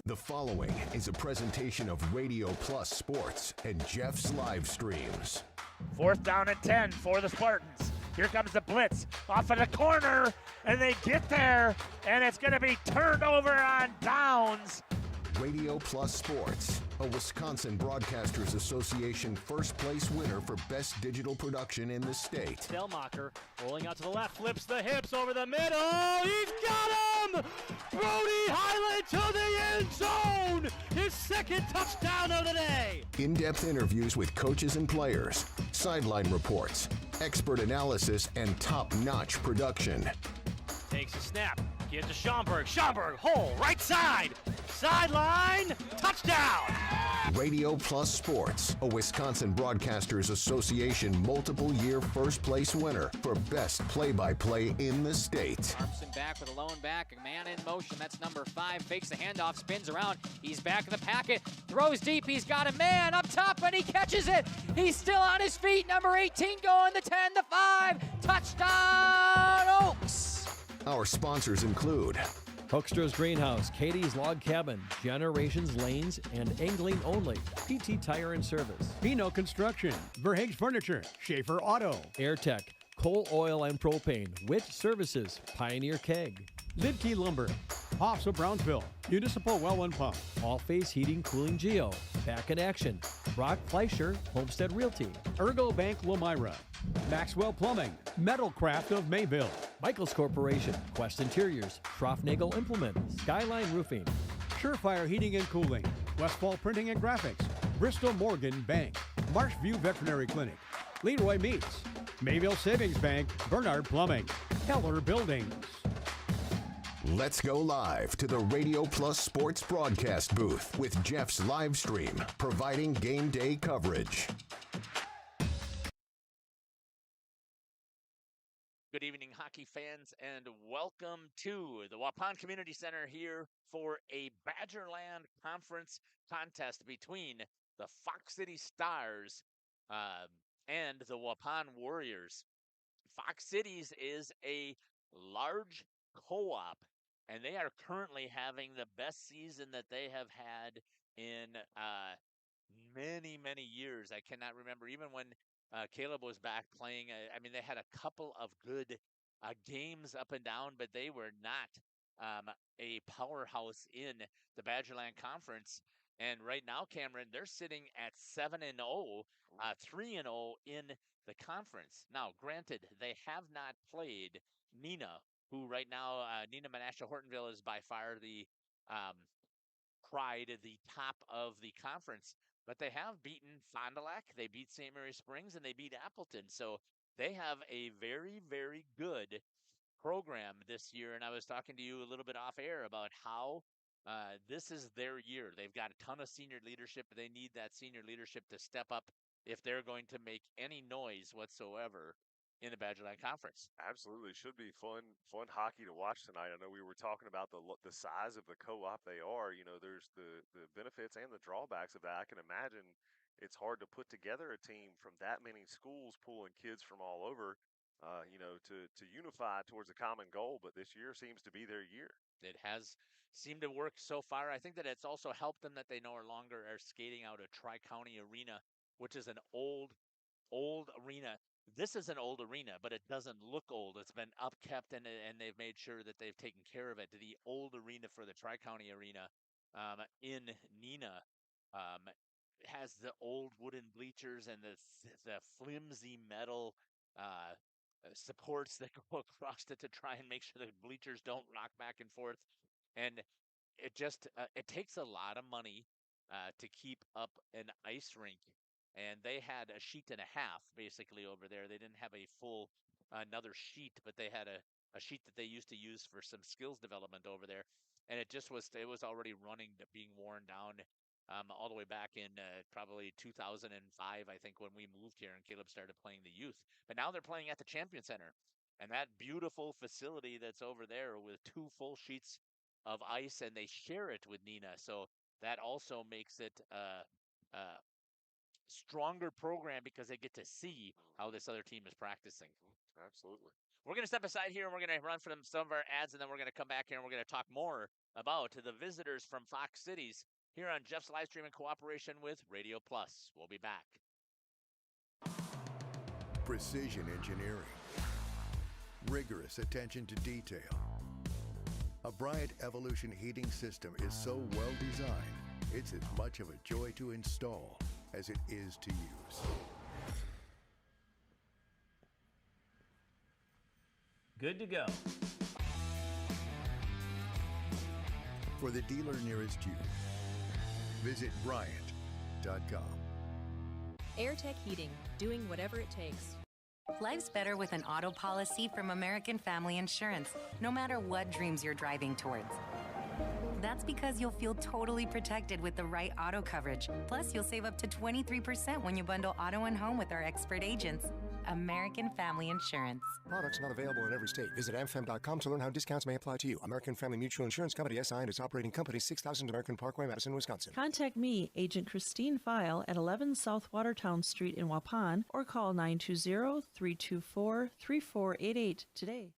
The following is a presentation of Radio Plus Sports and Jeff's Livestreams. 4th down and 10 for the Spartans. Here comes the blitz off of the corner, and they get there, and it's going to be turned over on downs. Radio Plus Sports, a Wisconsin Broadcasters Association first place winner for best digital production in the state. Delmacher rolling out to the left, flips the hips over the middle. He's got him! Brody Highland to the end zone! His second touchdown of the day! In-depth interviews with coaches and players, sideline reports, expert analysis, and top-notch production. Takes a snap, gives to Schomburg. Schomburg, hole, right side! Sideline, touchdown! Radio Plus Sports, a Wisconsin Broadcasters Association multiple-year first-place winner for best play-by-play in the state. Armson back with a lone back, a man in motion, that's number 5, fakes the handoff, spins around, he's back in the packet, throws deep, he's got a man up top, and he catches it! He's still on his feet, number 18 going, the 10, the 5, touchdown Oaks! Our sponsors include Hoekstra's Greenhouse, Katie's Log Cabin, Generations Lanes, and Angling Only, PT Tire and Service, Pino Construction, Verhaeg's Furniture, Schaefer Auto, AirTech, Coal Oil and Propane, Witt Services, Pioneer Keg, Lidkey Lumber, Hoffs of Brownsville, Municipal Well and Pump, All Face Heating Cooling Geo, Back in Action, Brock Fleischer, Homestead Realty, Ergo Bank Lomira, Maxwell Plumbing, Metalcraft of Mayville, Michaels Corporation, Quest Interiors, Schroffnagel Implement, Skyline Roofing, Surefire Heating and Cooling, Westfall Printing and Graphics, Bristol Morgan Bank, Marshview Veterinary Clinic, Leroy Meats, Mayville Savings Bank, Bernard Plumbing, Keller Buildings. Let's go live to the Radio Plus Sports broadcast booth with Jeff's live stream, providing game day coverage. Good evening, hockey fans, and welcome to the Waupun Community Center here for a Badgerland Conference contest between the Fox City Stars and the Waupun Warriors. Fox Cities is a large co-op, and they are currently having the best season that they have had in many, many years. I cannot remember, even when Caleb was back playing. I mean, they had a couple of good games up and down, but they were not a powerhouse in the Badgerland Conference. And right now, Cameron, they're sitting at 7-0, 3-0 in the conference. Now, granted, they have not played Nina, who right now, Nina Menasha Hortonville is by far the pride, the top of the conference. But they have beaten Fond du Lac, they beat St. Mary Springs, and they beat Appleton. So they have a very, very good program this year. And I was talking to you a little bit off air about how this is their year. They've got a ton of senior leadership. They need that senior leadership to step up if they're going to make any noise whatsoever in the Badgerland Conference. Absolutely, should be fun hockey to watch tonight. I know we were talking about the size of the co-op they are. You know, there's the benefits and the drawbacks of that. I can imagine it's hard to put together a team from that many schools pulling kids from all over. You know, to unify towards a common goal. But this year seems to be their year. It has seemed to work so far. I think that it's also helped them that they no longer are skating out a Tri-County arena, which is an old arena. This is an old arena, but it doesn't look old. It's been upkept, and they've made sure that they've taken care of it. The old arena for the Tri-County Arena in Nina has the old wooden bleachers and the flimsy metal supports that go across it to try and make sure the bleachers don't rock back and forth. And it just it takes a lot of money to keep up an ice rink. And they had a sheet and a half basically over there. They didn't have a full another sheet, but they had a sheet that they used to use for some skills development over there. And it was already running, being worn down all the way back in probably 2005, I think, when we moved here and Caleb started playing the youth. But now they're playing at the Champion Center, and that beautiful facility that's over there with 2 full sheets of ice, and they share it with Nina. So that also makes it stronger program because they get to see how this other team is practicing. Absolutely. We're going to step aside here and we're going to run from some of our ads, and then we're going to come back here and we're going to talk more about the visitors from Fox Cities here on Jeff's Livestream in cooperation with Radio Plus. We'll be back. Precision engineering, rigorous attention to detail. A Bryant Evolution heating system is so well designed, it's as much of a joy to install as it is to use. Good to go. For the dealer nearest you, visit Bryant.com. AirTech Heating, doing whatever it takes. Life's better with an auto policy from American Family Insurance, no matter what dreams you're driving towards. That's because you'll feel totally protected with the right auto coverage. Plus, you'll save up to 23% when you bundle auto and home with our expert agents. American Family Insurance. Products not available in every state. Visit amfam.com to learn how discounts may apply to you. American Family Mutual Insurance Company, SI, and its operating company, 6000 American Parkway, Madison, Wisconsin. Contact me, Agent Christine File, at 11 South Watertown Street in Waupun, or call 920-324-3488 today.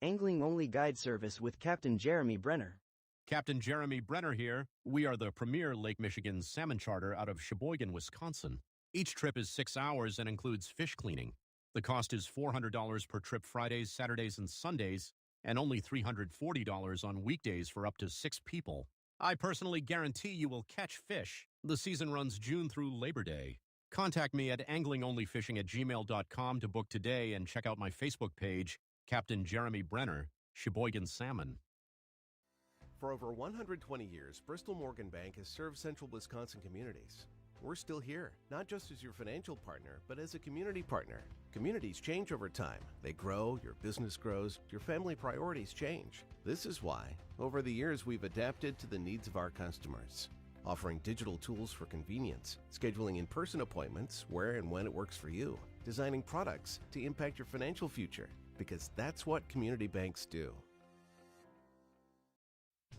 Angling-only guide service with Captain Jeremy Brenner. Captain Jeremy Brenner here. We are the premier Lake Michigan salmon charter out of Sheboygan, Wisconsin. Each trip is 6 hours and includes fish cleaning. The cost is $400 per trip Fridays, Saturdays, and Sundays, and only $340 on weekdays for up to 6 people. I personally guarantee you will catch fish. The season runs June through Labor Day. Contact me at anglingonlyfishing@gmail.com to book today and check out my Facebook page, Captain Jeremy Brenner, Sheboygan Salmon. For over 120 years, Bristol Morgan Bank has served central Wisconsin communities. We're still here, not just as your financial partner, but as a community partner. Communities change over time. They grow, your business grows, your family priorities change. This is why, over the years, we've adapted to the needs of our customers, offering digital tools for convenience, scheduling in-person appointments where and when it works for you, designing products to impact your financial future, because that's what community banks do.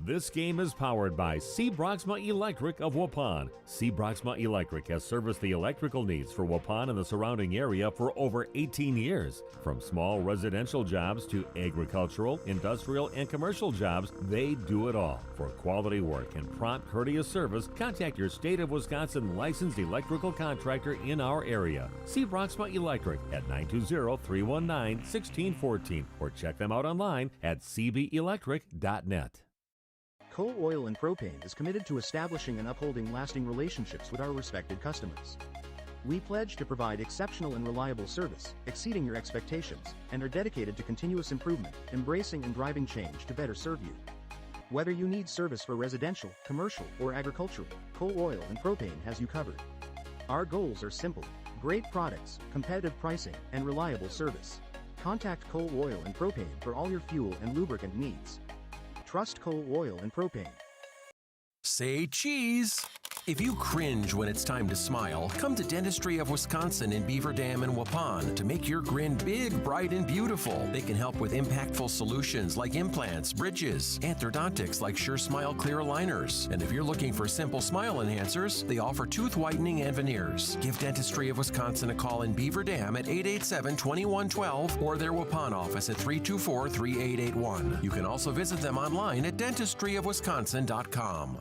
This game is powered by C. Broxma Electric of Waupun. C. Broxma Electric has serviced the electrical needs for Waupun and the surrounding area for over 18 years. From small residential jobs to agricultural, industrial, and commercial jobs, they do it all. For quality work and prompt, courteous service, contact your state of Wisconsin licensed electrical contractor in our area. C. Broxma Electric at 920-319-1614 or check them out online at cbelectric.net. Coal Oil and Propane is committed to establishing and upholding lasting relationships with our respected customers. We pledge to provide exceptional and reliable service, exceeding your expectations, and are dedicated to continuous improvement, embracing and driving change to better serve you. Whether you need service for residential, commercial, or agricultural, Coal Oil and Propane has you covered. Our goals are simple: great products, competitive pricing, and reliable service. Contact Coal Oil and Propane for all your fuel and lubricant needs. Trust Coal Oil and Propane. Say cheese! If you cringe when it's time to smile, come to Dentistry of Wisconsin in Beaver Dam and Waupun to make your grin big, bright, and beautiful. They can help with impactful solutions like implants, bridges, orthodontics like Sure Smile clear aligners. And if you're looking for simple smile enhancers, they offer tooth whitening and veneers. Give Dentistry of Wisconsin a call in Beaver Dam at 887-2112 or their Waupun office at 324-3881. You can also visit them online at dentistryofwisconsin.com.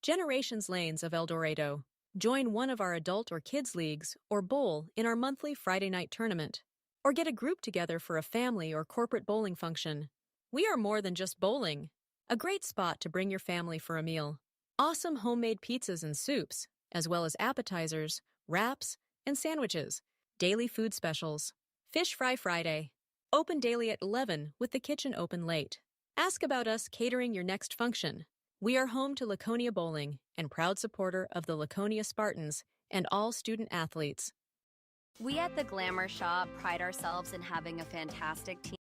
Generations Lanes of El Dorado. Join one of our adult or kids leagues or bowl in our monthly Friday night tournament. Or get a group together for a family or corporate bowling function. We are more than just bowling. A great spot to bring your family for a meal. Awesome homemade pizzas and soups, as well as appetizers, wraps, and sandwiches. Daily food specials. Fish Fry Friday. Open daily at 11 with the kitchen open late. Ask about us catering your next function. We are home to Laconia Bowling and proud supporter of the Laconia Spartans and all student athletes. We at the Glamour Shop pride ourselves in having a fantastic team.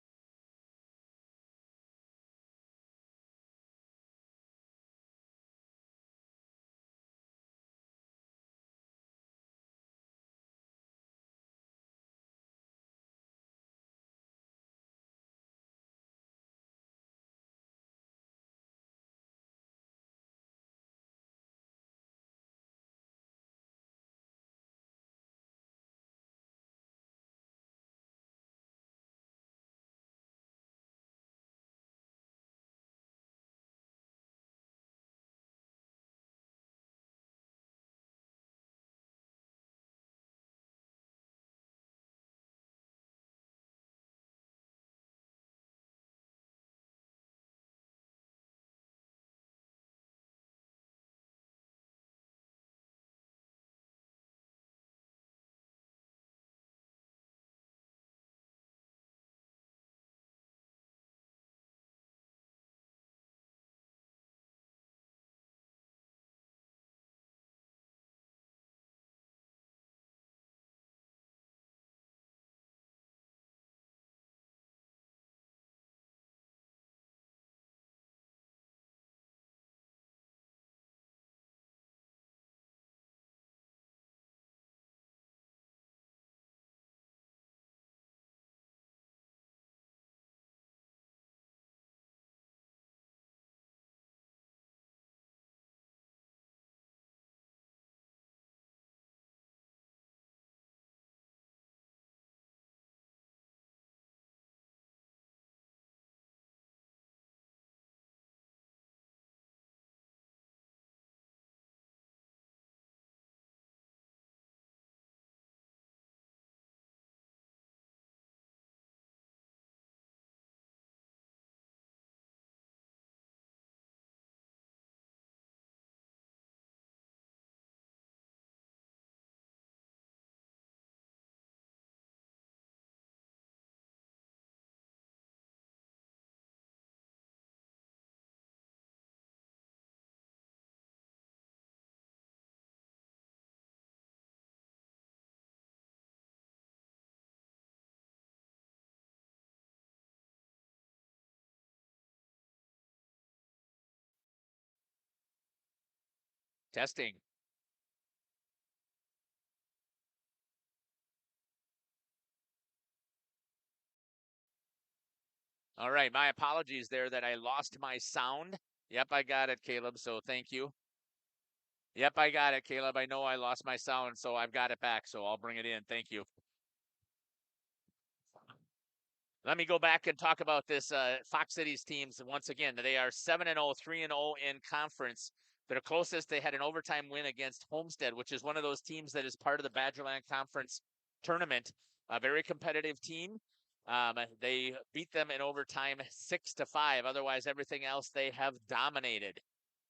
Testing. All right, my apologies there that I lost my sound. Yep, I got it, Caleb. So thank you. Yep, I got it, Caleb. I know I lost my sound, so I've got it back. So I'll bring it in. Thank you. Let me go back and talk about this Fox Cities teams once again. They are 7-0, 3-0 in conference. Their closest, they had an overtime win against Homestead, which is one of those teams that is part of the Badgerland Conference tournament. A very competitive team. They beat them in overtime 6-5. Otherwise, everything else they have dominated.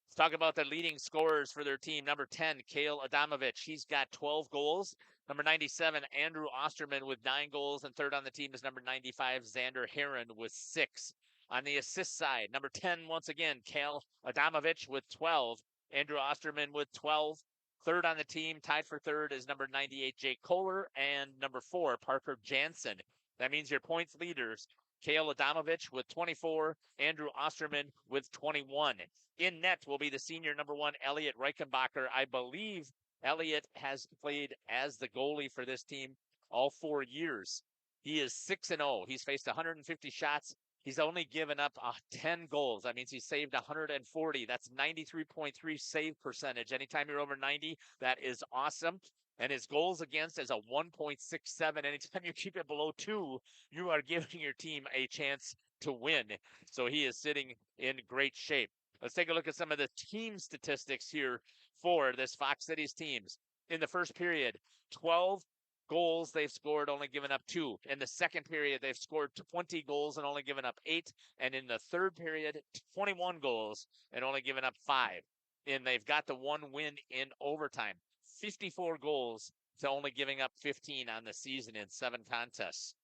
Let's talk about the leading scorers for their team. Number 10, Kale Adamovich. He's got 12 goals. Number 97, Andrew Osterman with 9 goals. And third on the team is number 95, Xander Heron with 6. On the assist side, number 10, once again, Kale Adamovich with 12. Andrew Osterman with 12. Third on the team, tied for third, is number 98, Jake Kohler. And number 4, Parker Jansen. That means your points leaders, Kale Adamovich with 24, Andrew Osterman with 21. In net will be the senior number 1, Elliot Reichenbacher. I believe Elliot has played as the goalie for this team all 4 years. He is 6-0. He's faced 150 shots. He's only given up 10 goals. That means he's saved 140. That's 93.3 save percentage. Anytime you're over 90, that is awesome. And his goals against is a 1.67. Anytime you keep it below 2, you are giving your team a chance to win. So he is sitting in great shape. Let's take a look at some of the team statistics here for this Fox Cities teams. In the first period, 12 goals they've scored, only given up 2. In the second period, they've scored 20 goals and only given up 8. And in the third period, 21 goals and only given up 5. And they've got the 1 win in overtime. 54 goals to only giving up 15 on the season in 7 contests.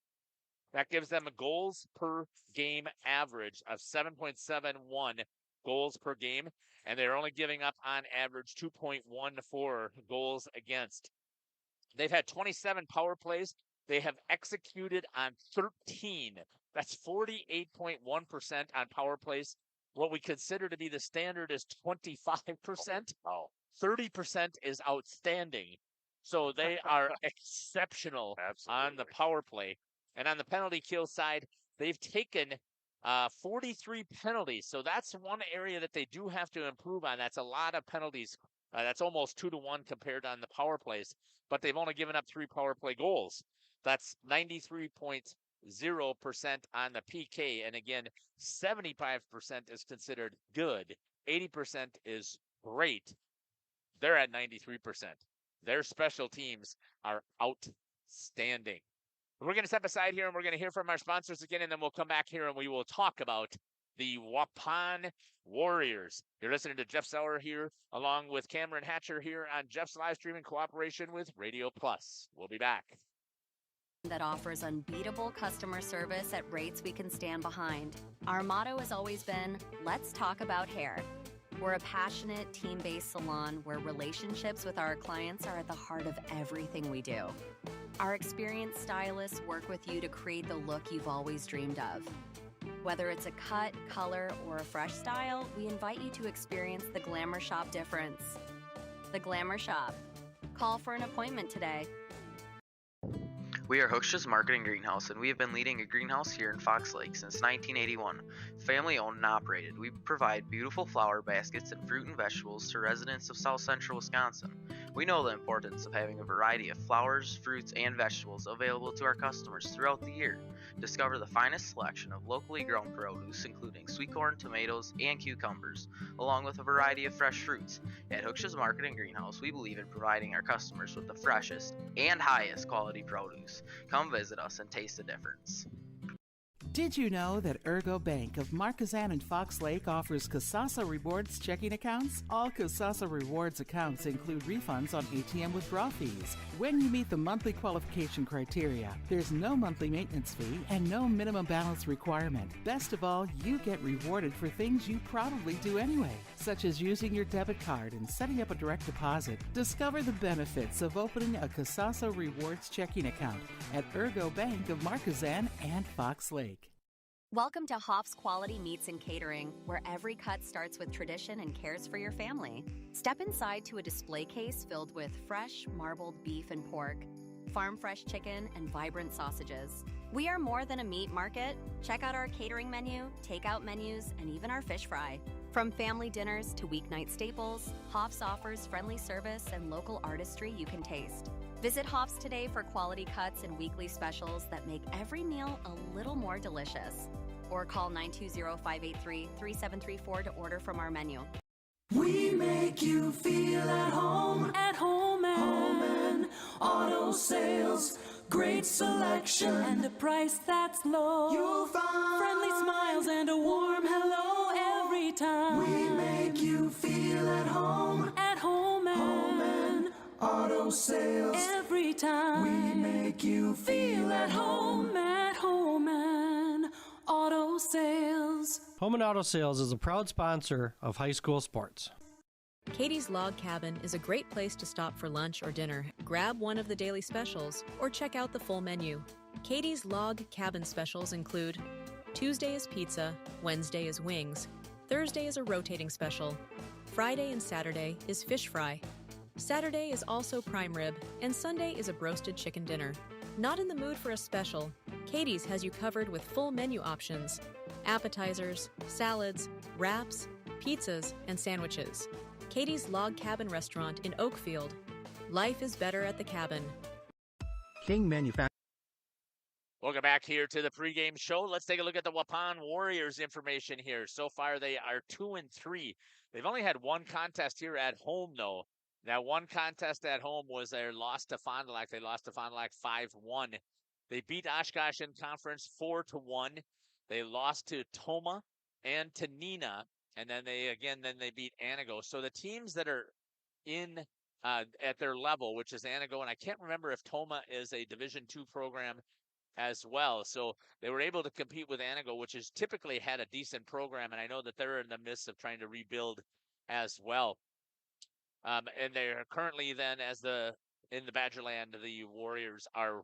That gives them a goals per game average of 7.71 goals per game, and they're only giving up on average 2.14 goals against. They've had 27 power plays. They have executed on 13. That's 48.1% on power plays. What we consider to be the standard is 25%. 30% is outstanding. So they are exceptional on the power play. And on the penalty kill side, they've taken 43 penalties. So that's one area that they do have to improve on. That's a lot of penalties. That's almost 2-1 compared on the power plays. But they've only given up 3 power play goals. That's 93.0% on the PK. And again, 75% is considered good. 80% is great. They're at 93%. Their special teams are outstanding. We're going to step aside here and we're going to hear from our sponsors again, and then we'll come back here and we will talk about the Waupun Warriors. You're listening to Jeff Sauer here, along with Cameron Hatcher here on Jeff's live stream in cooperation with Radio Plus. We'll be back. That offers unbeatable customer service at rates we can stand behind. Our motto has always been, let's talk about hair. We're a passionate, team-based salon where relationships with our clients are at the heart of everything we do. Our experienced stylists work with you to create the look you've always dreamed of. Whether it's a cut, color, or a fresh style, we invite you to experience the Glamour Shop difference. The Glamour Shop. Call for an appointment today. We are Hooksha's Marketing Greenhouse, and we have been leading a greenhouse here in Fox Lake since 1981. Family owned and operated, we provide beautiful flower baskets and fruit and vegetables to residents of South Central Wisconsin. We know the importance of having a variety of flowers, fruits, and vegetables available to our customers throughout the year. Discover the finest selection of locally grown produce, including sweet corn, tomatoes, and cucumbers, along with a variety of fresh fruits. At Hooksha's Marketing Greenhouse, we believe in providing our customers with the freshest and highest quality produce. Come visit us and taste the difference. Did you know that Ergo Bank of Marquezan and Fox Lake offers Casasa Rewards checking accounts? All Casasa Rewards accounts include refunds on ATM withdrawal fees. When you meet the monthly qualification criteria, there's no monthly maintenance fee and no minimum balance requirement. Best of all, you get rewarded for things you probably do anyway, such as using your debit card and setting up a direct deposit. Discover the benefits of opening a Casasa Rewards checking account at Ergo Bank of Marquezan and Fox Lake. Welcome to Hoff's Quality Meats and Catering, where every cut starts with tradition and cares for your family. Step inside to a display case filled with fresh, marbled beef and pork, farm-fresh chicken, and vibrant sausages. We are more than a meat market. Check out our catering menu, takeout menus, and even our fish fry. From family dinners to weeknight staples, Hoff's offers friendly service and local artistry you can taste. Visit Hoff's today for quality cuts and weekly specials that make every meal a little more delicious. Or call 920-583-3734 to order from our menu. We make you feel at home and auto sales. Great selection and a price that's low. You'll find friendly smiles and a warm hello every time. We make you feel at home and auto sales. Every time we make you feel at home and auto sales. Home and Auto Sales is a proud sponsor of high school sports. Katie's Log Cabin is a great place to stop for lunch or dinner, grab one of the daily specials, or check out the full menu. Katie's Log Cabin specials include Tuesday is pizza, Wednesday is wings, Thursday is a rotating special, Friday and Saturday is fish fry, Saturday is also prime rib, and Sunday is a broasted chicken dinner. Not in the mood for a special? Katie's has you covered with full menu options, appetizers, salads, wraps, pizzas, and sandwiches. Katie's Log Cabin Restaurant in Oakfield. Life is better at the cabin. King Manufacturing. Welcome back here to the pregame show. Let's take a look at the Waupun Warriors information here. So far, they are 2-3. They've only had one contest here at home, though. That one contest at home was their loss to Fond du Lac. They lost to Fond du Lac 5-1. They beat Oshkosh in conference 4-1. They lost to Toma and to Neenah. And then they beat Anago. So the teams that are in at their level, which is Anago, and I can't remember if Toma is a Division II program as well. So they were able to compete with Anago, which has typically had a decent program, and I know that they're in the midst of trying to rebuild as well. And they're currently then in the Badgerland, the Warriors are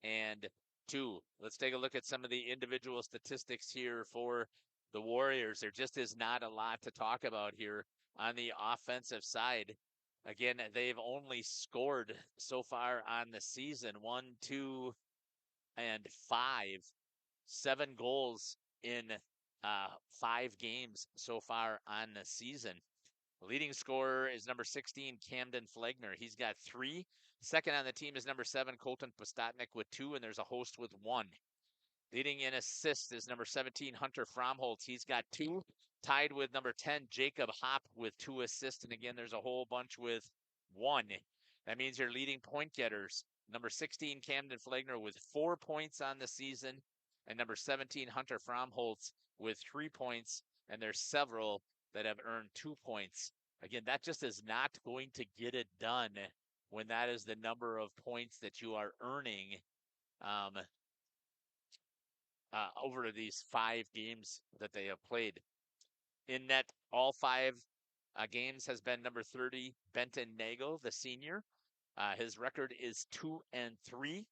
1-2. Let's take a look at some of the individual statistics here for the Warriors. There just is not a lot to talk about here on the offensive side. Again, they've only scored so far on the season 1, 2, and 5. 7 goals in 5 games so far on the season. The leading scorer is number 16, Camden Flegner. He's got 3. Second on the team is number 7, Colton Postotnik with 2, and there's a host with 1. Leading in assists is number 17, Hunter Fromholtz. He's got 2. Tied with number 10, Jacob Hopp with 2 assists. And again, there's a whole bunch with 1. That means your leading point getters. Number 16, Camden Flegner with 4 points on the season. And number 17, Hunter Fromholtz with 3 points. And there's several that have earned 2 points. Again, that just is not going to get it done when that is the number of points that you are earning over these 5 games that they have played. In net, all 5 games has been number 30, Benton Nagel, the senior. His record is 2-3.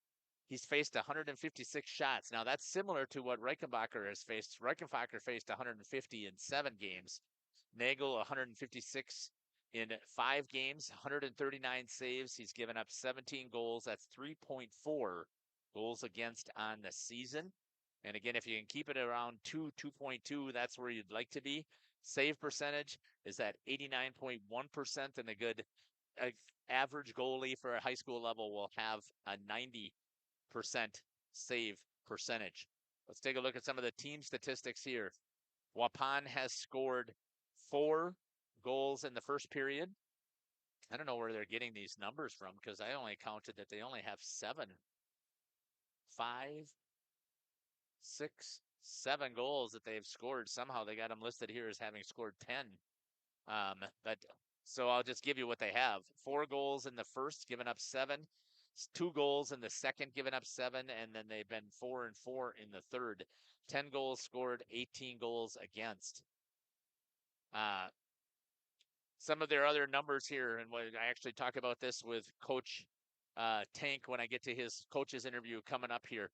He's faced 156 shots. Now, that's similar to what Reichenbacher has faced. Reichenbacher faced 150 in 7 games. Nagel, 156 in 5 games, 139 saves. He's given up 17 goals. That's 3.4 goals against on the season. And again, if you can keep it around 2.2, that's where you'd like to be. Save percentage is at 89.1%, and a good average goalie for a high school level will have a 90% save percentage. Let's take a look at some of the team statistics here. Waupun has scored 4 goals in the first period. I don't know where they're getting these numbers from because I only counted that they only have 7. 5, 6, 7 goals that they've scored. Somehow they got them listed here as having scored 10. So I'll just give you what they have. 4 goals in the first, given up 7. 2 goals in the second, given up 7, and then they've been 4-4 in the third. 10 goals scored, 18 goals against. Some of their other numbers here, and I actually talk about this with Coach Tank when I get to his coach's interview coming up here.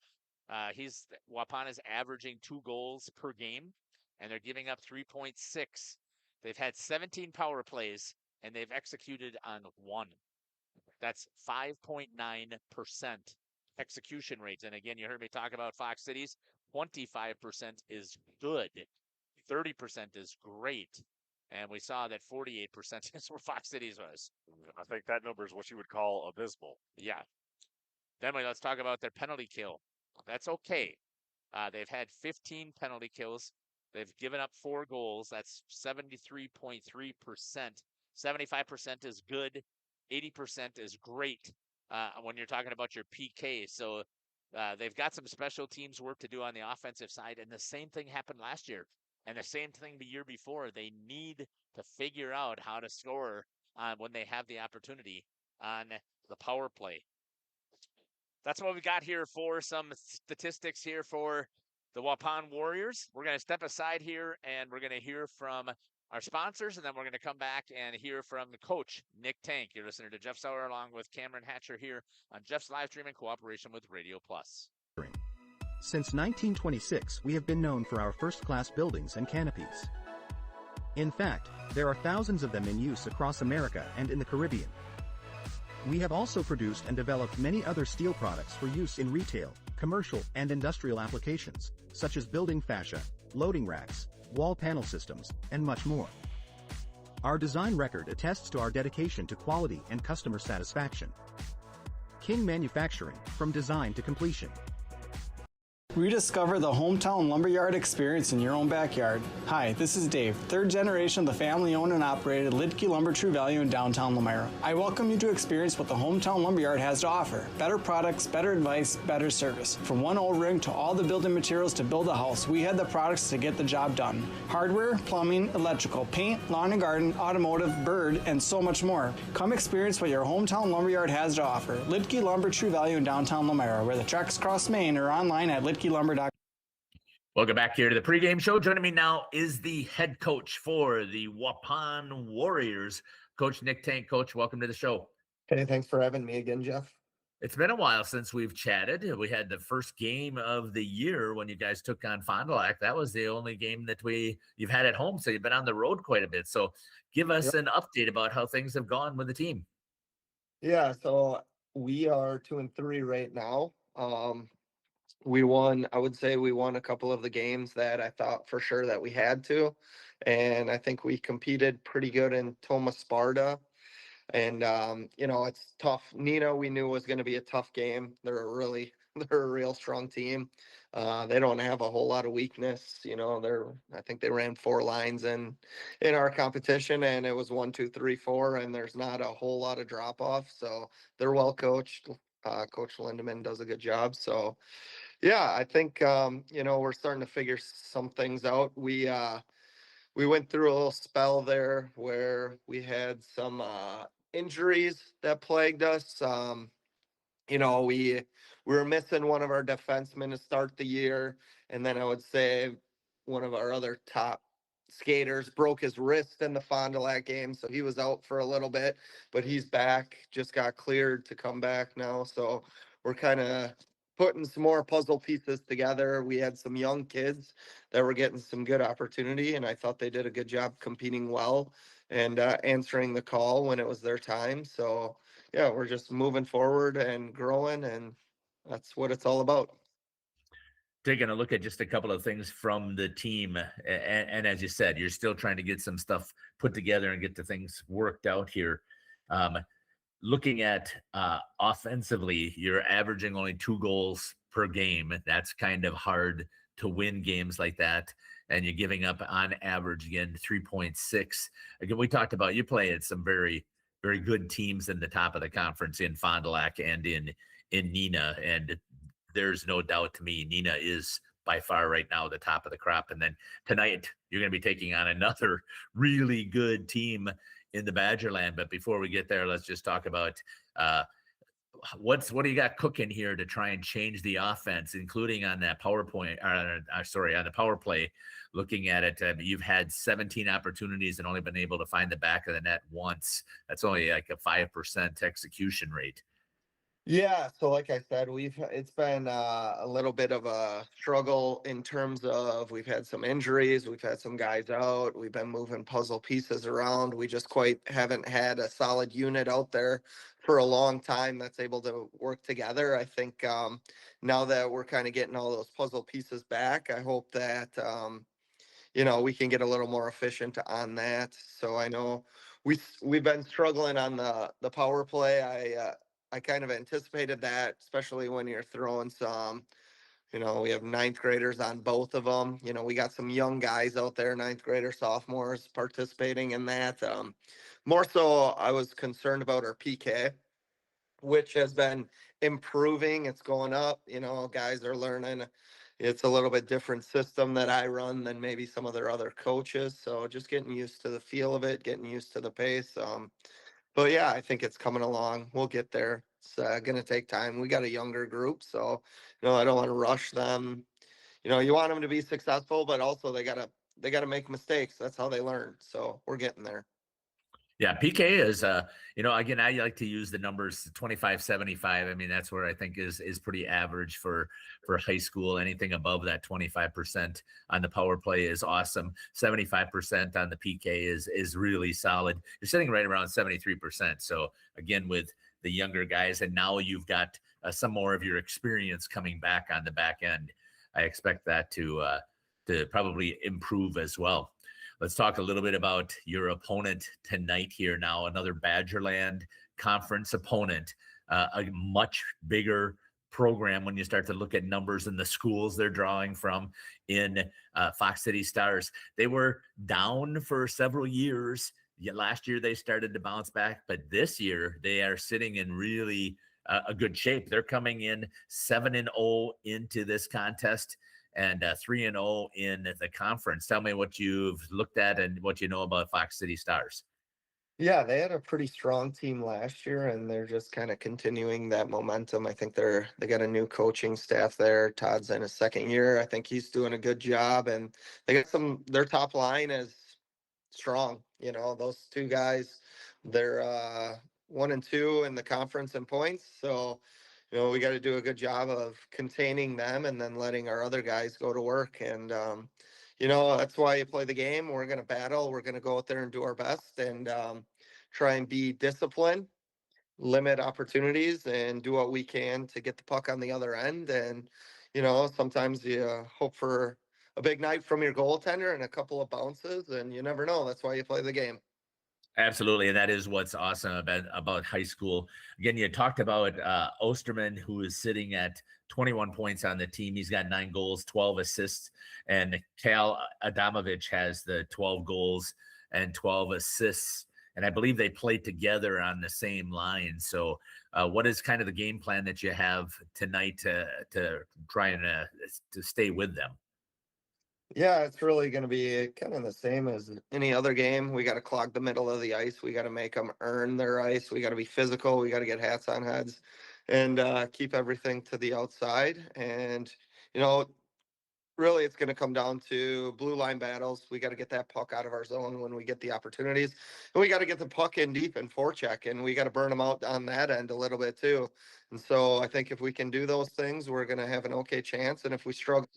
Waupun is averaging 2 goals per game, and they're giving up 3.6. They've had 17 power plays, and they've executed on 1. That's 5.9%. execution rates. And again, you heard me talk about Fox Cities. 25% is good. 30% is great. And we saw that 48% is where Fox Cities was. I think that number is what you would call abysmal. Yeah. Then let's talk about their penalty kill. That's okay. They've had 15 penalty kills. They've given up 4 goals. That's 73.3%. 75% is good. 80% is great when you're talking about your PK. So they've got some special teams work to do on the offensive side. And the same thing happened last year. And the same thing the year before. They need to figure out how to score when they have the opportunity on the power play. That's what we got here for some statistics here for the Waupun Warriors. We're going to step aside here and we're going to hear from our sponsors, and then we're going to come back and hear from Coach Nick Tank. You're listening to Jeff Sauer along with Cameron Hatcher here on Jeff's live stream in cooperation with Radio Plus. Since 1926, we have been known for our first-class buildings and canopies. In fact, there are thousands of them in use across America and in the Caribbean. We have also produced and developed many other steel products for use in retail, commercial, and industrial applications, such as building fascia, loading racks, wall panel systems, and much more. Our design record attests to our dedication to quality and customer satisfaction. King Manufacturing, from design to completion. Rediscover the hometown lumberyard experience in your own backyard. Hi, this is Dave, third generation of the family-owned and operated Lidke Lumber True Value in downtown Lamira. I welcome you to experience what the hometown lumberyard has to offer. Better products, better advice, better service. From one O-ring to all the building materials to build a house, we had the products to get the job done. Hardware, plumbing, electrical, paint, lawn and garden, automotive, bird, and so much more. Come experience what your hometown lumberyard has to offer. Lidke Lumber True Value in downtown Lamira, where the tracks cross Main, or online at lidkelumber.com. Welcome back here to the pregame show. Joining me now is the head coach for the Waupun Warriors, Coach Nick Tank. Coach, welcome to the show. Hey, thanks for having me again, Jeff. It's been a while since we've chatted. We had the first game of the year when you guys took on Fond du Lac. That was the only game that you've had at home, so you've been on the road quite a bit. So give us an update about how things have gone with the team. Yeah, so we are 2-3 right now. We won, I would say we won a couple of the games that I thought for sure that we had to. And I think we competed pretty good in Thomas Sparta. And, it's tough. Nina, we knew was going to be a tough game. They're a real strong team. They don't have a whole lot of weakness. I think they ran 4 lines in our competition, and it was 1, 2, 3, 4, and there's not a whole lot of drop off. So they're well coached. Coach Lindemann does a good job. So, yeah, I think, we're starting to figure some things out. We went through a little spell there where we had some injuries that plagued us. We were missing one of our defensemen to start the year. And then I would say one of our other top skaters broke his wrist in the Fond du Lac game. So he was out for a little bit, but he's back, just got cleared to come back now. So we're kind of putting some more puzzle pieces together. We had some young kids that were getting some good opportunity, and I thought they did a good job competing well and answering the call when it was their time. So, yeah, we're just moving forward and growing, and that's what it's all about. Taking a look at just a couple of things from the team, and as you said, you're still trying to get some stuff put together and get the things worked out here. Looking at offensively, you're averaging only 2 goals per game. That's kind of hard to win games like that. And you're giving up on average, again, 3.6. Again, we talked about you play at some very, very good teams in the top of the conference in Fond du Lac and in Neenah. And there's no doubt to me, Neenah is by far right now the top of the crop. And then tonight, you're going to be taking on another really good team in the Badgerland. But before we get there, let's just talk about what do you got cooking here to try and change the offense, including on that on the power play. Looking at it, you've had 17 opportunities and only been able to find the back of the net once. That's only like a 5% execution rate. Yeah, so like I said, it's been a little bit of a struggle in terms of we've had some injuries, we've had some guys out, we've been moving puzzle pieces around. We just quite haven't had a solid unit out there for a long time that's able to work together. I think now that we're kind of getting all those puzzle pieces back, I hope that we can get a little more efficient on that. So I know we've been struggling on the power play. I kind of anticipated that, especially when you're throwing some. We have ninth graders on both of them. We got some young guys out there, ninth grader, sophomores participating in that. More so, I was concerned about our PK, which has been improving. It's going up. Guys are learning. It's a little bit different system that I run than maybe some of their other coaches. So just getting used to the feel of it, getting used to the pace. But yeah, I think it's coming along. We'll get there. It's going to take time. We got a younger group, so I don't want to rush them. You want them to be successful, but also they gotta make mistakes. That's how they learn. So we're getting there. Yeah, PK is, again, I like to use the numbers 25, 75. I mean, that's where I think is pretty average for high school. Anything above that 25% on the power play is awesome. 75% on the PK is really solid. You're sitting right around 73%. So again, with the younger guys, and now you've got some more of your experience coming back on the back end. I expect that to probably improve as well. Let's talk a little bit about your opponent tonight here now, another Badgerland Conference opponent, a much bigger program when you start to look at numbers and the schools they're drawing from in Fox City Stars. They were down for several years. Last year they started to bounce back, but this year they are sitting in really a good shape. They're coming in 7-0 into this contest and 3-0 in the conference. Tell me what you've looked at and what you know about Fox City Stars. Yeah, they had a pretty strong team last year, and they're just kind of continuing that momentum. I think they got a new coaching staff there. Todd's in his second year. I think he's doing a good job, and they got their top line is strong. Those two guys, they're 1 and 2 in the conference in points. So, we got to do a good job of containing them and then letting our other guys go to work. And, that's why you play the game. We're going to battle. We're going to go out there and do our best and try and be disciplined, limit opportunities, and do what we can to get the puck on the other end. And, sometimes you hope for a big night from your goaltender and a couple of bounces, and you never know. That's why you play the game. Absolutely, and that is what's awesome about high school. Again, you talked about Osterman, who is sitting at 21 points on the team. He's got 9 goals, 12 assists, and Cal Adamovich has the 12 goals and 12 assists. And I believe they play together on the same line. So what is kind of the game plan that you have tonight to try and to stay with them? Yeah, it's really going to be kind of the same as any other game. We got to clog the middle of the ice. We got to make them earn their ice. We got to be physical. We got to get hats on heads and keep everything to the outside. And, really it's going to come down to blue line battles. We got to get that puck out of our zone when we get the opportunities. And we got to get the puck in deep and forecheck. And we got to burn them out on that end a little bit too. And so I think if we can do those things, we're going to have an okay chance. And if we struggle.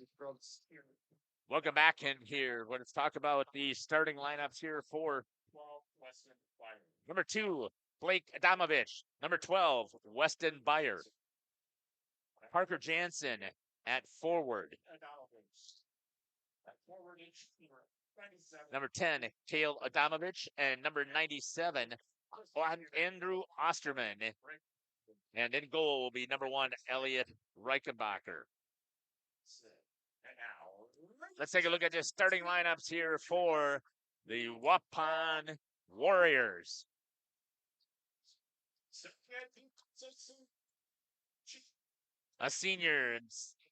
Welcome back in here. Let's talk about the starting lineups here for number 2, Blake Adamovich. Number 12, Weston Byer. Parker Jansen at forward. Number 10, Kale Adamovich. And number 97, Andrew Osterman. And in goal will be number 1, Elliot Reichenbacher. Let's take a look at the starting lineups here for the Waupun Warriors. A senior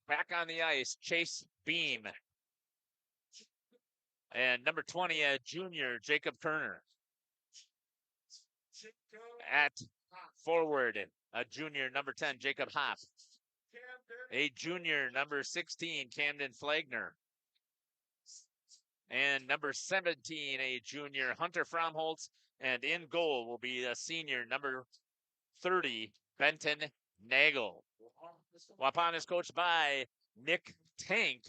back on the ice, Chase Beam. And number 20, a junior, Jacob Kerner. At forward, a junior, number 10, Jacob Hopp. A junior, number 16, Camden Flagner. And number 17, a junior, Hunter Fromholtz. And in goal will be a senior, number 30, Benton Nagel. Waupun is coached by Nick Tank.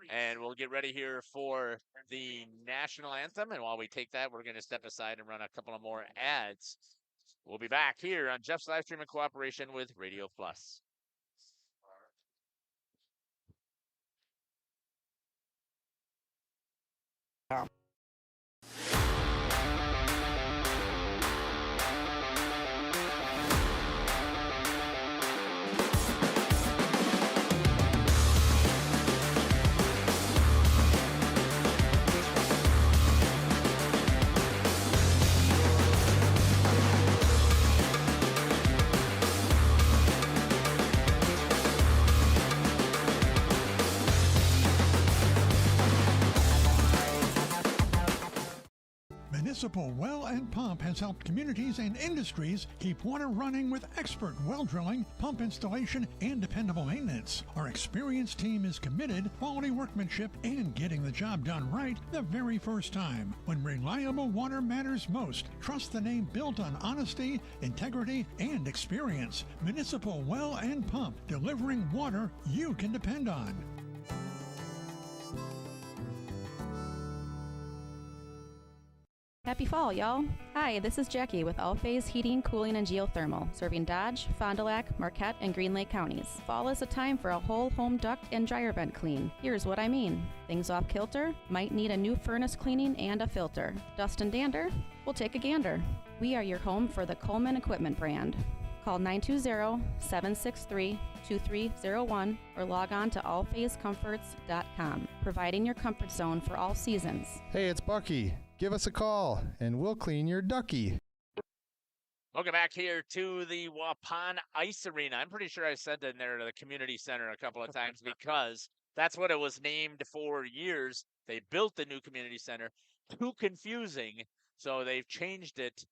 And we'll get ready here for the national anthem. And while we take that, we're going to step aside and run a couple of more ads. We'll be back here on Jeff's live stream in cooperation with Radio Plus. Municipal Well and Pump has helped communities and industries keep water running with expert well drilling, pump installation, and dependable maintenance. Our experienced team is committed, quality workmanship, and getting the job done right the very first time. When reliable water matters most, trust the name built on honesty, integrity, and experience. Municipal Well and Pump, delivering water you can depend on. Happy fall, y'all. Hi, this is Jackie with All Phase Heating, Cooling, and Geothermal, serving Dodge, Fond du Lac, Marquette, and Green Lake counties. Fall is a time for a whole home duct and dryer vent clean. Here's what I mean. Things off kilter, might need a new furnace cleaning and a filter. Dust and dander? We'll take a gander. We are your home for the Coleman Equipment brand. Call 920-763-2301 or log on to allphasecomforts.com, providing your comfort zone for all seasons. Hey, it's Bucky. Give us a call, and we'll clean your ducky. Welcome back here to the Waupun Ice Arena. I'm pretty sure I sent in there to the community center a couple of times because that's what it was named for years. They built the new community center. Too confusing, so they've changed it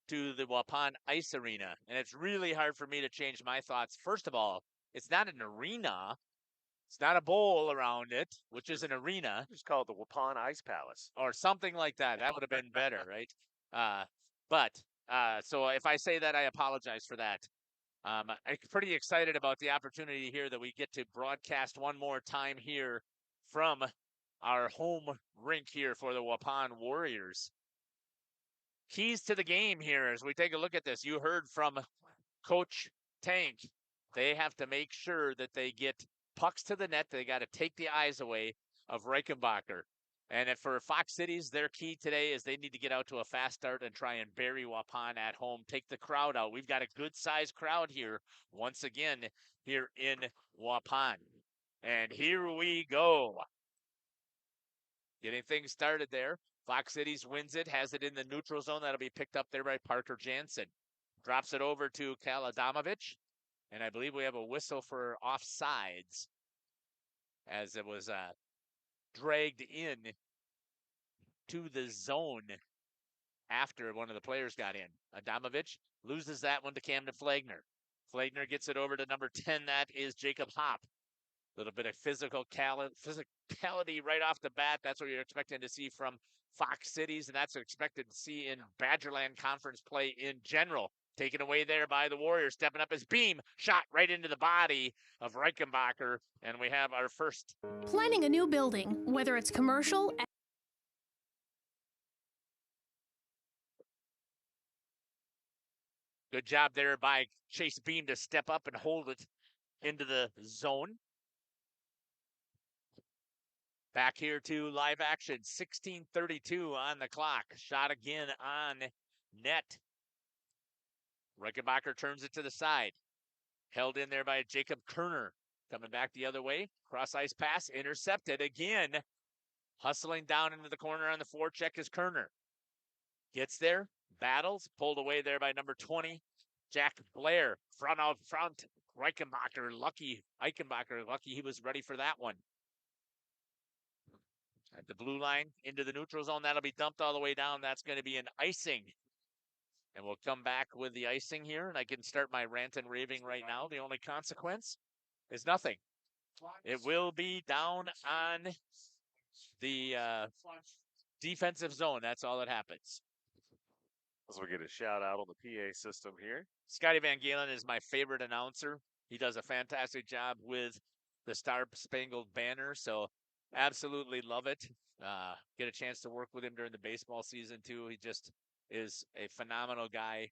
to the Waupun Ice Arena. And it's really hard for me to change my thoughts. First of all, it's not an arena. It's not a bowl around it, which is an arena. Just call it the Waupun Ice Palace. Or something like that. That would have been better, right? So if I say that, I apologize for that. I'm pretty excited about the opportunity here that we get to broadcast one more time here from our home rink here for the Waupun Warriors. Keys to the game here as we take a look at this. You heard from Coach Tank. They have to make sure that they get pucks to the net. They got to take the eyes away of Reichenbacher. And for Fox Cities, their key today is they need to get out to a fast start and try and bury Waupun at home. Take the crowd out. We've got a good-sized crowd here, once again, here in Waupun. And here we go. Getting things started there. Fox Cities wins it, has it in the neutral zone. That'll be picked up there by Parker Jansen. Drops it over to Cal Adamovich. And I believe we have a whistle for offsides as it was dragged in to the zone after one of the players got in. Adamovich loses that one to Camden Flagner. Flagner gets it over to number 10. That is Jacob Hopp. A little bit of physicality right off the bat. That's what you're expecting to see from Fox Cities, and that's expected to see in Badgerland Conference play in general. Taken away there by the Warriors, stepping up his beam, shot right into the body of Reichenbacher, and we have our first. Planning a new building, whether it's commercial. Good job there by Chase Beam to step up and hold it into the zone. Back here to live action, 16:32 on the clock. Shot again on net. Reichenbacher turns it to the side. Held in there by Jacob Kerner. Coming back the other way. Cross ice pass. Intercepted again. Hustling down into the corner on the forecheck is Kerner. Gets there. Battles. Pulled away there by number 20. Jack Blair. Front out front. Reichenbacher. Lucky he was ready for that one. At the blue line into the neutral zone. That'll be dumped all the way down. That's going to be an icing. And we'll come back with the icing here, and I can start my rant and raving right now. The only consequence is nothing. It will be down on the defensive zone. That's all that happens. As we get a shout out on the PA system here. Scotty Van Galen is my favorite announcer. He does a fantastic job with the Star Spangled Banner, so absolutely love it. Get a chance to work with him during the baseball season, too. He just is a phenomenal guy.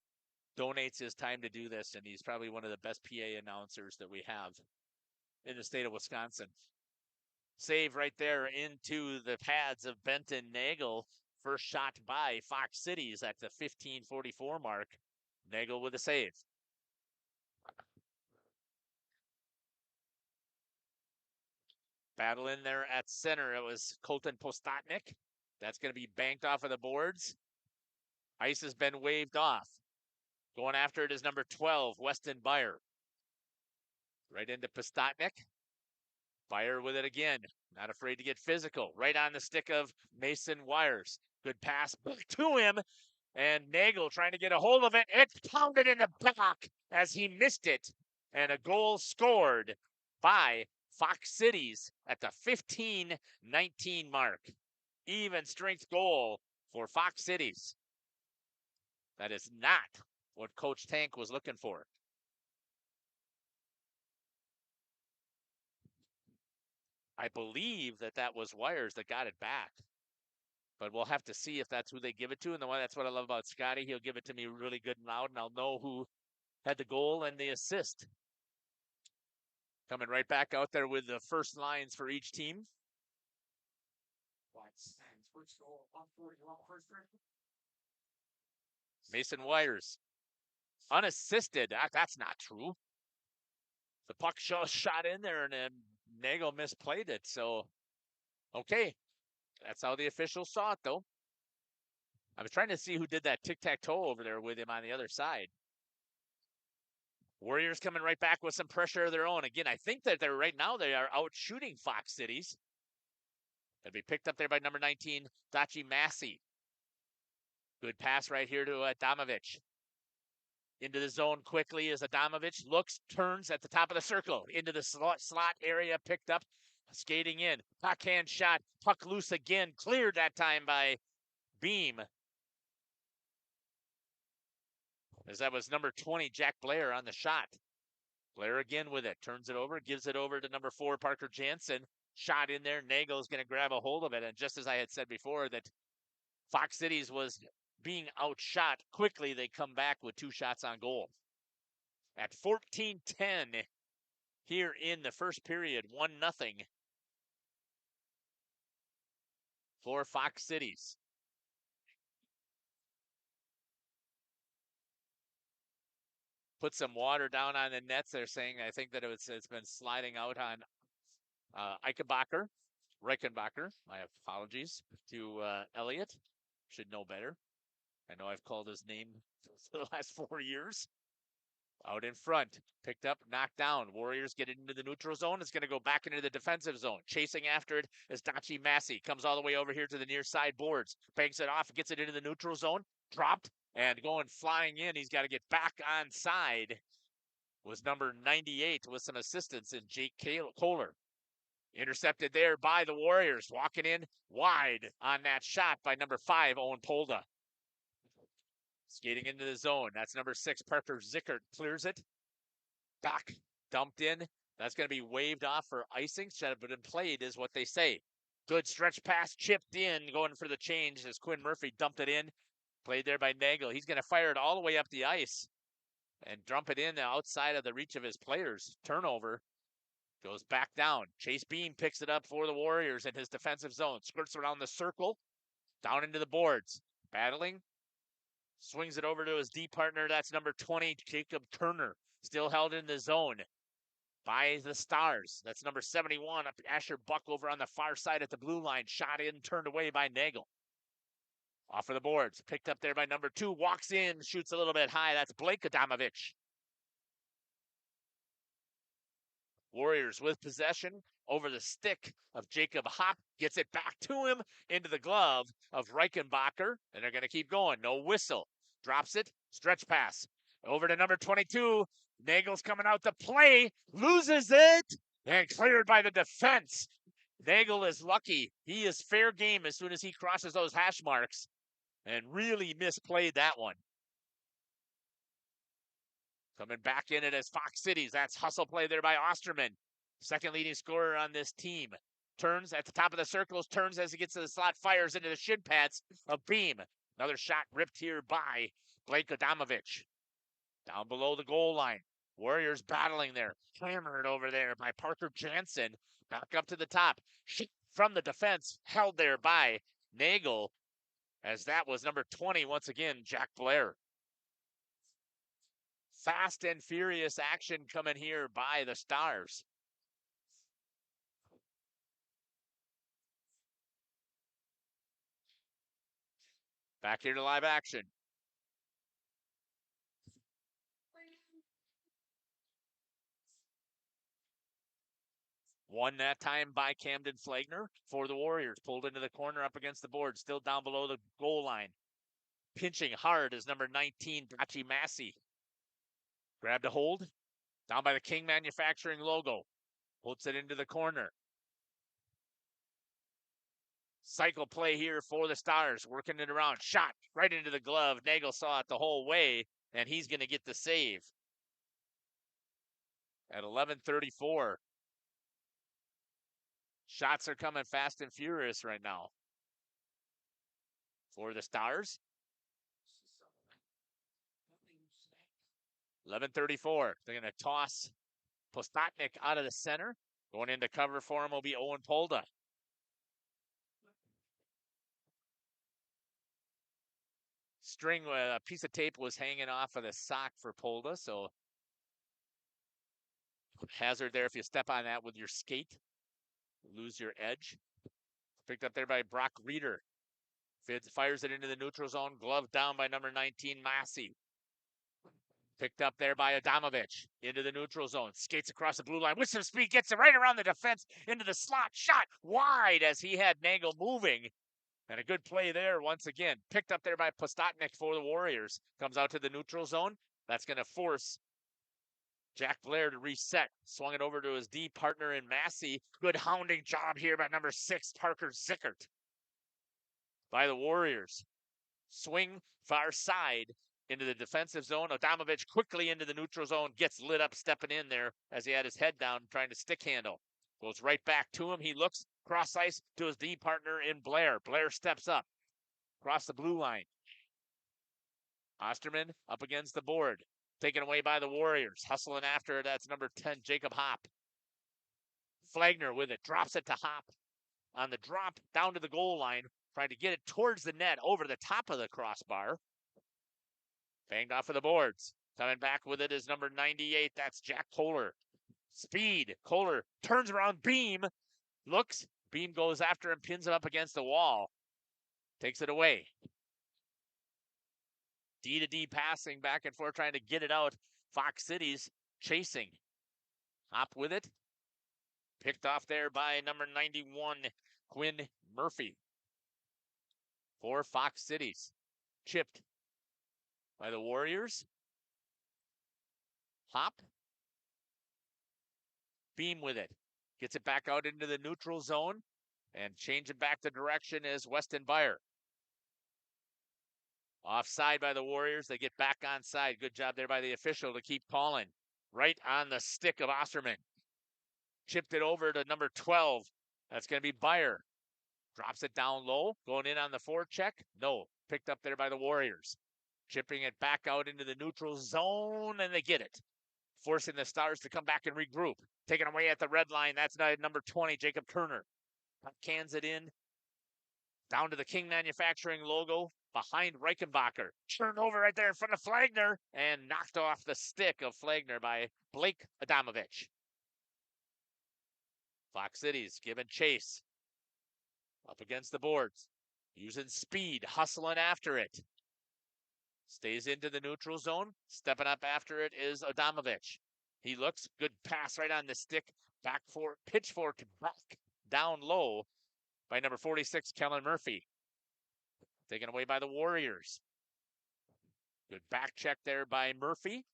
donates his time to do this, and he's probably one of the best PA announcers that we have in the state of Wisconsin. Save right there into the pads of Benton Nagel. First shot by Fox Cities at the 15:44 mark. Nagel with a save. Battle in there at center. It was Colton Postotnik. That's going to be banked off of the boards. Ice has been waved off. Going after it is number 12, Weston Byer. Right into Postotnik. Byer with it again. Not afraid to get physical. Right on the stick of Mason Wires. Good pass back to him. And Nagel trying to get a hold of it. It's pounded in the back as he missed it. And a goal scored by Fox Cities at the 15-19 mark. Even strength goal for Fox Cities. That is not what Coach Tank was looking for. I believe that was Wires that got it back. But we'll have to see if that's who they give it to. And that's what I love about Scotty. He'll give it to me really good and loud, and I'll know who had the goal and the assist. Coming right back out there with the first lines for each team. Mason Wires. Unassisted. That's not true. The puck shot in there, and then Nagel misplayed it. So, okay. That's how the officials saw it, though. I was trying to see who did that tic-tac-toe over there with him on the other side. Warriors coming right back with some pressure of their own. Again, I think that right now they are out shooting Fox Cities. That'll be picked up there by number 19, Dachi Massey. Good pass right here to Adamovich. Into the zone quickly as Adamovich looks, turns at the top of the circle. Into the slot area, picked up, skating in. Backhand shot, puck loose again. Cleared that time by Beam. As that was number 20, Jack Blair on the shot. Blair again with it. Turns it over, gives it over to number 4, Parker Jansen. Shot in there. Nagel's going to grab a hold of it. And just as I had said before that Fox Cities was being outshot, quickly they come back with 2 shots on goal. At 14-10 here in the first period, 1-0 for Fox Cities. Put some water down on the nets. They're saying, I think that it's been sliding out on Reichenbacher. My apologies to Elliot. Should know better. I know I've called his name for the last 4 years. Out in front, picked up, knocked down. Warriors get it into the neutral zone. It's going to go back into the defensive zone. Chasing after it is Dachi Massey. Comes all the way over here to the near side boards. Banks it off, gets it into the neutral zone. Dropped and going flying in. He's got to get back on side. Was number 98 with some assistance in Jake Kohler. Intercepted there by the Warriors. Walking in wide on that shot by number 5, Owen Polda. Skating into the zone. That's number 6, Parker Zickert. Clears it. Back. Dumped in. That's going to be waved off for icing. Should have been played is what they say. Good stretch pass. Chipped in. Going for the change as Quinn Murphy dumped it in. Played there by Nagel. He's going to fire it all the way up the ice. And dump it in outside of the reach of his players. Turnover. Goes back down. Chase Beam picks it up for the Warriors in his defensive zone. Skirts around the circle. Down into the boards. Battling. Swings it over to his D partner. That's number 20, Jacob Turner. Still held in the zone by the Stars. That's number 71, Asher Buck over on the far side at the blue line. Shot in, turned away by Nagel. Off of the boards. Picked up there by number 2. Walks in, shoots a little bit high. That's Blake Adamovich. Warriors with possession over the stick of Jacob Hopp. Gets it back to him into the glove of Reichenbacher. And they're going to keep going. No whistle. Drops it. Stretch pass. Over to number 22. Nagel's coming out to play. Loses it. And cleared by the defense. Nagel is lucky. He is fair game as soon as he crosses those hash marks. And really misplayed that one. Coming back in it as Fox Cities. That's hustle play there by Osterman. Second leading scorer on this team. Turns at the top of the circles. Turns as he gets to the slot. Fires into the shin pads of Beam. Another shot ripped here by Blake Adamovich. Down below the goal line. Warriors battling there. Hammered over there by Parker Jansen. Back up to the top. Shot from the defense. Held there by Nagel. As that was number 20 once again, Jack Blair. Fast and furious action coming here by the Stars. Back here to live action. Won that time by Camden Flagner for the Warriors. Pulled into the corner up against the board. Still down below the goal line. Pinching hard is number 19, Dachi Massey. Grabbed a hold. Down by the King Manufacturing logo. Puts it into the corner. Cycle play here for the Stars. Working it around. Shot right into the glove. Nagel saw it the whole way, and he's going to get the save. At 11:34. Shots are coming fast and furious right now. For the Stars. 11:34. They're going to toss Postotnik out of the center. Going into cover for him will be Owen Polda. A piece of tape was hanging off of the sock for Polda, so hazard there if you step on that with your skate. Lose your edge. Picked up there by Brock Reeder. Fires it into the neutral zone. Glove down by number 19, Massey. Picked up there by Adamovich. Into the neutral zone. Skates across the blue line with some speed. Gets it right around the defense. Into the slot. Shot wide as he had Nagel moving. And a good play there once again. Picked up there by Postotnik for the Warriors. Comes out to the neutral zone. That's going to force Jack Blair to reset. Swung it over to his D partner in Massey. Good hounding job here by number 6, Parker Zickert. By the Warriors. Swing far side into the defensive zone. Adamovich quickly into the neutral zone. Gets lit up stepping in there as he had his head down trying to stick handle. Goes right back to him. He looks cross ice to his D partner in Blair. Blair steps up. Across the blue line. Osterman up against the board. Taken away by the Warriors. Hustling after it. That's number 10, Jacob Hopp. Flagner with it. Drops it to Hopp. On the drop down to the goal line. Trying to get it towards the net over the top of the crossbar. Banged off of the boards. Coming back with it is number 98. That's Jack Kohler. Speed. Kohler turns around. Beam. Looks. Beam goes after him. Pins him up against the wall. Takes it away. D to D passing back and forth trying to get it out. Fox Cities chasing. Hop with it. Picked off there by number 91, Quinn Murphy. For Fox Cities. Chipped by the Warriors. Hop. Beam with it. Gets it back out into the neutral zone. And changing back the direction is Weston Byer. Offside by the Warriors. They get back onside. Good job there by the official to keep calling. Right on the stick of Osterman. Chipped it over to number 12. That's going to be Byer. Drops it down low. Going in on the forecheck. No. Picked up there by the Warriors. Chipping it back out into the neutral zone, and they get it. Forcing the Stars to come back and regroup. Taken away at the red line. That's number 20, Jacob Turner. Cans it in. Down to the King Manufacturing logo. Behind Reichenbacher. Turned over right there in front of Flagner. And knocked off the stick of Flagner by Blake Adamovich. Fox Cities giving chase. Up against the boards. Using speed. Hustling after it. Stays into the neutral zone. Stepping up after it is Adamovich. He looks. Good pass right on the stick. Back for pitchfork back down low by number 46, Kellen Murphy. Taken away by the Warriors. Good back check there by Murphy.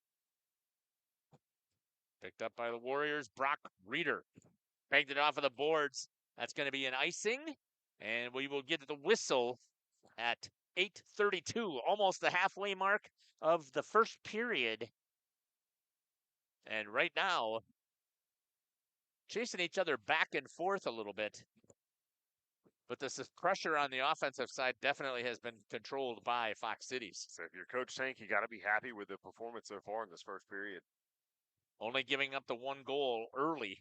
Picked up by the Warriors. Brock Reeder. Banged it off of the boards. That's going to be an icing. And we will get the whistle at 8:32, almost the halfway mark of the first period. And right now, chasing each other back and forth a little bit. But this pressure on the offensive side definitely has been controlled by Fox Cities. So if you're Coach Tank, you got to be happy with the performance so far in this first period. Only giving up the 1 goal early.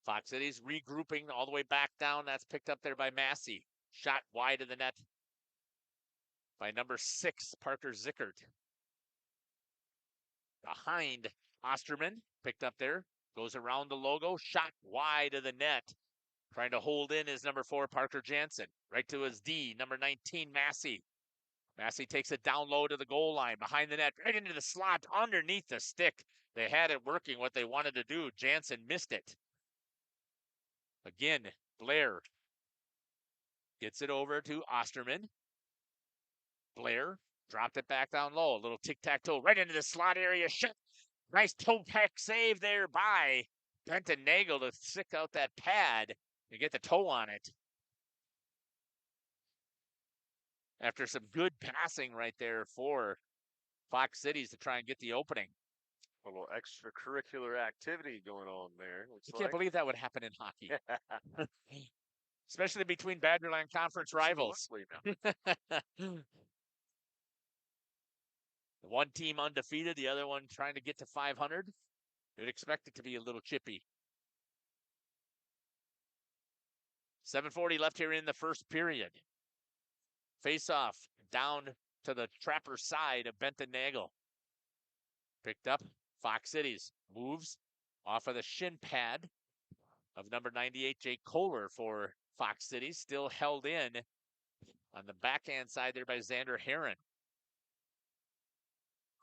Fox Cities regrouping all the way back down. That's picked up there by Massey. Shot wide of the net by number 6, Parker Zickert. Behind Osterman, picked up there. Goes around the logo. Shot wide of the net. Trying to hold in is number 4, Parker Jansen. Right to his D, number 19, Massey. Massey takes it down low to the goal line. Behind the net, right into the slot, underneath the stick. They had it working what they wanted to do. Jansen missed it. Again, Blair gets it over to Osterman. Blair dropped it back down low. A little tic-tac-toe right into the slot area. Shot. Nice toe pack save there by Benton Nagel to stick out that pad and get the toe on it. After some good passing right there for Fox Cities to try and get the opening. A little extracurricular activity going on there. I can't believe that would happen in hockey. Especially between Badgerland Conference rivals. The one team undefeated, the other one trying to get to 500. You'd expect it to be a little chippy. 7:40 left here in the first period. Face-off down to the Trapper side of Benton Nagel. Picked up. Fox Cities moves off of the shin pad of number 98, Jake Kohler for Fox Cities. Still held in on the backhand side there by Xander Heron.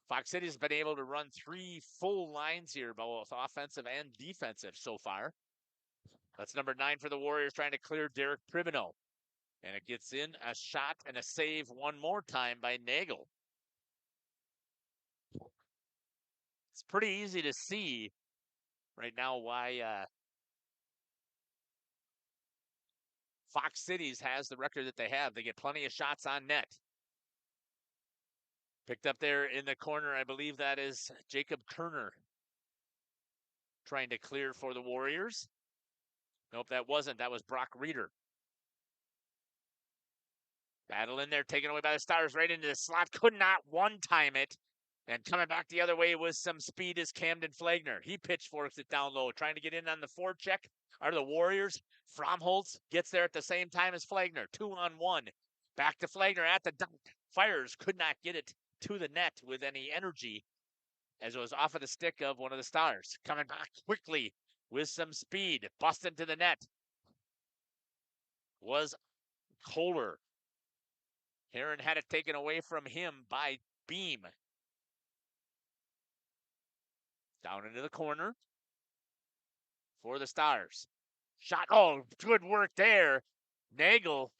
Fox City has been able to run 3 full lines here, both offensive and defensive so far. That's number 9 for the Warriors trying to clear Derek Pribino. And it gets in a shot and a save one more time by Nagel. It's pretty easy to see right now why Fox Cities has the record that they have. They get plenty of shots on net. Picked up there in the corner, I believe that is Jacob Kerner trying to clear for the Warriors. Nope, that wasn't. That was Brock Reeder. Battle in there, taken away by the Stars right into the slot. Could not one-time it. And coming back the other way with some speed is Camden Flagner. He pitchforks it down low, trying to get in on the forecheck. Are the Warriors? Fromholtz gets there at the same time as Flagner. 2-on-1. Back to Flagner at the dunk. Fires could not get it to the net with any energy as it was off of the stick of one of the Stars. Coming back quickly with some speed. Busting to the net was Kohler. Heron had it taken away from him by Beam. Down into the corner for the Stars. Shot. Oh, good work there. Nagel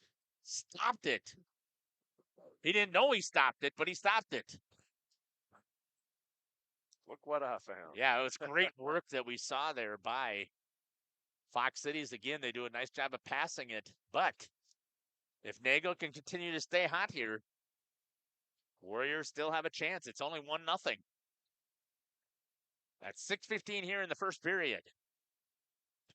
stopped it. He didn't know he stopped it, but he stopped it. Look what I found. Yeah, it was great work that we saw there by Fox Cities. Again, they do a nice job of passing it. But if Nagel can continue to stay hot here, Warriors still have a chance. It's only 1-0. That's 6:15 here in the first period.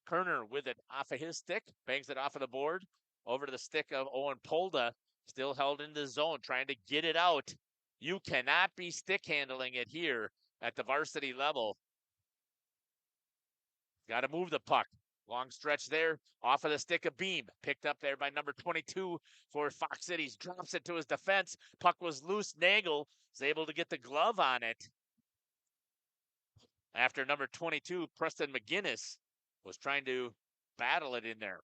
Kerner with it off of his stick, bangs it off of the board, over to the stick of Owen Polda, still held in the zone, trying to get it out. You cannot be stick handling it here at the varsity level. Got to move the puck. Long stretch there, off of the stick of Beam. Picked up there by number 22 for Fox Cities. Drops it to his defense. Puck was loose. Nagel is able to get the glove on it. After number 22, Preston McGinnis, was trying to battle it in there.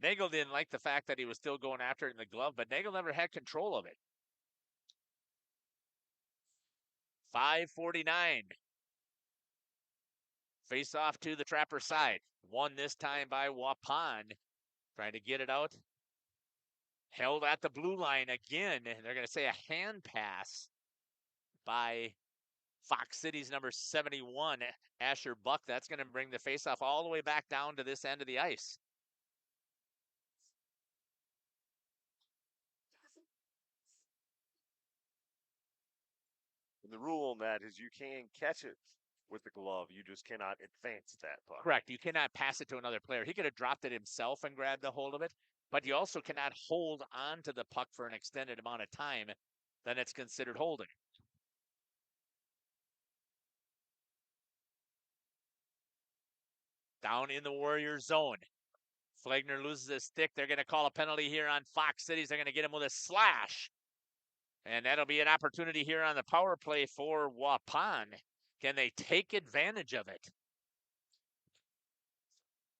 Nagel didn't like the fact that he was still going after it in the glove, but Nagel never had control of it. 5:49. Face off to the Trapper side. Won this time by Waupun. Trying to get it out. Held at the blue line again. They're going to say a hand pass by Fox City's number 71, Asher Buck. That's going to bring the faceoff all the way back down to this end of the ice. And the rule on that is you can catch it with the glove. You just cannot advance that puck. Correct. You cannot pass it to another player. He could have dropped it himself and grabbed a hold of it, but you also cannot hold on to the puck for an extended amount of time. Then it's considered holding. Down in the Warriors zone. Flagner loses his stick. They're going to call a penalty here on Fox Cities. They're going to get him with a slash. And that'll be an opportunity here on the power play for Waupun. Can they take advantage of it?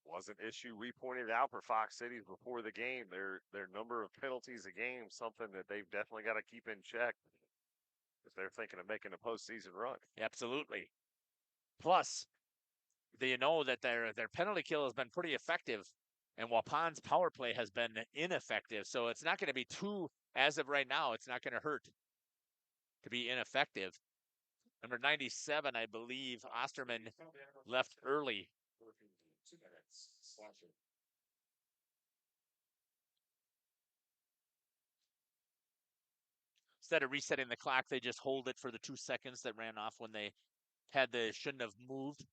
Was an issue we pointed out for Fox Cities before the game. Their number of penalties a game, something that they've definitely got to keep in check if they're thinking of making a postseason run. Absolutely. Plus, do you know that their penalty kill has been pretty effective, and Waupun's power play has been ineffective. So it's not going to be too, as of right now, it's not going to hurt to be ineffective. Number 97, I believe, Osterman left early. Instead of resetting the clock, they just hold it for the 2 seconds that ran off when they shouldn't have moved.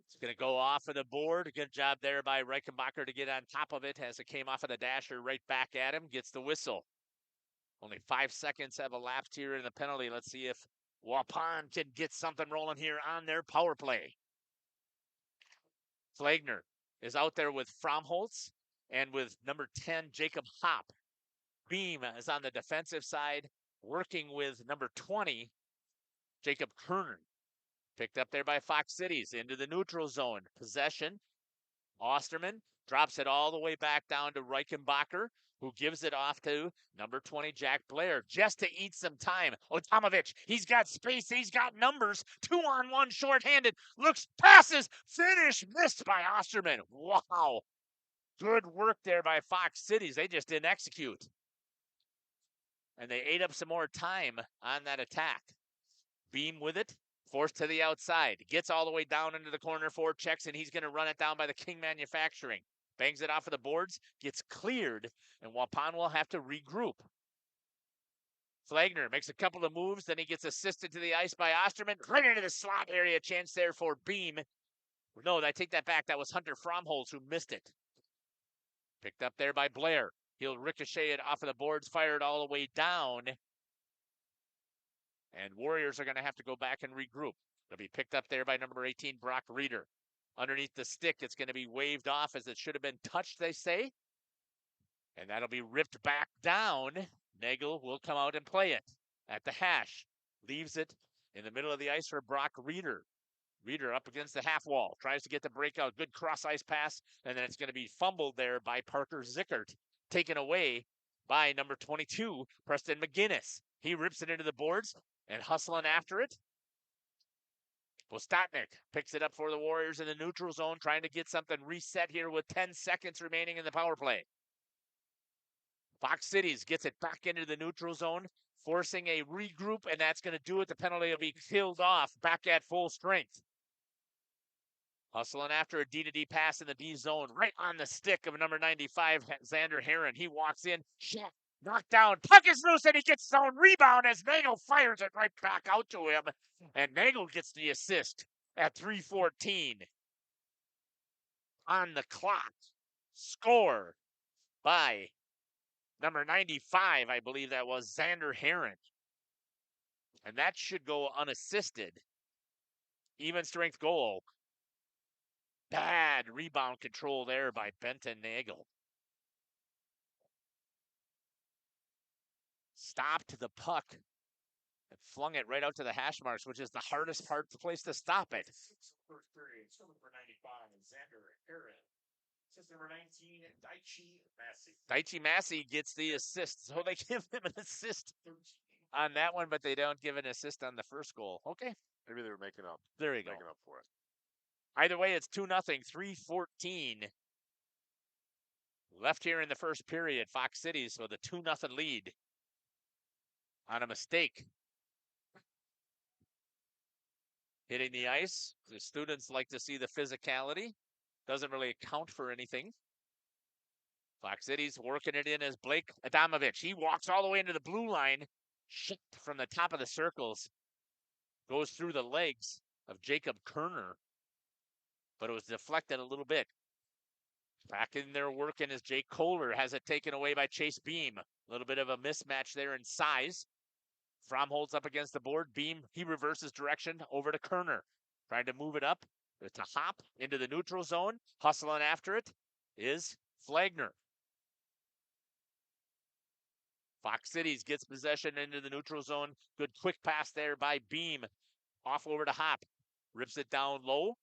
It's going to go off of the board. Good job there by Reichenbacher to get on top of it as it came off of the dasher right back at him. Gets the whistle. Only 5 seconds have elapsed here in the penalty. Let's see if Waupun can get something rolling here on their power play. Flagner is out there with Fromholtz and with number 10, Jacob Hopp. Beam is on the defensive side, working with number 20, Jacob Kerner. Picked up there by Fox Cities into the neutral zone. Possession. Osterman drops it all the way back down to Reichenbacher, who gives it off to number 20, Jack Blair, just to eat some time. Otamovich, he's got space, he's got numbers. 2-on-1 shorthanded. Looks, passes, finish, missed by Osterman. Wow. Good work there by Fox Cities. They just didn't execute. And they ate up some more time on that attack. Beam with it. Forced to the outside. Gets all the way down into the corner, checks, and he's going to run it down by the King Manufacturing. Bangs it off of the boards, gets cleared, and Waupun will have to regroup. Flagner makes a couple of moves, then he gets assisted to the ice by Osterman. Right into the slot area, chance there for Beam. No, I take that back. That was Hunter Fromholtz who missed it. Picked up there by Blair. He'll ricochet it off of the boards, fired all the way down. And Warriors are going to have to go back and regroup. They'll be picked up there by number 18, Brock Reeder. Underneath the stick, it's going to be waved off as it should have been touched, they say. And that'll be ripped back down. Nagel will come out and play it at the hash. Leaves it in the middle of the ice for Brock Reeder. Reeder up against the half wall. Tries to get the breakout. Good cross-ice pass. And then it's going to be fumbled there by Parker Zickert. Taken away by number 22, Preston McGinnis. He rips it into the boards. And hustling after it, Vostatnik picks it up for the Warriors in the neutral zone, trying to get something reset here with 10 seconds remaining in the power play. Fox Cities gets it back into the neutral zone, forcing a regroup, and that's going to do it. The penalty will be killed off back at full strength. Hustling after a D-to-D pass in the D zone, right on the stick of number 95, Xander Heron. He walks in, knocked down, puck is loose, and he gets his own rebound as Nagel fires it right back out to him. And Nagel gets the assist at 3:14 on the clock. Score by number 95, I believe that was Xander Heron. And that should go unassisted. Even strength goal. Bad rebound control there by Benton Nagel. Stopped the puck and flung it right out to the hash marks, which is the hardest place to stop it. First period, number 95, Xander Heron. Number 19, Daichi Massey gets the assist, so they give him an assist on that one, but they don't give an assist on the first goal. Okay. Maybe they were making up. There you go. Making up for it. Either way, it's 2-0, 3:14 left here in the first period. Fox Cities with a 2-0 lead on a mistake. Hitting the ice. The students like to see the physicality. Doesn't really account for anything. Fox Cities working it in as Blake Adamovich. He walks all the way into the blue line. shot from the top of the circles goes through the legs of Jacob Kerner, but it was deflected a little bit. Back in there working as Jake Kohler has it taken away by Chase Beam. A little bit of a mismatch there in size. Fromm holds up against the board. Beam, he reverses direction over to Kerner. Trying to move it up to Hop into the neutral zone. Hustling after it is Flagner. Fox Cities gets possession into the neutral zone. Good quick pass there by Beam. Off over to Hop. Rips it down low.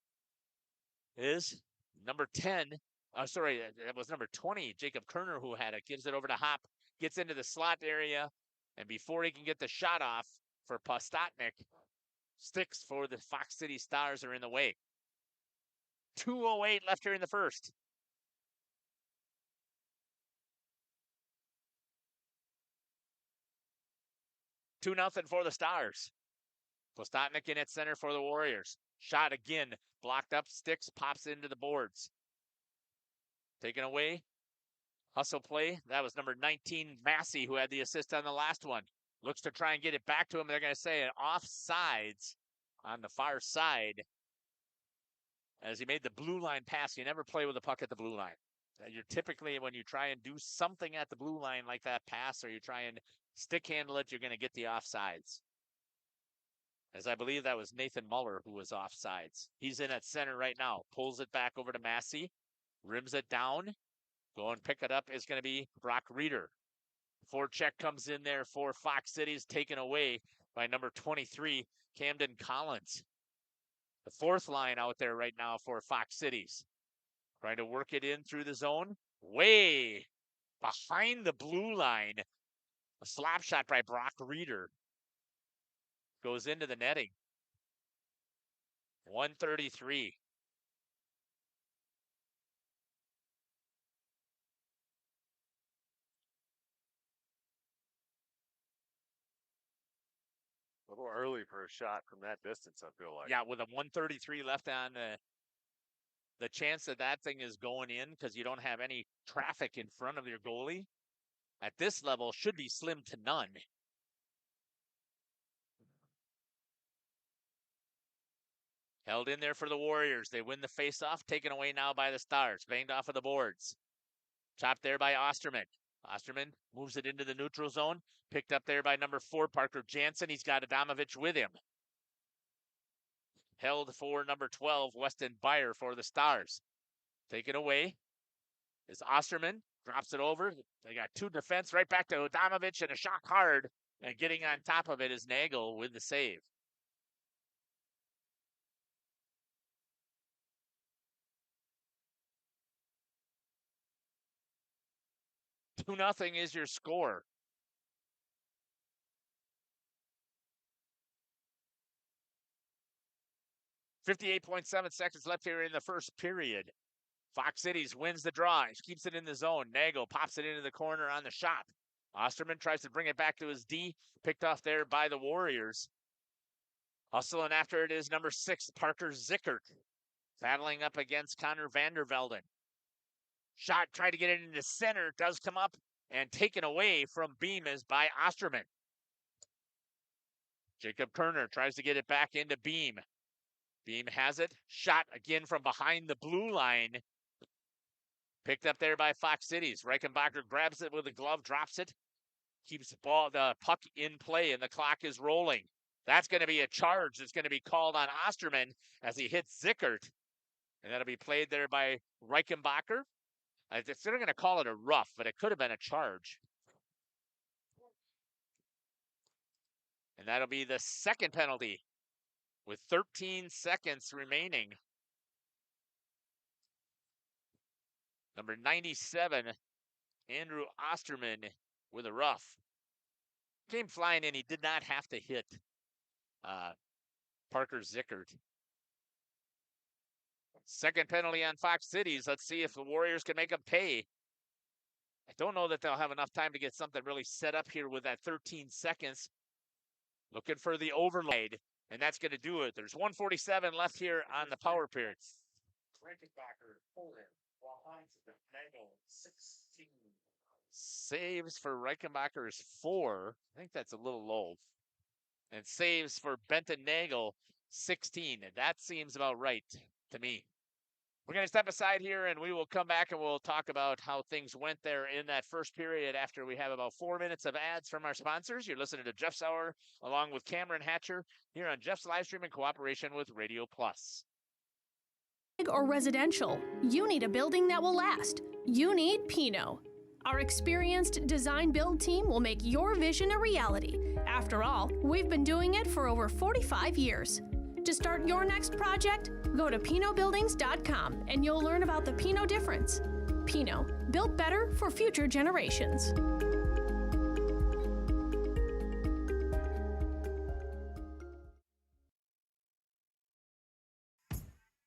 Is number 10. That was number 20, Jacob Kerner, who had it. Gives it over to Hop. Gets into the slot area. And before he can get the shot off for Postotnik, sticks for the Fox City Stars are in the way. 2:08 left here in the first. Two nothing for the Stars. Postotnik in at center for the Warriors. Shot again, blocked up, sticks, pops into the boards. Taken away. Hustle play. That was number 19, Massey, who had the assist on the last one. Looks to try and get it back to him. They're going to say an offsides on the far side. As he made the blue line pass, you never play with the puck at the blue line. You're typically, when you try and do something at the blue line like that pass, or you try and stick handle it, you're going to get the offsides. As I believe that was Nathan Muller who was offsides. He's in at center right now. Pulls it back over to Massey. Rims it down. Go and pick it up is going to be Brock Reeder. Forecheck comes in there for Fox Cities, taken away by number 23, Camden Collins. The fourth line out there right now for Fox Cities. Trying to work it in through the zone. Way behind the blue line. A slap shot by Brock Reeder. Goes into the netting. 133. A little early for a shot from that distance, I feel like. Yeah, with a 133 left on the chance that thing is going in because you don't have any traffic in front of your goalie at this level should be slim to none. Held in there for the Warriors. They win the faceoff, taken away now by the Stars. Banged off of the boards. Chopped there by Osterman. Osterman moves it into the neutral zone. Picked up there by number 4, Parker Jansen. He's got Adamovich with him. Held for number 12, Weston Byer for the Stars. Taken away is Osterman. Drops it over. They got two defense right back to Adamovich and a shot hard. And getting on top of it is Nagel with the save. Two nothing is your score. .7 seconds left here in the first period. Fox Cities wins the draw. He keeps it in the zone. Nagel pops it into the corner on the shot. Osterman tries to bring it back to his D. Picked off there by the Warriors. Hustling after it is number 6, Parker Zickert. Battling up against Connor Vandervelden. Shot tried to get it into center. Does come up and taken away from Beam is by Osterman. Jacob Kerner tries to get it back into Beam. Beam has it. Shot again from behind the blue line. Picked up there by Fox Cities. Reichenbacher grabs it with a glove, drops it. Keeps the puck in play, and the clock is rolling. That's going to be a charge that's going to be called on Osterman as he hits Zickert. And that'll be played there by Reichenbacher. They're going to call it a rough, but it could have been a charge. And that'll be the second penalty with 13 seconds remaining. Number 97, Andrew Osterman with a rough. Came flying in. He did not have to hit Parker Zickert. Second penalty on Fox Cities. Let's see if the Warriors can make them pay. I don't know that they'll have enough time to get something really set up here with that 13 seconds. Looking for the overload, and that's going to do it. There's 1:47 left here on the power period. Reichenbacher pulled in. Saves for Reichenbacher is 4. I think that's a little low. And saves for Benton Nagel, 16. That seems about right to me. We're going to step aside here, and we will come back and we'll talk about how things went there in that first period after we have about 4 minutes of ads from our sponsors. You're listening to Jeff's Hour along with Cameron Hatcher here on Jeff's Livestream in cooperation with Radio Plus. Or residential, you need a building that will last. You need Pinot. Our experienced design build team will make your vision a reality. After all, we've been doing it for over 45 years. To start your next project, go to PinotBuildings.com and you'll learn about the Pinot difference. Pinot, built better for future generations.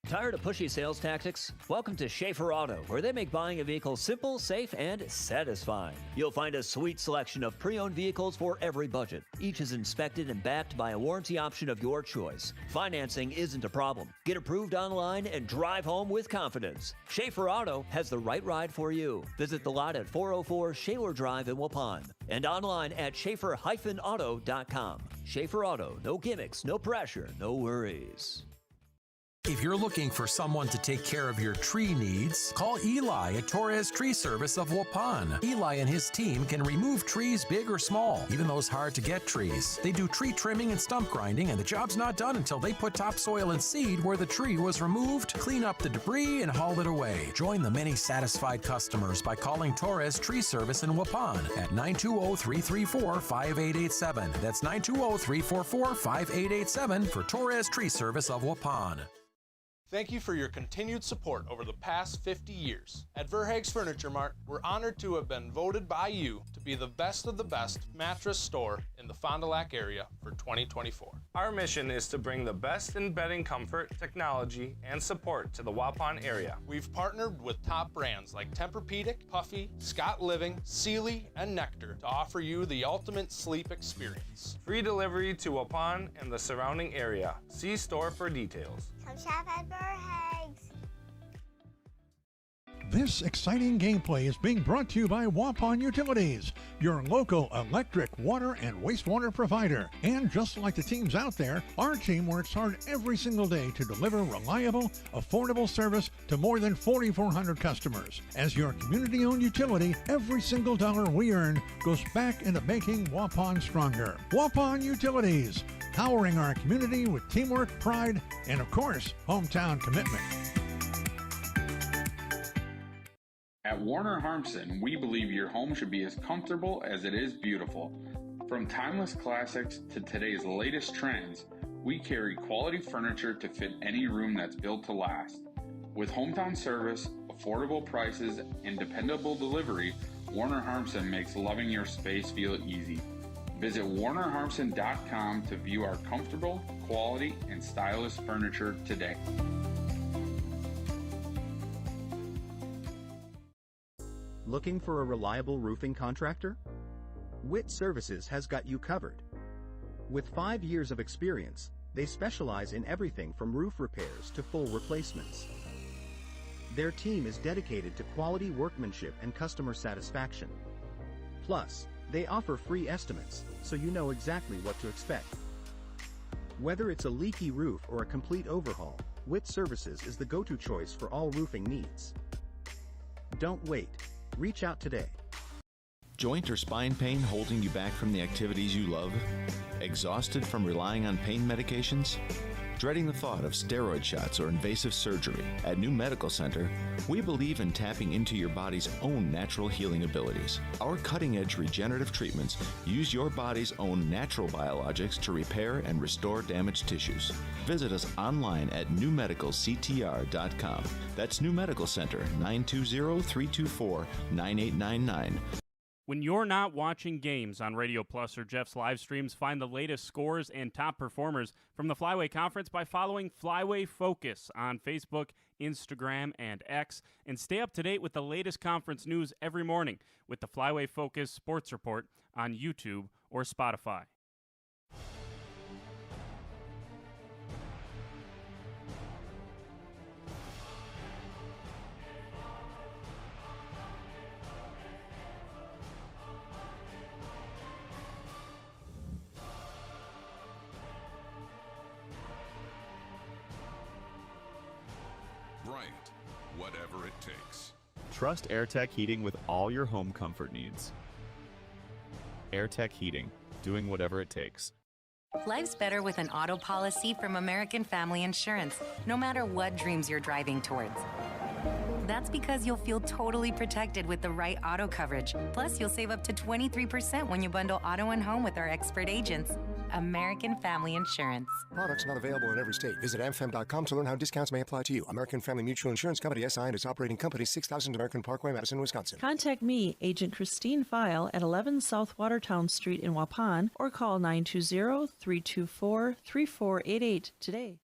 Tired of pushy sales tactics? Welcome to Schaefer Auto, where they make buying a vehicle simple, safe, and satisfying. You'll find a sweet selection of pre-owned vehicles for every budget. Each is inspected and backed by a warranty option of your choice. Financing isn't a problem. Get approved online and drive home with confidence. Schaefer Auto has the right ride for you. Visit the lot at 404 Shaler Drive in Waupun and online at schaefer-auto.com. Schaefer Auto, no gimmicks, no pressure, no worries. If you're looking for someone to take care of your tree needs, call Eli at Torres Tree Service of Waupun. Eli and his team can remove trees big or small, even those hard-to-get trees. They do tree trimming and stump grinding, and the job's not done until they put topsoil and seed where the tree was removed, clean up the debris, and haul it away. Join the many satisfied customers by calling Torres Tree Service in Waupun at 920-334-5887. That's 920-344-5887 for Torres Tree Service of Waupun. Thank you for your continued support over the past 50 years. At Verhaeg's Furniture Mart, we're honored to have been voted by you to be the best of the best mattress store in the Fond du Lac area for 2024. Our mission is to bring the best in bedding comfort, technology, and support to the Waupun area. We've partnered with top brands like Tempur-Pedic, Puffy, Scott Living, Sealy, and Nectar to offer you the ultimate sleep experience. Free delivery to Waupun and the surrounding area. See store for details. Come shop at Verhaeg's. This exciting gameplay is being brought to you by Waupun Utilities, your local electric, water, and wastewater provider. And just like the teams out there, our team works hard every single day to deliver reliable, affordable service to more than 4,400 customers. As your community-owned utility, every single dollar we earn goes back into making Waupun stronger. Waupun Utilities, powering our community with teamwork, pride, and of course, hometown commitment. At Warner Harmson, we believe your home should be as comfortable as it is beautiful. From timeless classics to today's latest trends, we carry quality furniture to fit any room that's built to last. With hometown service, affordable prices, and dependable delivery, Warner Harmson makes loving your space feel easy. Visit WarnerHarmson.com to view our comfortable, quality, and stylish furniture today. Looking for a reliable roofing contractor? Witt Services has got you covered. With 5 years of experience, they specialize in everything from roof repairs to full replacements. Their team is dedicated to quality workmanship and customer satisfaction. Plus, they offer free estimates, so you know exactly what to expect. Whether it's a leaky roof or a complete overhaul, Witt Services is the go-to choice for all roofing needs. Don't wait. Reach out today. Joint or spine pain holding you back from the activities you love? Exhausted from relying on pain medications? Dreading the thought of steroid shots or invasive surgery? At New Medical Center, we believe in tapping into your body's own natural healing abilities. Our cutting-edge regenerative treatments use your body's own natural biologics to repair and restore damaged tissues. Visit us online at newmedicalctr.com. That's New Medical Center, 920-324-9899. When you're not watching games on Radio Plus or Jeff's live streams, find the latest scores and top performers from the Flyway Conference by following Flyway Focus on Facebook, Instagram, and X, and stay up to date with the latest conference news every morning with the Flyway Focus Sports Report on YouTube or Spotify. right, whatever it takes. Trust AirTech Heating with all your home comfort needs. AirTech Heating, doing whatever it takes. Life's better with an auto policy from American Family Insurance, no matter what dreams you're driving towards. That's because you'll feel totally protected with the right auto coverage. Plus, you'll save up to 23% when you bundle auto and home with our expert agents. American Family Insurance. Products not available in every state. Visit amfam.com to learn how discounts may apply to you. American Family Mutual Insurance Company, SI, and its operating company, 6000 American Parkway, Madison, Wisconsin. Contact me, Agent Christine File, at 11 South Watertown Street in Waupun, or call 920-324-3488 today.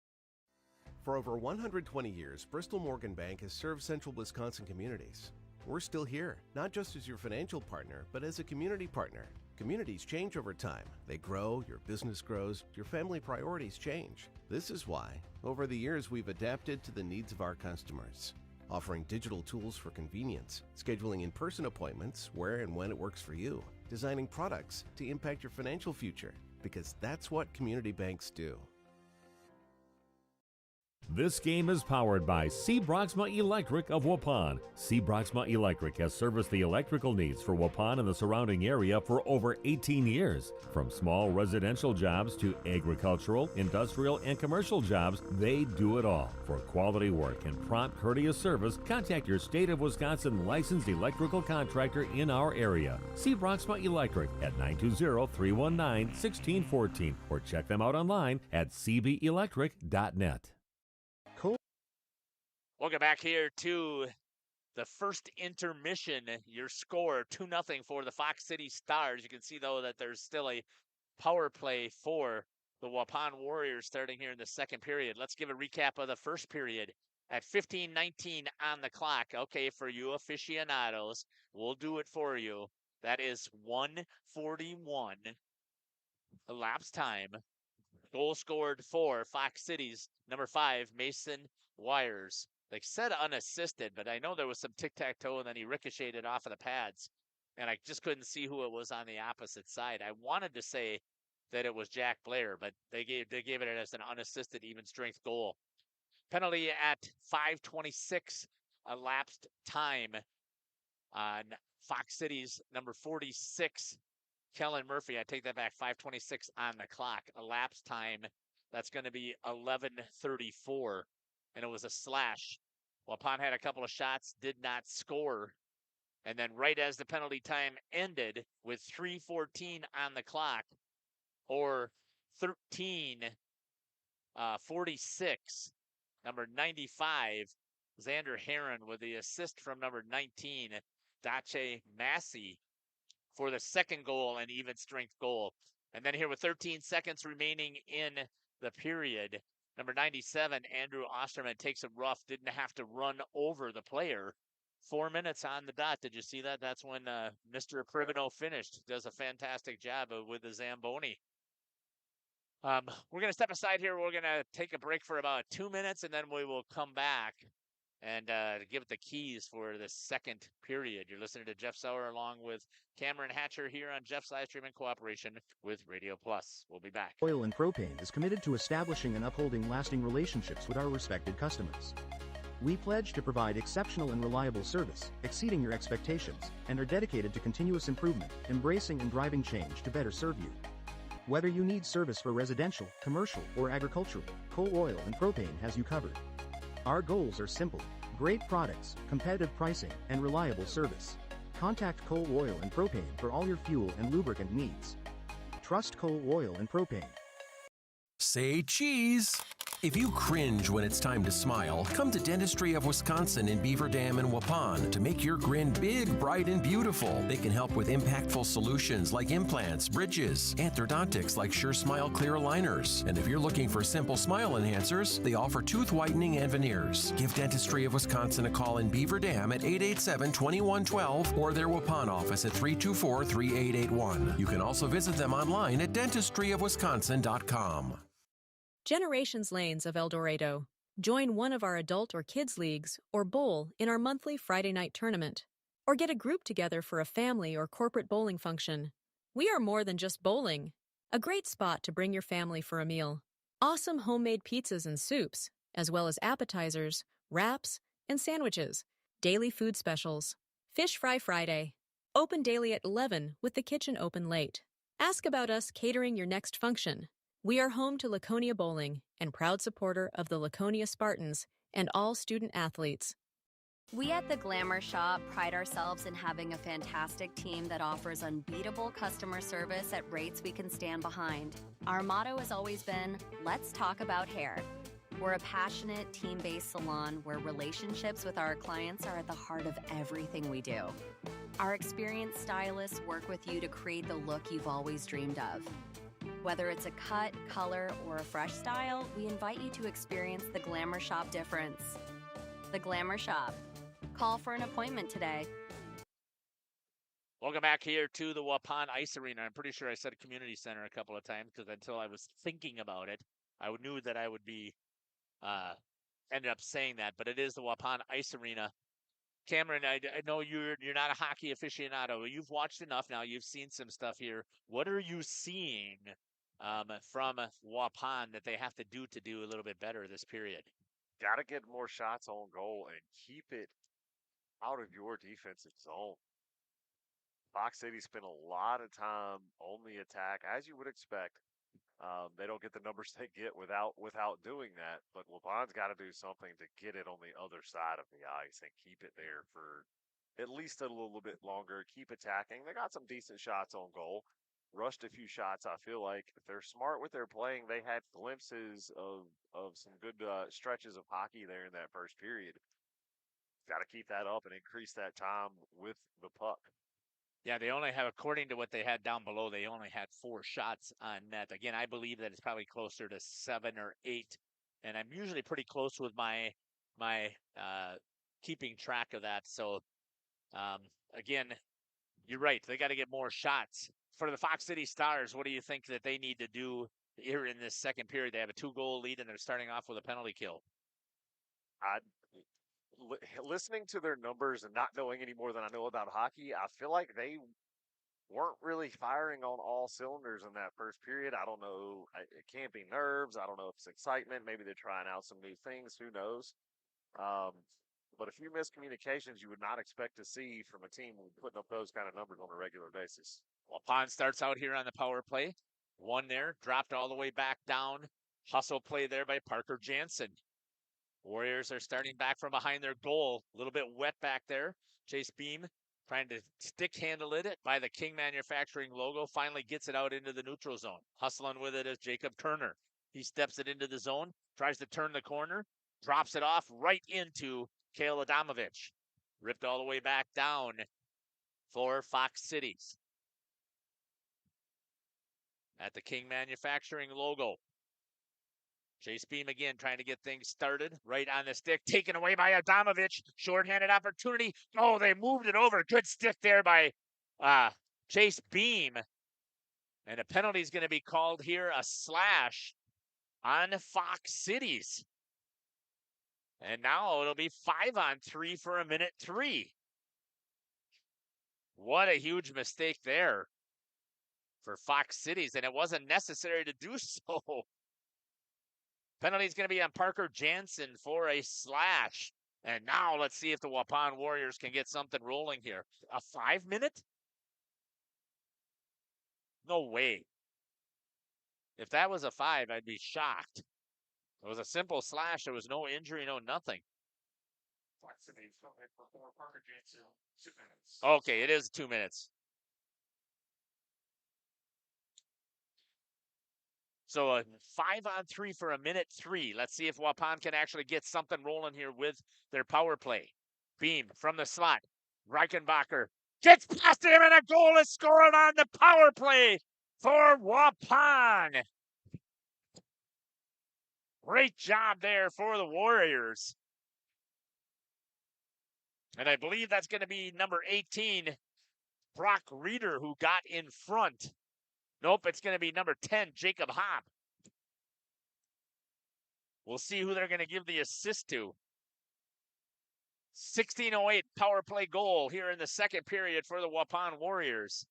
For over 120 years, Bristol Morgan Bank has served central Wisconsin communities. We're still here, not just as your financial partner, but as a community partner. Communities change over time. They grow, your business grows, your family priorities change. This is why, over the years, we've adapted to the needs of our customers, offering digital tools for convenience, scheduling in-person appointments where and when it works for you, designing products to impact your financial future, because that's what community banks do. This game is powered by C. Broxma Electric of Waupun. C. Broxma Electric has serviced the electrical needs for Waupun and the surrounding area for over 18 years. From small residential jobs to agricultural, industrial, and commercial jobs, they do it all. For quality work and prompt, courteous service, contact your State of Wisconsin licensed electrical contractor in our area. C. Broxma Electric at 920-319-1614 or check them out online at cbelectric.net. Welcome back here to the first intermission. Your score 2-0 for the Fox City Stars. You can see, though, that there's still a power play for the Waupun Warriors starting here in the second period. Let's give a recap of the first period. At 15:19 on the clock. Okay, for you aficionados, we'll do it for you. That is 1:41 elapsed time. Goal scored for Fox City's number 5, Mason Wires. They said unassisted, but I know there was some tic-tac-toe, and then he ricocheted off of the pads, and I just couldn't see who it was on the opposite side. I wanted to say that it was Jack Blair, but they gave it as an unassisted even-strength goal. Penalty at 5:26 elapsed time on Fox City's number 46, Kellen Murphy. I take that back, 5:26 on the clock. Elapsed time, that's going to be 11:34. And it was a slash. Waupun had a couple of shots, did not score. And then right as the penalty time ended with 3:14 on the clock, or 13:46, number 95, Xander Heron with the assist from number 19, Dache Massey, for the second goal, an even strength goal. And then here with 13 seconds remaining in the period, number 97, Andrew Osterman, takes it rough, didn't have to run over the player. 4 minutes on the dot. Did you see that? That's when Mr. Privino finished. Does a fantastic job with the Zamboni. We're going to step aside here. We're going to take a break for about 2 minutes, and then we will come back and give it the keys for the second period. You're listening to Jeff Sauer along with Cameron Hatcher here on Jeff's Livestream in cooperation with Radio Plus. We'll be back. Oil and Propane is committed to establishing and upholding lasting relationships with our respected customers. We pledge to provide exceptional and reliable service, exceeding your expectations, and are dedicated to continuous improvement, embracing and driving change to better serve you. Whether you need service for residential, commercial, or agricultural, Coal Oil and Propane has you covered. Our goals are simple: great products, competitive pricing, and reliable service. Contact Coal Oil and Propane for all your fuel and lubricant needs. Trust Coal Oil and Propane. Say cheese. If you cringe when it's time to smile, come to Dentistry of Wisconsin in Beaver Dam and Waupun to make your grin big, bright, and beautiful. They can help with impactful solutions like implants, bridges, orthodontics like Sure Smile clear aligners. And if you're looking for simple smile enhancers, they offer tooth whitening and veneers. Give Dentistry of Wisconsin a call in Beaver Dam at 887-2112 or their Waupun office at 324-3881. You can also visit them online at dentistryofwisconsin.com. Generations Lanes of El Dorado. Join one of our adult or kids leagues or bowl in our monthly Friday night tournament. Or get a group together for a family or corporate bowling function. We are more than just bowling. A great spot to bring your family for a meal. Awesome homemade pizzas and soups, as well as appetizers, wraps, and sandwiches, daily food specials, Fish Fry Friday, open daily at 11 with the kitchen open late. Ask about us catering your next function. We are home to Laconia Bowling and proud supporter of the Laconia Spartans and all student athletes. We at the Glamour Shop pride ourselves in having a fantastic team that offers unbeatable customer service at rates we can stand behind. Our motto has always been, let's talk about hair. We're a passionate, team-based salon where relationships with our clients are at the heart of everything we do. Our experienced stylists work with you to create the look you've always dreamed of. Whether it's a cut, color, or a fresh style, we invite you to experience the Glamour Shop difference. The Glamour Shop. Call for an appointment today. Welcome back here to the Waupun Ice Arena. I'm pretty sure I said community center a couple of times because until I was thinking about it, I knew that I would be ended up saying that, but it is the Waupun Ice Arena. Cameron, I know you're not a hockey aficionado. You've watched enough now. You've seen some stuff here. What are you seeing from Waupun that they have to do a little bit better this period? Got to get more shots on goal and keep it out of your defensive zone. Fox City spent a lot of time on the attack, as you would expect. They don't get the numbers they get without doing that, but Waupun's got to do something to get it on the other side of the ice and keep it there for at least a little bit longer. Keep attacking. They got some decent shots on goal. Rushed a few shots. I feel like if they're smart with their playing, they had glimpses of some good stretches of hockey there in that first period. Got to keep that up and increase that time with the puck. Yeah, they only have, according to what they had down below, they only had 4 shots on net. Again, I believe that it's probably closer to 7 or 8, and I'm usually pretty close with my keeping track of that. So, again, you're right. They got to get more shots. For the Fox City Stars, what do you think that they need to do here in this second period? They have a 2-goal lead, and they're starting off with a penalty kill. Listening to their numbers and not knowing any more than I know about hockey, I feel like they weren't really firing on all cylinders in that first period. I don't know. It can't be nerves. I don't know if it's excitement. Maybe they're trying out some new things. Who knows? But a few miscommunications you would not expect to see from a team putting up those kind of numbers on a regular basis. Waupun starts out here on the power play. One there, dropped all the way back down. Hustle play there by Parker Jansen. Warriors are starting back from behind their goal. A little bit wet back there. Chase Beam trying to stick handle it by the King Manufacturing logo. Finally gets it out into the neutral zone. Hustling with it is Jacob Kerner. He steps it into the zone, tries to turn the corner, drops it off right into Kale Adamovich. Ripped all the way back down for Fox Cities. At the King Manufacturing logo. Chase Beam again trying to get things started. Right on the stick. Taken away by Adamovich. Shorthanded opportunity. Oh, they moved it over. Good stick there by Chase Beam. And a penalty is going to be called here. A slash on Fox Cities. And now it'll be 5-on-3 for a minute 3. What a huge mistake there for Fox Cities. And it wasn't necessary to do so. Penalty is going to be on Parker Jansen for a slash. And now let's see if the Waupun Warriors can get something rolling here. A 5-minute? No way. If that was a 5, I'd be shocked. It was a simple slash. There was no injury, no nothing. Okay, it is 2 minutes. So a 5-on-3 for a minute 3. Let's see if Waupun can actually get something rolling here with their power play. Beam from the slot. Reichenbacher gets past him, and a goal is scored on the power play for Waupun. Great job there for the Warriors. And I believe that's going to be number 18, Brock Reeder, who got in front. Nope, it's going to be number 10, Jacob Hopp. We'll see who they're going to give the assist to. 16:08 power play goal here in the second period for the Waupun Warriors.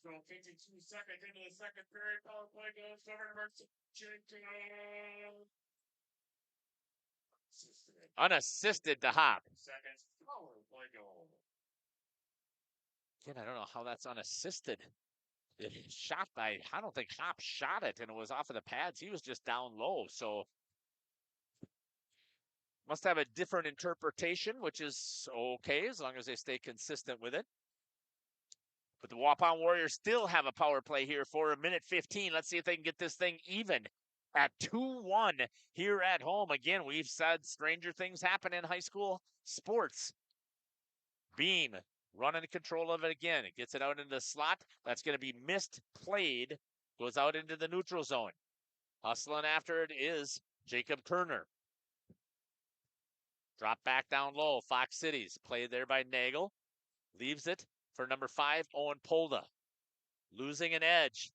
52 seconds into the second period, power play goes over to Unassisted to Hop. Again, I don't know how that's unassisted. Shot by, I don't think Hop shot it, and it was off of the pads. He was just down low, so must have a different interpretation, which is okay as long as they stay consistent with it. But the Waupun Warriors still have a power play here for a minute 15. Let's see if they can get this thing even at 2-1 here at home. Again, we've said stranger things happen in high school sports. Beam running control of it again. It gets it out into the slot. That's going to be misplayed. Goes out into the neutral zone. Hustling after it is Jacob Kerner. Drop back down low. Fox Cities. Played there by Nagel. Leaves it for number 5, Owen Polda. Losing an edge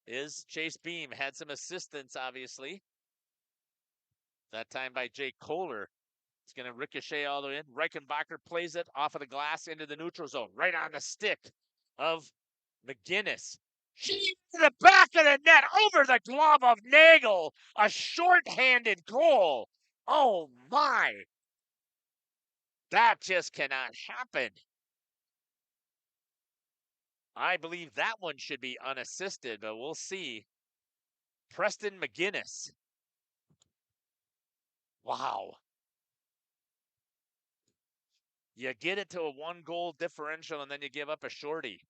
is Chase Beam. Had some assistance, obviously. That time by Jake Kohler. It's going to ricochet all the way in. Reichenbacher plays it off of the glass into the neutral zone. Right on the stick of McGinnis. She to the back of the net over the glove of Nagel. A short-handed goal. Oh, my. That just cannot happen. I believe that one should be unassisted, but we'll see. Preston McGinnis. Wow. You get it to a 1-goal differential, and then you give up a shorty.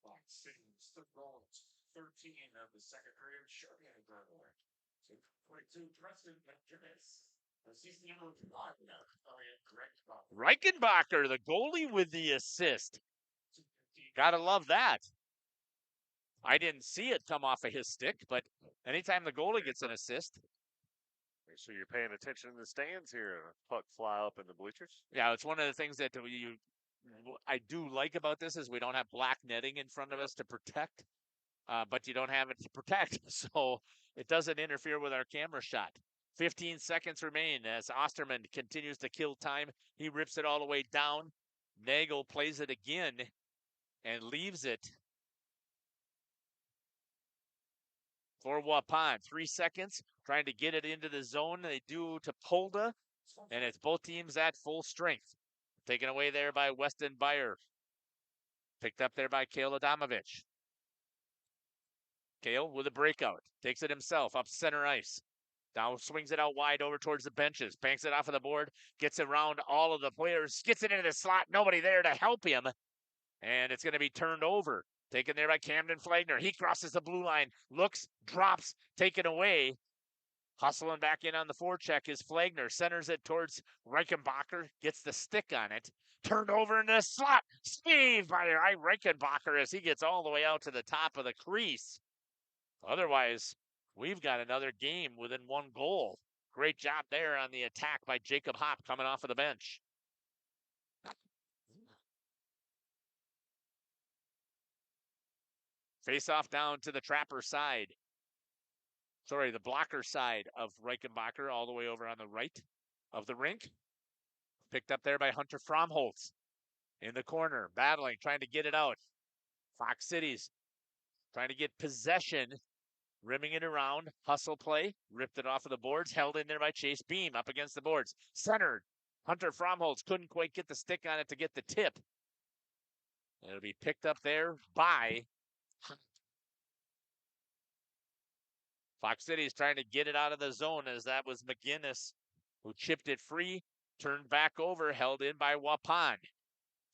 Fox Cities took goal 13 of the second period. Shorty had a goal. 22 Preston McGinnis. Reichenbacher, the goalie, with the assist. Gotta love that. I didn't see it come off of his stick, but anytime the goalie gets an assist. Make sure you're paying attention in the stands here. Puck fly up in the bleachers. Yeah, it's one of the things that I do like about this is we don't have black netting in front of us to protect, but you don't have it to protect, so it doesn't interfere with our camera shot. 15 seconds remain as Osterman continues to kill time. He rips it all the way down. Nagel plays it again and leaves it for Waupun. 3 seconds, trying to get it into the zone. They do to Polda, and it's both teams at full strength. Taken away there by Weston Beyer. Picked up there by Kale Adamovich. Kale with a breakout. Takes it himself up center ice. Now swings it out wide over towards the benches. Banks it off of the board. Gets around all of the players. Gets it into the slot. Nobody there to help him. And it's going to be turned over. Taken there by Camden Flagner. He crosses the blue line. Looks, drops, taken away. Hustling back in on the forecheck is Flagner. Centers it towards Reichenbacher. Gets the stick on it. Turned over in the slot. Saved by Reichenbacher as he gets all the way out to the top of the crease. Otherwise, we've got another game within 1 goal. Great job there on the attack by Jacob Hop coming off of the bench. Face off down to the Trapper side. Sorry, the blocker side of Reichenbacher, all the way over on the right of the rink. Picked up there by Hunter Fromholtz. In the corner, battling, trying to get it out. Fox Cities trying to get possession. Rimming it around, hustle play, ripped it off of the boards, held in there by Chase Beam up against the boards. Centered. Hunter Fromholtz couldn't quite get the stick on it to get the tip. It'll be picked up there by Fox Cities trying to get it out of the zone as that was McGinnis who chipped it free, turned back over, held in by Waupun.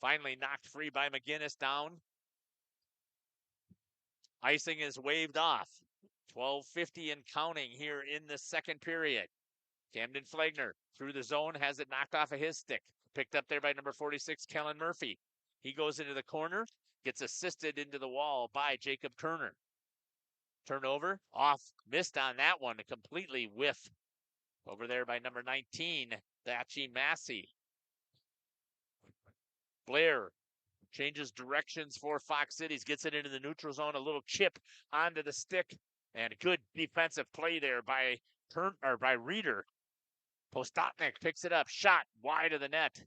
Finally knocked free by McGinnis down. Icing is waved off. 12:50 and counting here in the second period. Camden Flagner through the zone, has it knocked off of his stick. Picked up there by number 46, Kellen Murphy. He goes into the corner, gets assisted into the wall by Jacob Kerner. Turnover, off, missed on that one, completely whiff. Over there by number 19, Dachi Massey. Blair changes directions for Fox Cities, gets it into the neutral zone, a little chip onto the stick. And good defensive play there by Reeder. Postotnik picks it up. Shot wide of the net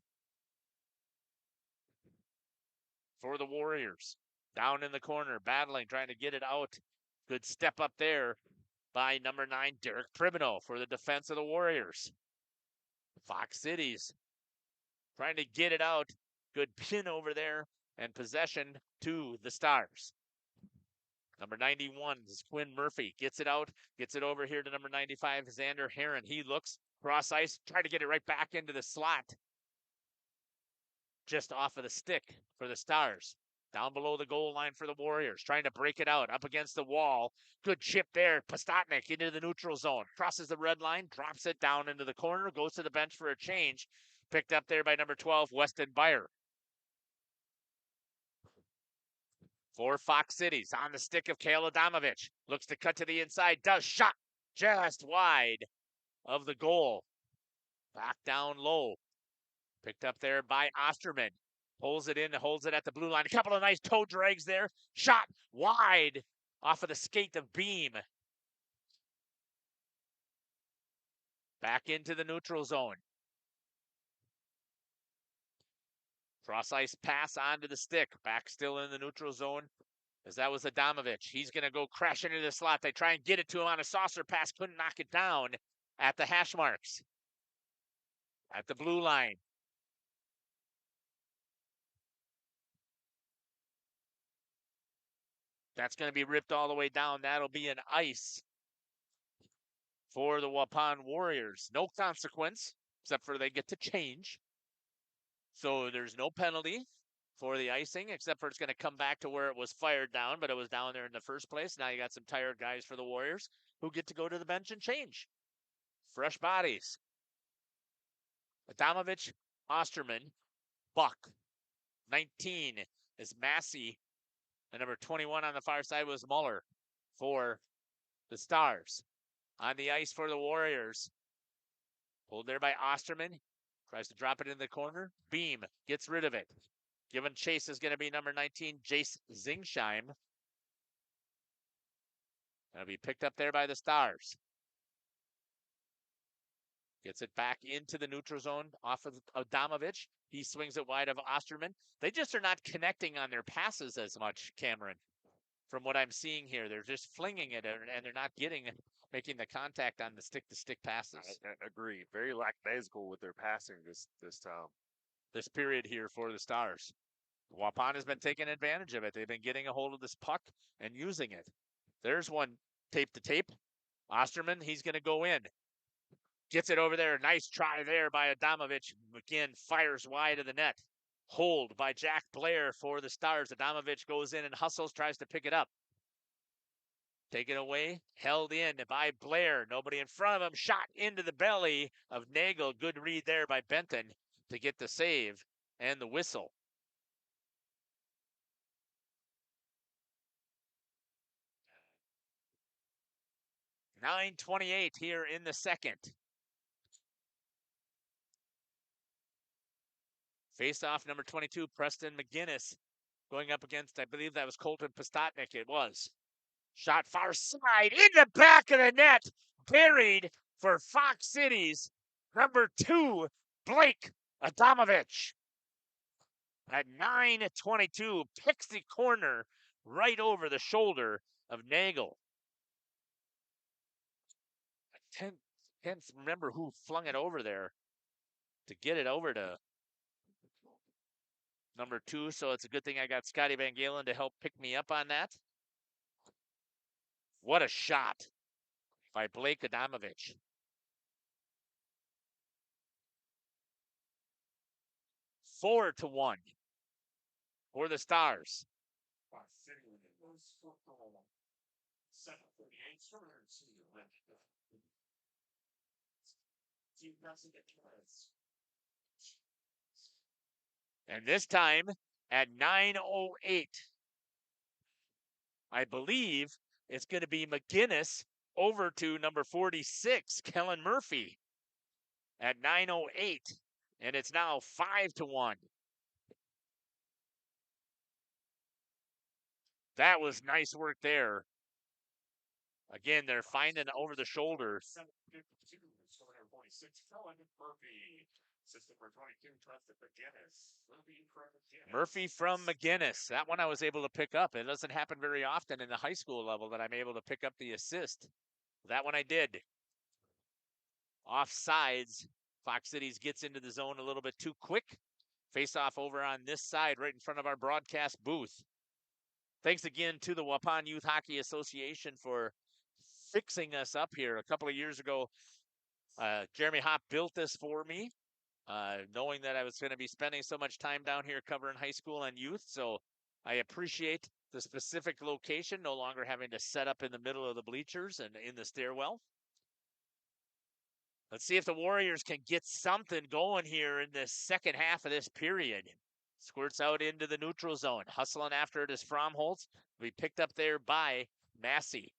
for the Warriors. Down in the corner, battling, trying to get it out. Good step up there by number 9, Derek Primino for the defense of the Warriors. Fox Cities trying to get it out. Good pin over there and possession to the Stars. Number 91 is Quinn Murphy. Gets it out. Gets it over here to number 95, Xander Heron. He looks cross ice. Try to get it right back into the slot. Just off of the stick for the Stars. Down below the goal line for the Warriors. Trying to break it out. Up against the wall. Good chip there. Pastotnik into the neutral zone. Crosses the red line. Drops it down into the corner. Goes to the bench for a change. Picked up there by number 12, Weston Byer. For Fox Cities on the stick of Kale Adamovich. Looks to cut to the inside. Does shot just wide of the goal. Back down low. Picked up there by Osterman. Pulls it in, holds it at the blue line. A couple of nice toe drags there. Shot wide off of the skate of Beam. Back into the neutral zone. Cross ice pass onto the stick. Back still in the neutral zone as that was Adamovich. He's going to go crash into the slot. They try and get it to him on a saucer pass. Couldn't knock it down at the hash marks. At the blue line. That's going to be ripped all the way down. That'll be an ice for the Waupun Warriors. No consequence, except for they get to change. So there's no penalty for the icing, except for it's going to come back to where it was fired down, but it was down there in the first place. Now you got some tired guys for the Warriors who get to go to the bench and change. Fresh bodies. Adamovich, Osterman, Buck. 19 is Massey. And number 21 on the far side was Muller for the Stars. On the ice for the Warriors. Pulled there by Osterman. Tries to drop it in the corner. Beam gets rid of it. Given chase is going to be number 19, Jace Zingsheim. That'll be picked up there by the Stars. Gets it back into the neutral zone off of Adamovich. He swings it wide of Osterman. They just are not connecting on their passes as much, Cameron. From what I'm seeing here, they're just flinging it and they're not making the contact on the stick-to-stick passes. I agree. Very lackadaisical with their passing this time. This period here for the Stars. Waupun has been taking advantage of it. They've been getting a hold of this puck and using it. There's one tape to tape. Osterman, he's going to go in. Gets it over there. Nice try there by Adamovich. Again, fires wide of the net. Hold by Jack Blair for the Stars. Adamovich goes in and hustles, tries to pick it up. Taken away, held in by Blair. Nobody in front of him. Shot into the belly of Nagel. Good read there by Benton to get the save and the whistle. .9:28 here in the second. Face-off number 22, Preston McGinnis, going up against, I believe that was Colton Pastotnik. It was. Shot far side in the back of the net. Buried for Fox Cities. Number 2, Blake Adamovich. At 9:22, picks the corner right over the shoulder of Nagel. I can't remember who flung it over there to get it over to number 2, so it's a good thing I got Scotty Van Galen to help pick me up on that. What a shot by Blake Adamovich. Four to 1 for the Stars. And this time at 9:08, I believe it's going to be McGinnis over to number 46, Kellen Murphy, at 9:08. And it's now 5-1. That was nice work there. Again, they're finding over the shoulder. Murphy from McGinnis. That one I was able to pick up. It doesn't happen very often in the high school level that I'm able to pick up the assist That one I did. Offsides. Fox Cities gets into the zone a little bit too quick. Face off over on this side, right in front of our broadcast booth. Thanks again to the Waupun Youth Hockey Association for fixing us up here. A couple of years ago, Jeremy Hopp built this for me, knowing that I was going to be spending so much time down here covering high school and youth. So I appreciate the specific location, no longer having to set up in the middle of the bleachers and in the stairwell. Let's see if the Warriors can get something going here in the second half of this period. Squirts out into the neutral zone. Hustling after it is Fromholtz. Be picked up there by Massey.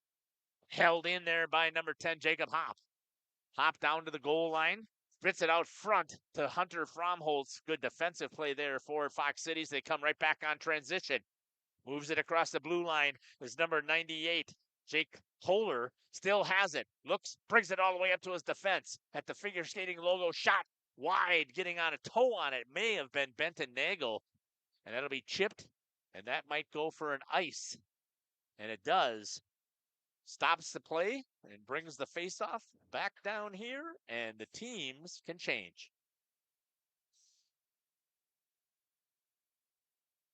Held in there by number 10, Jacob Hopp. Hopp down to the goal line. Spits it out front to Hunter Fromholtz. Good defensive play there for Fox Cities. They come right back on transition. Moves it across the blue line. Is number 98, Jake Holler. Still has it. Looks, brings it all the way up to his defense. At the figure skating logo, shot wide, getting on a toe on it. May have been Benton Nagel. And that'll be chipped. And that might go for an ice. And it does. Stops the play and brings the faceoff back down here. And the teams can change.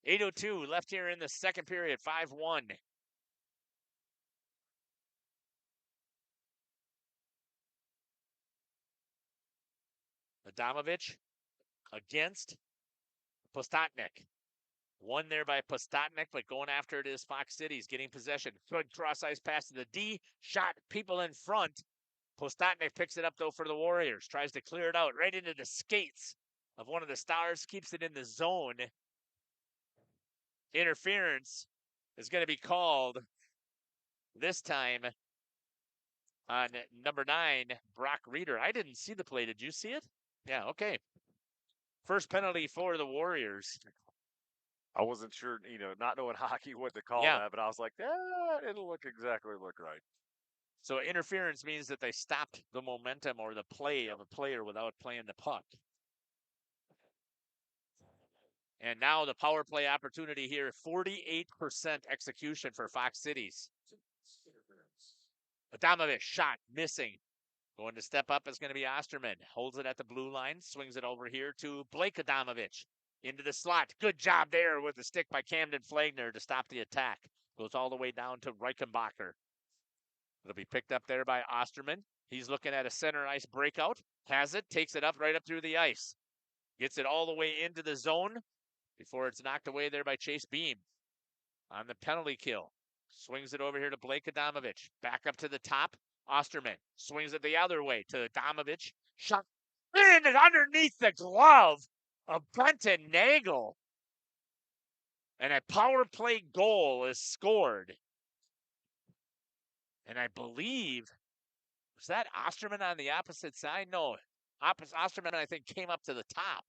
8:02 left here in the second period, 5-1. Adamovich against Postotnik. One there by Postotnik, but going after it is Fox Cities, getting possession. Good cross-ice pass to the D. Shot, people in front. Postotnik picks it up, though, for the Warriors. Tries to clear it out right into the skates of one of the Stars. Keeps it in the zone. Interference is going to be called this time on number 9, Brock Reeder. I didn't see the play. Did you see it? Yeah, okay. First penalty for the Warriors. I wasn't sure, not knowing hockey what to call that, but I was like, it'll look right. So interference means that they stopped the momentum or the play of a player without playing the puck. And now the power play opportunity here, 48% execution for Fox Cities. Adamovich shot, missing. Going to step up is going to be Osterman. Holds it at the blue line, swings it over here to Blake Adamovich. Into the slot. Good job there with the stick by Camden Flagner to stop the attack. Goes all the way down to Reichenbacher. It'll be picked up there by Osterman. He's looking at a center ice breakout. Has it, takes it up right up through the ice. Gets it all the way into the zone before it's knocked away there by Chase Beam. On the penalty kill. Swings it over here to Blake Adamovich. Back up to the top. Osterman swings it the other way to Adamovich. Shot in and underneath the glove of Benton Nagel. And a power play goal is scored. And I believe, was that Osterman on the opposite side? No, Osterman, I think, came up to the top.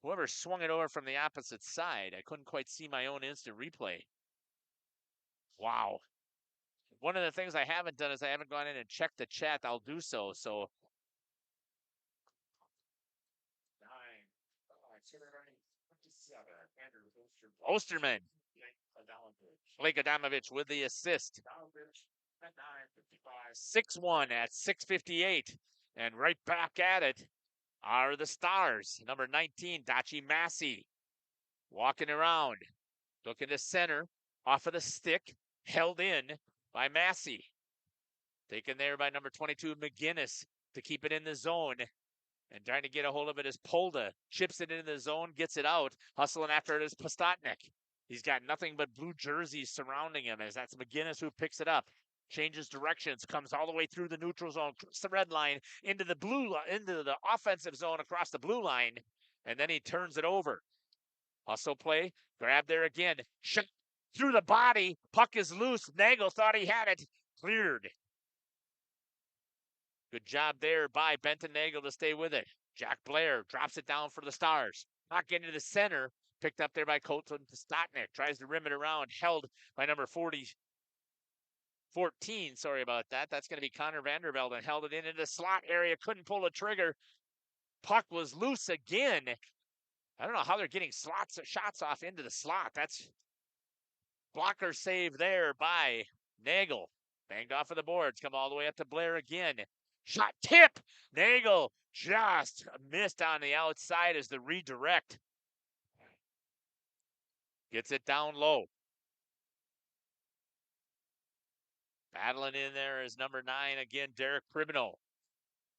Whoever swung it over from the opposite side, I couldn't quite see my own instant replay. Wow. One of the things I haven't done is I haven't gone in and checked the chat. I'll do so. So, Osterman. Blake Adamovich with the assist. 6-1 at 6:58. And right back at it are the Stars. Number 19, Dachi Massey. Walking around. Looking to center. Off of the stick. Held in by Massey. Taken there by number 22, McGinnis, to keep it in the zone. And trying to get a hold of it is Polda. Chips it into the zone, gets it out. Hustling after it is Postotnik. He's got nothing but blue jerseys surrounding him, as that's McGinnis who picks it up. Changes directions, comes all the way through the neutral zone, across the red line, into the offensive zone across the blue line, and then he turns it over. Hustle play, grab there again. Shot through the body, puck is loose. Nagel thought he had it. Cleared. Good job there by Benton Nagel to stay with it. Jack Blair drops it down for the Stars. Not getting to the center. Picked up there by Colton Postotnik. Tries to rim it around. Held by number 14. Sorry about that. That's going to be Connor Vandervelde, and held it into the slot area. Couldn't pull a trigger. Puck was loose again. I don't know how they're getting shots off into the slot. That's blocker save there by Nagel banged off of the boards. Come all the way up to Blair again. Shot tip. Nagel just missed on the outside as the redirect. Gets it down low. Battling in there is number 9 again, Derek Pribino.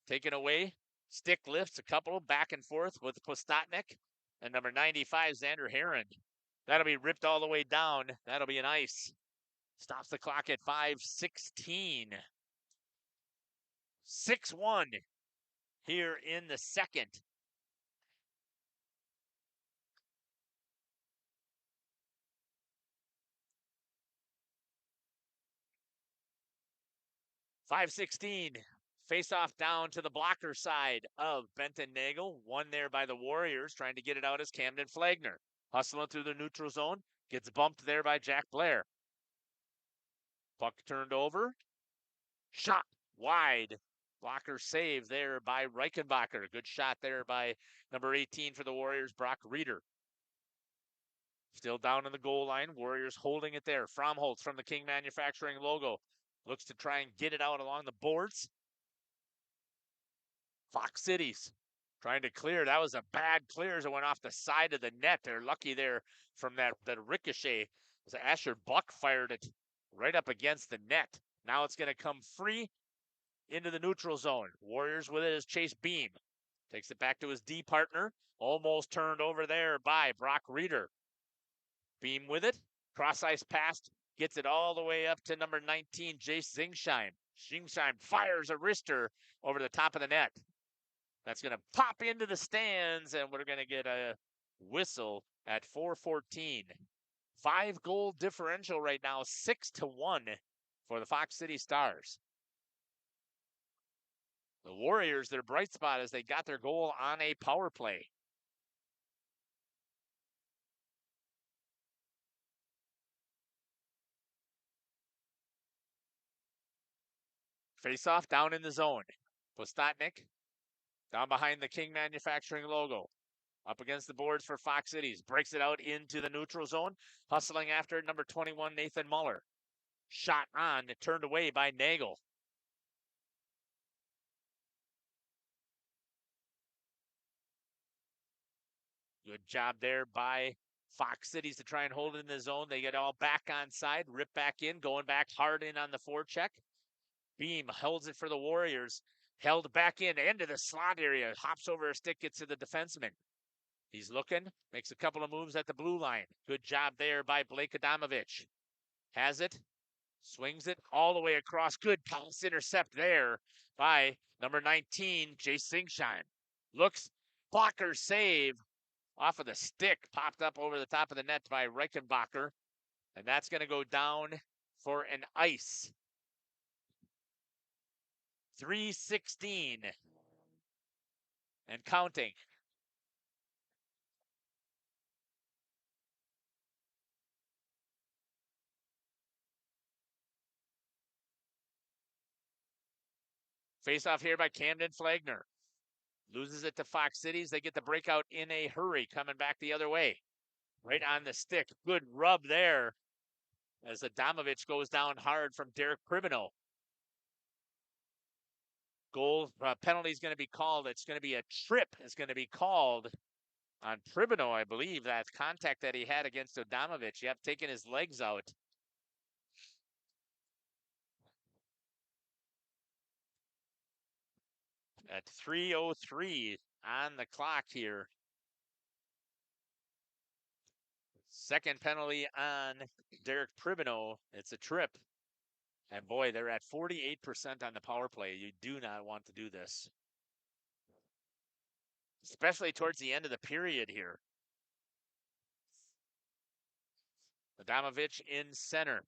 Taken away. Stick lifts a couple back and forth with Postotnik. And number 95, Xander Heron. That'll be ripped all the way down. That'll be an ice. Stops the clock at 5:16. 6-1 here in the second. .516. Face-off down to the blocker side of Benton Nagel. One there by the Warriors, trying to get it out as Camden Flagner. Hustling through the neutral zone. Gets bumped there by Jack Blair. Puck turned over. Shot wide. Blocker save there by Reichenbacher. Good shot there by number 18 for the Warriors, Brock Reeder. Still down in the goal line. Warriors holding it there. Fromholtz from the King Manufacturing logo. Looks to try and get it out along the boards. Fox Cities trying to clear. That was a bad clear as it went off the side of the net. They're lucky there from that ricochet. As Asher Buck fired it right up against the net. Now it's going to come free into the neutral zone. Warriors with it is Chase Beam. Takes it back to his D partner. Almost turned over there by Brock Reeder. Beam with it. Cross ice pass. Gets it all the way up to number 19, Jace Zingsheim. Zingsheim fires a wrister over the top of the net. That's going to pop into the stands, and we're going to get a whistle at 4:14. 5-goal differential right now, 6-1 for the Fox City Stars. The Warriors, their bright spot is they got their goal on a power play. Face-off down in the zone. Postotnik down behind the King Manufacturing logo. Up against the boards for Fox Cities. Breaks it out into the neutral zone. Hustling after number 21, Nathan Muller. Shot on, turned away by Nagel. Good job there by Fox Cities to try and hold it in the zone. They get all back on side, rip back in, going back hard in on the forecheck. Beam holds it for the Warriors. Held back in, into the slot area. Hops over a stick, gets to the defenseman. He's looking, makes a couple of moves at the blue line. Good job there by Blake Adamovich. Has it, swings it all the way across. Good pass intercept there by number 19, Jace Zingsheim. Looks, blocker save off of the stick. Popped up over the top of the net by Reichenbacher. And that's going to go down for an ice. 3:16 and counting. Face off here by Camden Flagner. Loses it to Fox Cities. They get the breakout in a hurry, coming back the other way. Right on the stick. Good rub there as Adamovich goes down hard from Derek Pribino. Goal penalty is going to be called. It's going to be a trip. It's going to be called on Pribino, I believe. That contact that he had against Adamovich. Yep, taking his legs out. At 3:03 on the clock here. Second penalty on Derek Pribino. It's a trip. And boy, they're at 48% on the power play. You do not want to do this. Especially towards the end of the period here. Adamovich in center.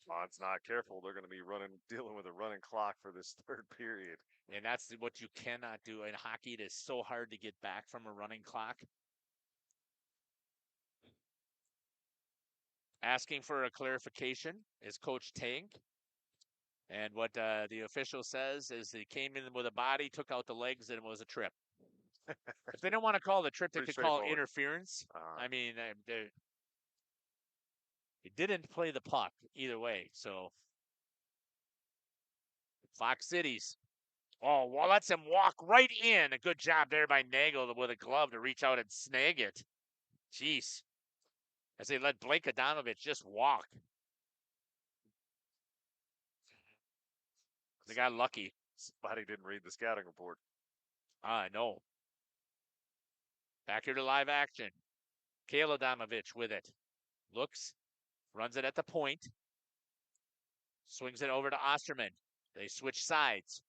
Bond's not careful. They're going to be dealing with a running clock for this third period. And that's what you cannot do. In hockey, it is so hard to get back from a running clock. Asking for a clarification is Coach Tank. And what the official says is he came in with a body, took out the legs, and it was a trip. If they don't want to call it a trip, they could call it interference. I mean, He didn't play the puck either way. So Fox Cities. Oh, well, lets him walk right in. A good job there by Nagel with a glove to reach out and snag it. Jeez. As they let Blake Adamovich just walk. They got lucky. Somebody didn't read the scouting report. I know. Back here to live action. Kale Adamovich with it. Looks, runs it at the point. Swings it over to Osterman. They switch sides.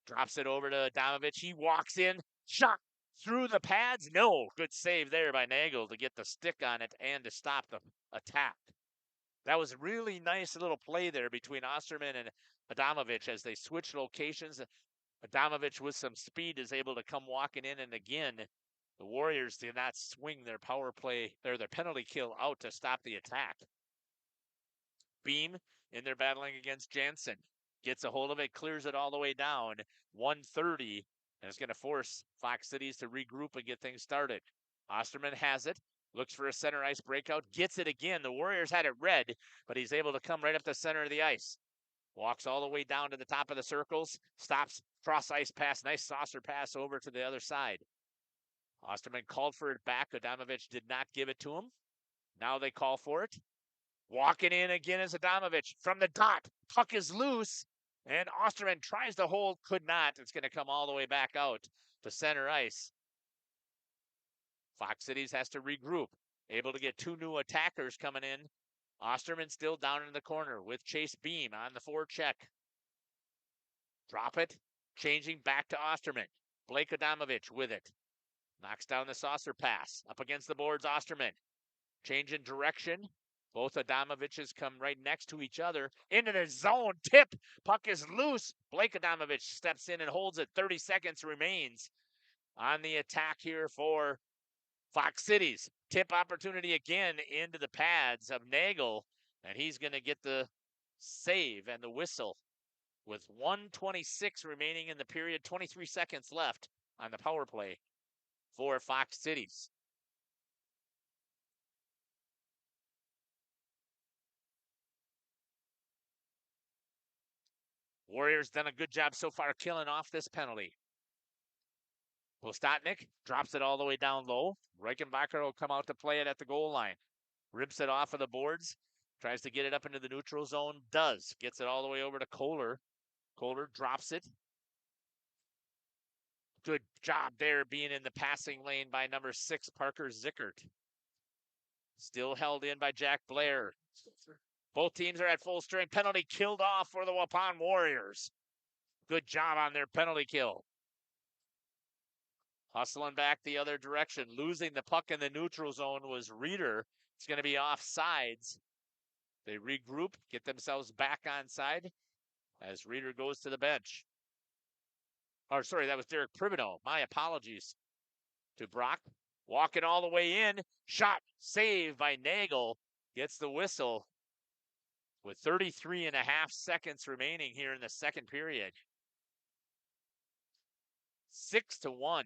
Drops it over to Adamovich. He walks in. Shot through the pads. No. Good save there by Nagel to get the stick on it and to stop the attack. That was a really nice little play there between Osterman and Adamovich as they switch locations. Adamovich with some speed is able to come walking in, and again, the Warriors did not swing their power play or their penalty kill out to stop the attack. Beam in there battling against Jansen. Gets a hold of it, clears it all the way down. 130, and it's going to force Fox Cities to regroup and get things started. Osterman has it. Looks for a center ice breakout. Gets it again. The Warriors had it red, but he's able to come right up the center of the ice. Walks all the way down to the top of the circles. Stops. Cross ice pass. Nice saucer pass over to the other side. Osterman called for it back. Adamovich did not give it to him. Now they call for it. Walking in again is Adamovich from the dot. Puck is loose. And Osterman tries to hold. Could not. It's going to come all the way back out to center ice. Fox Cities has to regroup. Able to get two new attackers coming in. Osterman still down in the corner with Chase Beam on the forecheck. Drop it. Changing back to Osterman. Blake Adamovich with it. Knocks down the saucer pass. Up against the boards, Osterman. Changing direction. Both Adamoviches come right next to each other. Into the zone. Tip. Puck is loose. Blake Adamovich steps in and holds it. 30 seconds remains on the attack here for Fox Cities. Tip opportunity again into the pads of Nagel. And he's going to get the save and the whistle with 1:26 remaining in the period. 23 seconds left on the power play for Fox Cities. Warriors done a good job so far killing off this penalty. Postotnik drops it all the way down low. Reichenbacher will come out to play it at the goal line. Rips it off of the boards. Tries to get it up into the neutral zone. Does. Gets it all the way over to Kohler. Kohler drops it. Good job there being in the passing lane by number 6, Parker Zickert. Still held in by Jack Blair. Both teams are at full strength. Penalty killed off for the Waupun Warriors. Good job on their penalty kill. Hustling back the other direction. Losing the puck in the neutral zone was Reeder. It's going to be offsides. They regroup, get themselves back on side as Reeder goes to the bench. Or sorry, that was Derek Privino. My apologies to Brock. Walking all the way in. Shot, save by Nagel. Gets the whistle with 33 and a half seconds remaining here in the second period. 6-1.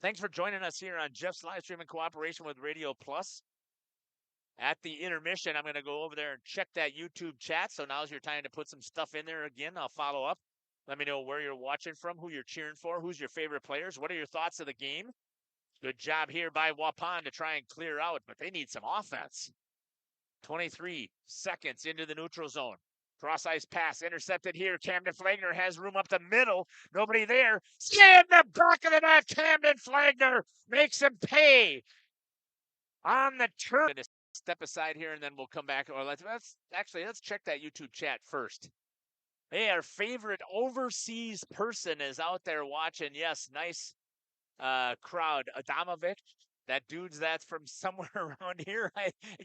Thanks for joining us here on Jeff's live stream in cooperation with Radio Plus. At the intermission, I'm going to go over there and check that YouTube chat. So now's your time to put some stuff in there again. I'll follow up. Let me know where you're watching from, who you're cheering for, who's your favorite players. What are your thoughts of the game? Good job here by Waupun to try and clear out, but they need some offense. 23 seconds into the neutral zone. Cross ice pass intercepted here. Camden Flagner has room up the middle. Nobody there. In the back of the net. Camden Flagner makes him pay on the turn. Step aside here and then we'll come back. Or let's check that YouTube chat first. Hey, our favorite overseas person is out there watching. Yes, nice crowd. Adamovich. That that's from somewhere around here.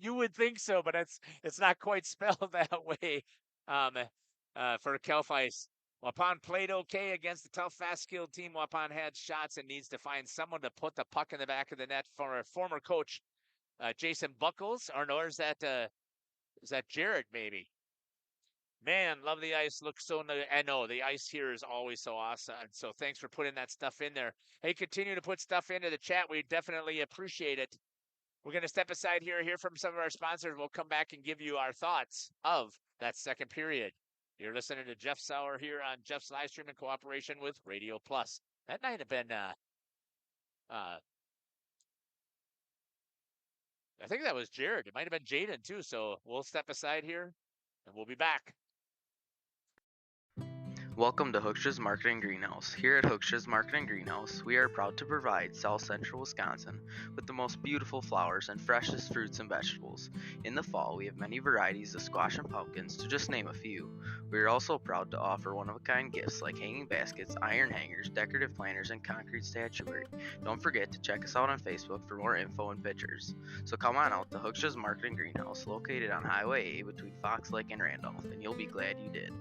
You would think so, but it's not quite spelled that way. For Kelfice. Waupun played okay against the tough, fast-skilled team. Waupun had shots and needs to find someone to put the puck in the back of the net for a former coach, Jason Buckles. Or is that Jared maybe? Man, love the ice. Looks so nice. I know the ice here is always so awesome. So thanks for putting that stuff in there. Hey, continue to put stuff into the chat. We definitely appreciate it. We're going to step aside here, hear from some of our sponsors. We'll come back and give you our thoughts of that second period. You're listening to Jeff Sauer here on Jeff's live stream in cooperation with Radio Plus. That might have been, I think that was Jared. It might have been Jaden too. So we'll step aside here and we'll be back. Welcome to Hooksha's Marketing Greenhouse. Here at Hooksha's Marketing Greenhouse, we are proud to provide South Central Wisconsin with the most beautiful flowers and freshest fruits and vegetables. In the fall, we have many varieties of squash and pumpkins, to just name a few. We are also proud to offer one-of-a-kind gifts like hanging baskets, iron hangers, decorative planters, and concrete statuary. Don't forget to check us out on Facebook for more info and pictures. So come on out to Hooksha's Marketing Greenhouse, located on Highway A between Fox Lake and Randolph, and you'll be glad you did.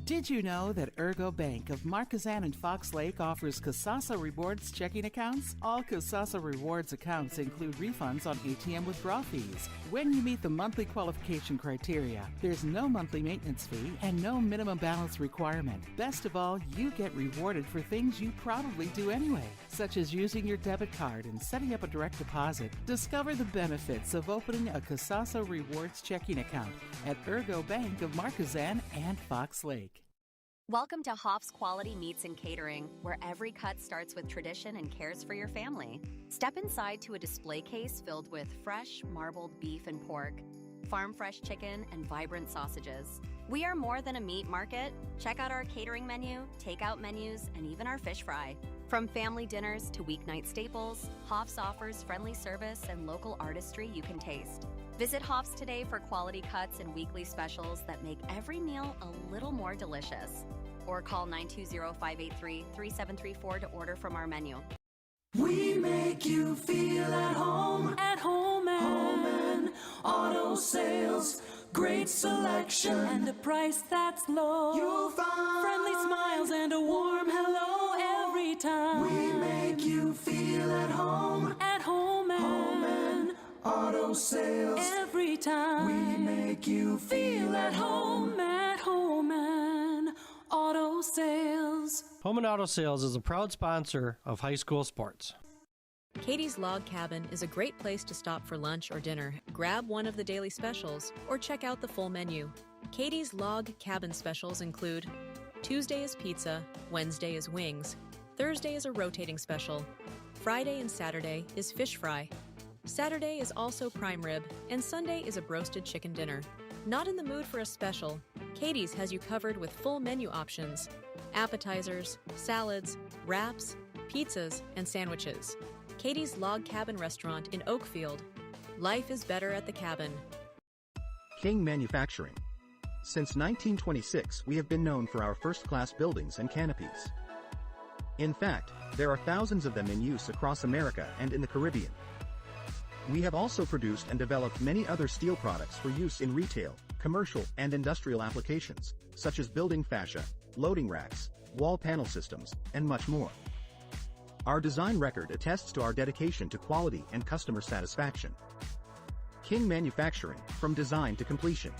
Did you know that Ergo Bank of Marquezan and Fox Lake offers Casasa Rewards checking accounts? All Casasa Rewards accounts include refunds on ATM withdrawal fees. When you meet the monthly qualification criteria, there's no monthly maintenance fee and no minimum balance requirement. Best of all, you get rewarded for things you probably do anyway, such as using your debit card and setting up a direct deposit. Discover the benefits of opening a Casasa Rewards checking account at Ergo Bank of Marquezan and Fox Lake. Welcome to Hoff's Quality Meats and Catering, where every cut starts with tradition and cares for your family. Step inside to a display case filled with fresh, marbled beef and pork, farm-fresh chicken, and vibrant sausages. We are more than a meat market. Check out our catering menu, takeout menus, and even our fish fry. From family dinners to weeknight staples, Hoff's offers friendly service and local artistry you can taste. Visit Hoff's today for quality cuts and weekly specials that make every meal a little more delicious. Or call 920-583-3734 to order from our menu. We make you feel at home and auto sales. Great selection and a price that's low. You'll find friendly smiles and a warm hello every time. We make you feel at home and auto sales. Every time we make you feel at home and auto sales. Home and Auto Sales is a proud sponsor of high school sports. Katie's Log Cabin is a great place to stop for lunch or dinner, grab one of the daily specials, or check out the full menu. Katie's Log Cabin specials include Tuesday is pizza, Wednesday is wings, Thursday is a rotating special, Friday and Saturday is fish fry, Saturday is also prime rib, and Sunday is a broasted chicken dinner. Not in the mood for a special? Katie's has you covered with full menu options, appetizers, salads, wraps, pizzas, and sandwiches. Katie's Log Cabin Restaurant in Oakfield. Life is better at the cabin. King Manufacturing. Since 1926, we have been known for our first-class buildings and canopies. In fact, there are thousands of them in use across America and in the Caribbean. We have also produced and developed many other steel products for use in retail, commercial, and industrial applications, such as building fascia, loading racks, wall panel systems, and much more. Our design record attests to our dedication to quality and customer satisfaction. King Manufacturing, from design to completion.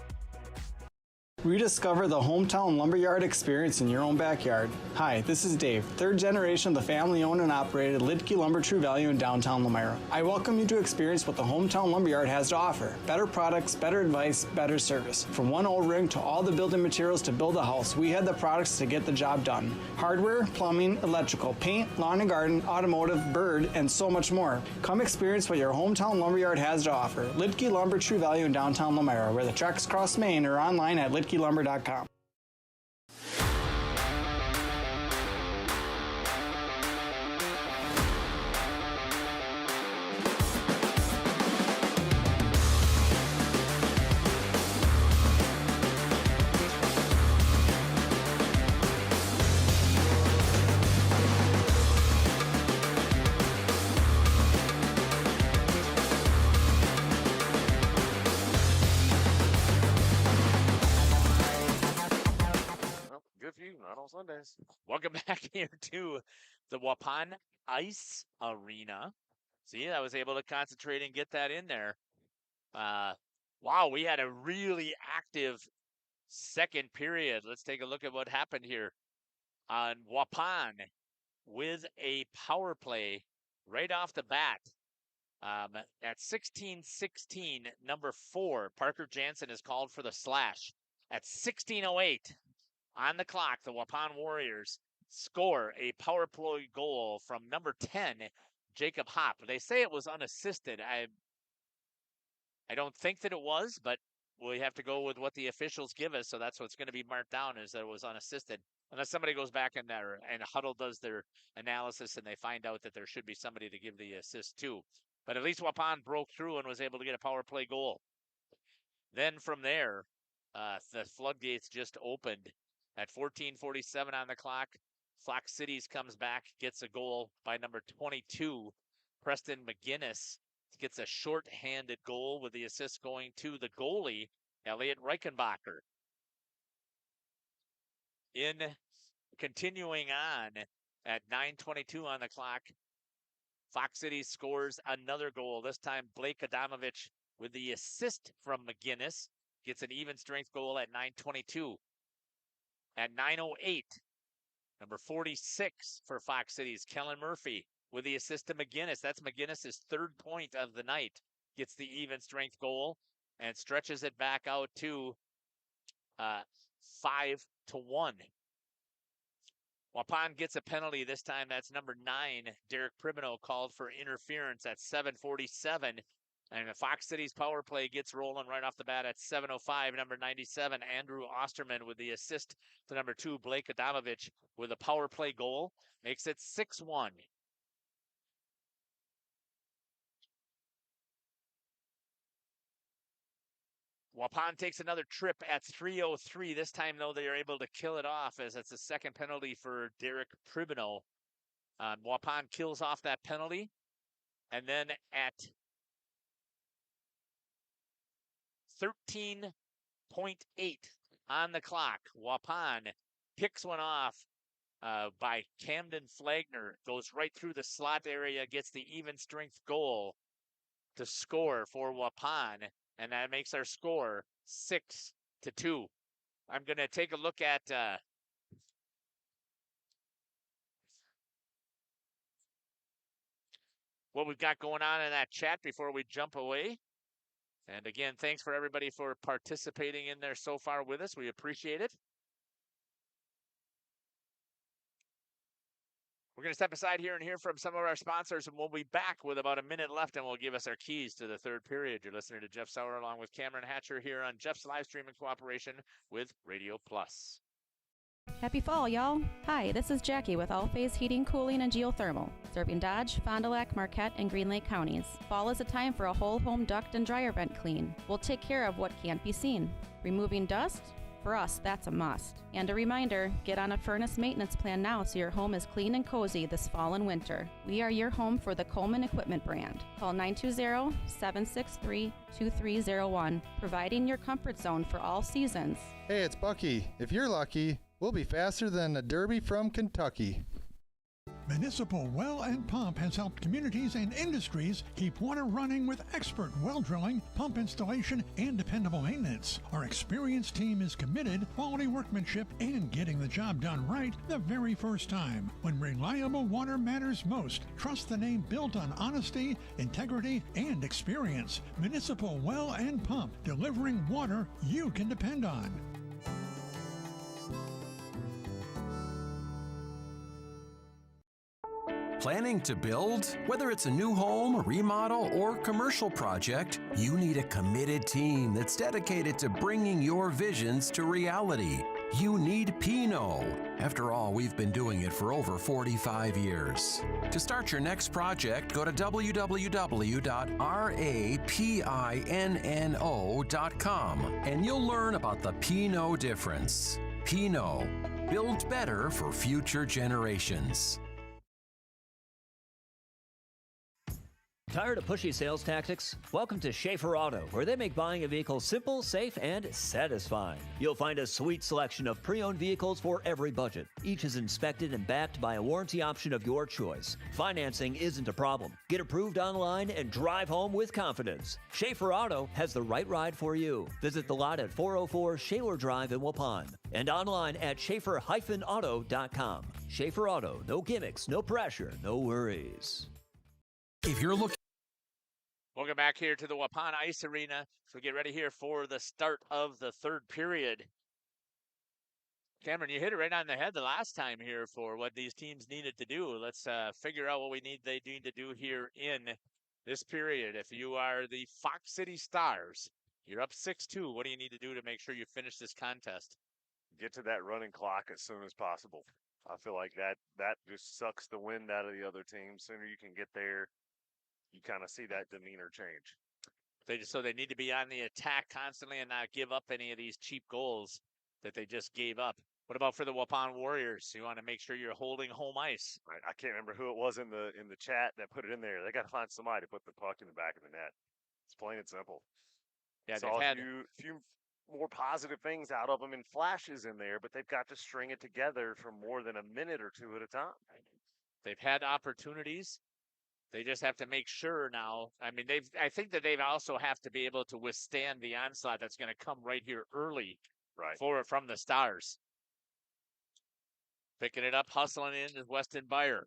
Rediscover the hometown lumberyard experience in your own backyard. Hi, this is Dave, third generation of the family-owned and operated Lidke Lumber True Value in downtown Lamira. I welcome you to experience what the hometown lumberyard has to offer. Better products, better advice, better service. From one O-ring to all the building materials to build a house, we had the products to get the job done. Hardware, plumbing, electrical, paint, lawn and garden, automotive, bird, and so much more. Come experience what your hometown lumberyard has to offer. Lidke Lumber True Value in downtown Lamira, where the tracks cross Main, or online at lidkelumber.com. Sundays. Welcome back here to the Waupun Ice Arena. See, I was able to concentrate and get that in there. Wow, we had a really active second period. Let's take a look at what happened here on Waupun with a power play right off the bat. At 16:16, number 4, Parker Jansen is called for the slash. At 16:08 on the clock, the Waupun Warriors score a power play goal from number 10, Jacob Hopp. They say it was unassisted. I don't think that it was, but we have to go with what the officials give us, so that's what's going to be marked down, is that it was unassisted. Unless somebody goes back in there and Huddle does their analysis and they find out that there should be somebody to give the assist to. But at least Waupun broke through and was able to get a power play goal. Then from there, the floodgates just opened. At 14:47 on the clock, Fox Cities comes back, gets a goal by number 22, Preston McGinnis. Gets a short-handed goal with the assist going to the goalie, Elliot Reichenbacher. In continuing on at 9:22 on the clock, Fox City scores another goal. This time Blake Adamovich with the assist from McGinnis gets an even strength goal at 9:22. At 9:08, number 46 for Fox Cities, Kellen Murphy with the assist to McGinnis. That's McGinnis' 3rd point of the night. Gets the even strength goal and stretches it back out to 5-1. Waupun gets a penalty this time. That's number 9, Derek Pribino, called for interference at 7:47. And the Fox Cities power play gets rolling right off the bat at 7:05. Number 97, Andrew Osterman with the assist to number 2, Blake Adamovich with a power play goal. Makes it 6-1. Waupun takes another trip at 3:03. This time, though, they are able to kill it off as it's a second penalty for Derek Pribino. Waupun kills off that penalty. And then at 13:08 on the clock, Waupun picks one off by Camden Flagner. Goes right through the slot area, gets the even strength goal to score for Waupun. And that makes our score 6-2. I'm going to take a look at what we've got going on in that chat before we jump away. And again, thanks for everybody for participating in there so far with us. We appreciate it. We're going to step aside here and hear from some of our sponsors, and we'll be back with about a minute left, and we'll give us our keys to the third period. You're listening to Jeff Sauer along with Cameron Hatcher here on Jeff's live stream in cooperation with Radio Plus. Happy fall, y'all. Hi, this is Jackie with All Phase Heating, Cooling, and Geothermal, serving Dodge, Fond du Lac, Marquette, and Green Lake counties. Fall is a time for a whole home duct and dryer vent clean. We'll take care of what can't be seen. Removing dust? For us, that's a must. And a reminder, get on a furnace maintenance plan now so your home is clean and cozy this fall and winter. We are your home for the Coleman Equipment brand. Call 920-763-2301, providing your comfort zone for all seasons. Hey, it's Bucky. If you're lucky, we'll be faster than a Derby from Kentucky. Municipal Well and Pump has helped communities and industries keep water running with expert well drilling, pump installation, and dependable maintenance. Our experienced team is committed, quality workmanship, and getting the job done right the very first time. When reliable water matters most, trust the name built on honesty, integrity, and experience. Municipal Well and Pump, delivering water you can depend on. Planning to build? Whether it's a new home, remodel, or commercial project, you need a committed team that's dedicated to bringing your visions to reality. You need Pino. After all, we've been doing it for over 45 years. To start your next project, go to www.rapinno.com and you'll learn about the Pino difference. Pino. Build better for future generations. Tired of pushy sales tactics? Welcome to Schaefer Auto, where they make buying a vehicle simple, safe, and satisfying. You'll find a sweet selection of pre-owned vehicles for every budget. Each is inspected and backed by a warranty option of your choice. Financing isn't a problem. Get approved online and drive home with confidence. Schaefer Auto has the right ride for you. Visit the lot at 404 Shaler Drive in Waupun and online at schaefer-auto.com. Schaefer Auto, no gimmicks, no pressure, no worries. If you're looking Welcome back here to the Waupun Ice Arena. So get ready here for the start of the third period. Cameron, you hit it right on the head the last time here for what these teams needed to do. Let's figure out what they need to do here in this period. If you are the Fox City Stars, you're up 6-2. What do you need to do to make sure you finish this contest? Get to that running clock as soon as possible. I feel like that just sucks the wind out of the other team. Sooner you can get there, you kind of see that demeanor change. So they need to be on the attack constantly and not give up any of these cheap goals that they just gave up. What about for the Waupun Warriors? You want to make sure you're holding home ice. I can't remember who it was in the chat that put it in there. They got to find somebody to put the puck in the back of the net. It's plain and simple. Yeah, saw a few more positive things out of them in flashes in there, but they've got to string it together for more than a minute or two at a time. They've had opportunities. They just have to make sure now. I mean, I think that they also have to be able to withstand the onslaught that's going to come right here early from the Stars. Picking it up, hustling in is Weston Byer.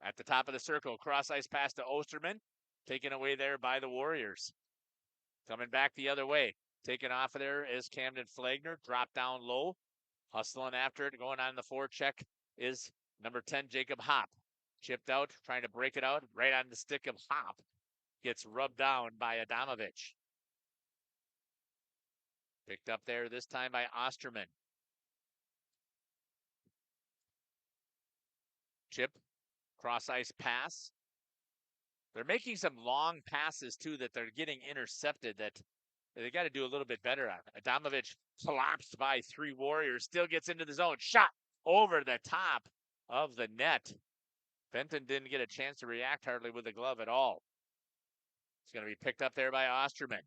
At the top of the circle, cross ice pass to Osterman. Taken away there by the Warriors. Coming back the other way. Taken off of there is Camden Flagner. Dropped down low. Hustling after it. Going on the forecheck is number 10, Jacob Hopp. Chipped out, trying to break it out. Right on the stick of Hopp. Gets rubbed down by Adamovich. Picked up there this time by Osterman. Chip. Cross ice pass. They're making some long passes, too, that they're getting intercepted that they got to do a little bit better on. Adamovich collapsed by 3 Warriors. Still gets into the zone. Shot over the top of the net. Benton didn't get a chance to react hardly with the glove at all. It's going to be picked up there by Osterman.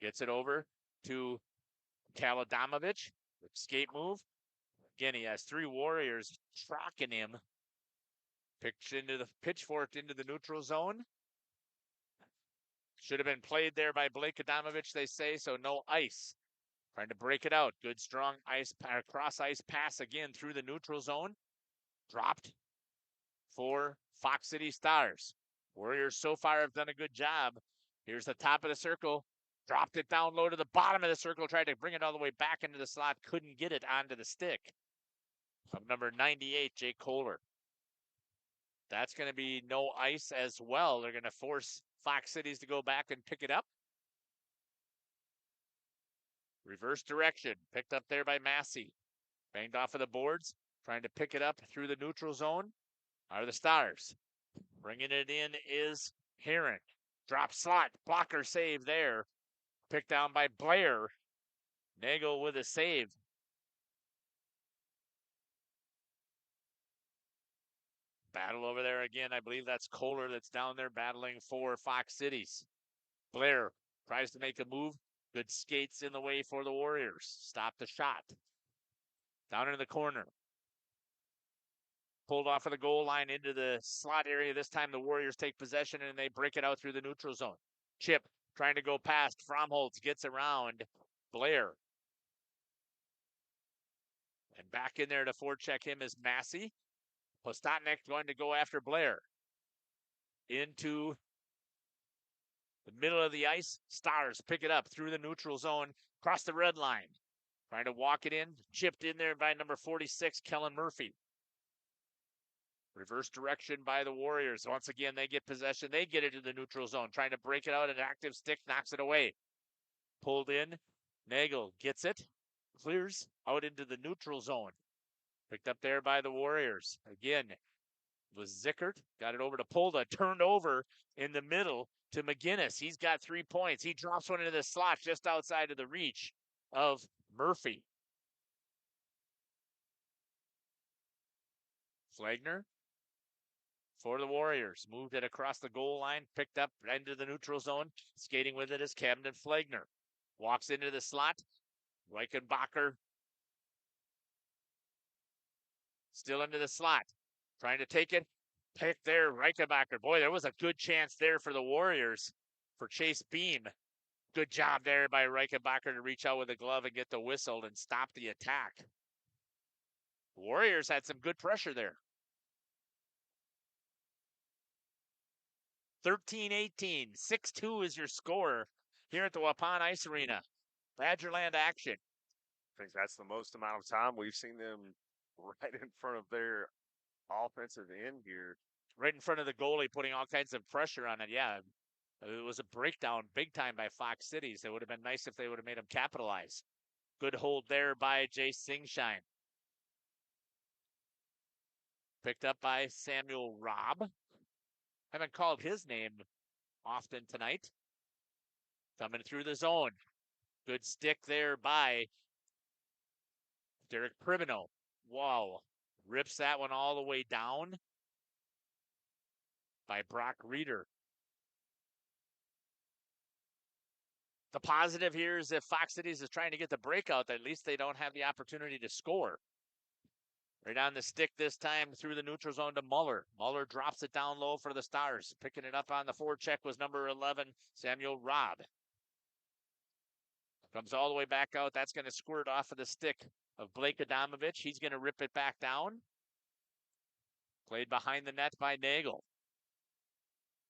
Gets it over to Kaladamovich. Skate move. Again, he has 3 Warriors tracking him. Pitchforked into the neutral zone. Should have been played there by Blake Adamovich, they say, so no ice. Trying to break it out. Good, strong cross ice pass again through the neutral zone. Dropped for Fox City Stars. Warriors so far have done a good job. Here's the top of the circle. Dropped it down low to the bottom of the circle. Tried to bring it all the way back into the slot. Couldn't get it onto the stick of number 98, Jake Kohler. That's going to be no ice as well. They're going to force Fox Cities to go back and pick it up. Reverse direction. Picked up there by Massey. Banged off of the boards. Trying to pick it up through the neutral zone are the Stars. Bringing it in is Heron. Drop slot. Blocker save there. Picked down by Blair. Nagel with a save. Battle over there again. I believe that's Kohler that's down there battling for Fox Cities. Blair tries to make a move. Good skates in the way for the Warriors. Stop the shot. Down in the corner. Pulled off of the goal line into the slot area. This time the Warriors take possession and they break it out through the neutral zone. Chip trying to go past. Fromholtz gets around Blair. And back in there to forecheck him is Massey. Postotnik going to go after Blair. Into the middle of the ice. Stars pick it up through the neutral zone. Across the red line. Trying to walk it in. Chipped in there by number 46, Kellen Murphy. Reverse direction by the Warriors. Once again, they get possession. They get it to the neutral zone. Trying to break it out. An active stick knocks it away. Pulled in. Nagel gets it. Clears out into the neutral zone. Picked up there by the Warriors. Again, was Zickert. Got it over to Polda. Turned over in the middle to McGinnis. He's got 3 points. He drops one into the slot just outside of the reach of Murphy. Flagner for the Warriors. Moved it across the goal line. Picked up into the neutral zone. Skating with it is Camden Flagner. Walks into the slot. Reichenbacher still into the slot. Trying to take it. Pick there, Reichenbacher. Boy, there was a good chance there for the Warriors for Chase Beam. Good job there by Reichenbacher to reach out with a glove and get the whistle and stop the attack. Warriors had some good pressure there. 13-18. 6-2 is your score here at the Waupun Ice Arena. Badgerland action. I think that's the most amount of time we've seen them right in front of their offensive end here. Right in front of the goalie, putting all kinds of pressure on it. Yeah, it was a breakdown big time by Fox Cities. It would have been nice if they would have made them capitalize. Good hold there by Jay Singshine. Picked up by Samuel Robb. Haven't called his name often tonight. Coming through the zone. Good stick there by Derek Pribino. Wow. Rips that one all the way down by Brock Reeder. The positive here is if Fox Cities is trying to get the breakout, at least they don't have the opportunity to score. Right on the stick this time through the neutral zone to Muller. Muller drops it down low for the Stars. Picking it up on the forecheck was number 11, Samuel Robb. Comes all the way back out. That's going to squirt off of the stick of Blake Adamovich. He's going to rip it back down. Played behind the net by Nagel.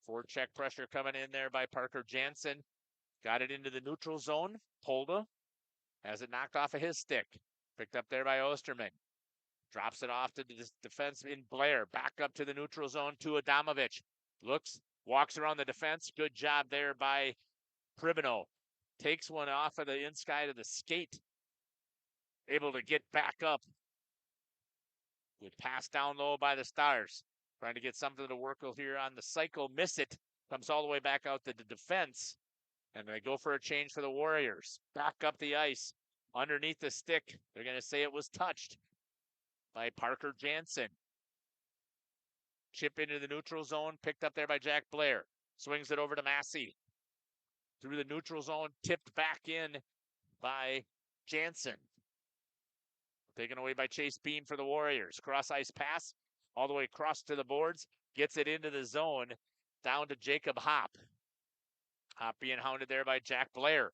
Forecheck pressure coming in there by Parker Jansen. Got it into the neutral zone. Polda has it knocked off of his stick. Picked up there by Osterman. Drops it off to the defense in Blair. Back up to the neutral zone to Adamovich. Looks, walks around the defense. Good job there by Pribino. Takes one off of the inside of the skate. Able to get back up. Good pass down low by the Stars. Trying to get something to work with here on the cycle. Miss it. Comes all the way back out to the defense. And they go for a change for the Warriors. Back up the ice. Underneath the stick. They're going to say it was touched by Parker Jansen. Chip into the neutral zone. Picked up there by Jack Blair. Swings it over to Massey. Through the neutral zone. Tipped back in by Jansen. Taken away by Chase Beam for the Warriors. Cross ice pass. All the way across to the boards. Gets it into the zone. Down to Jacob Hopp. Hopp being hounded there by Jack Blair.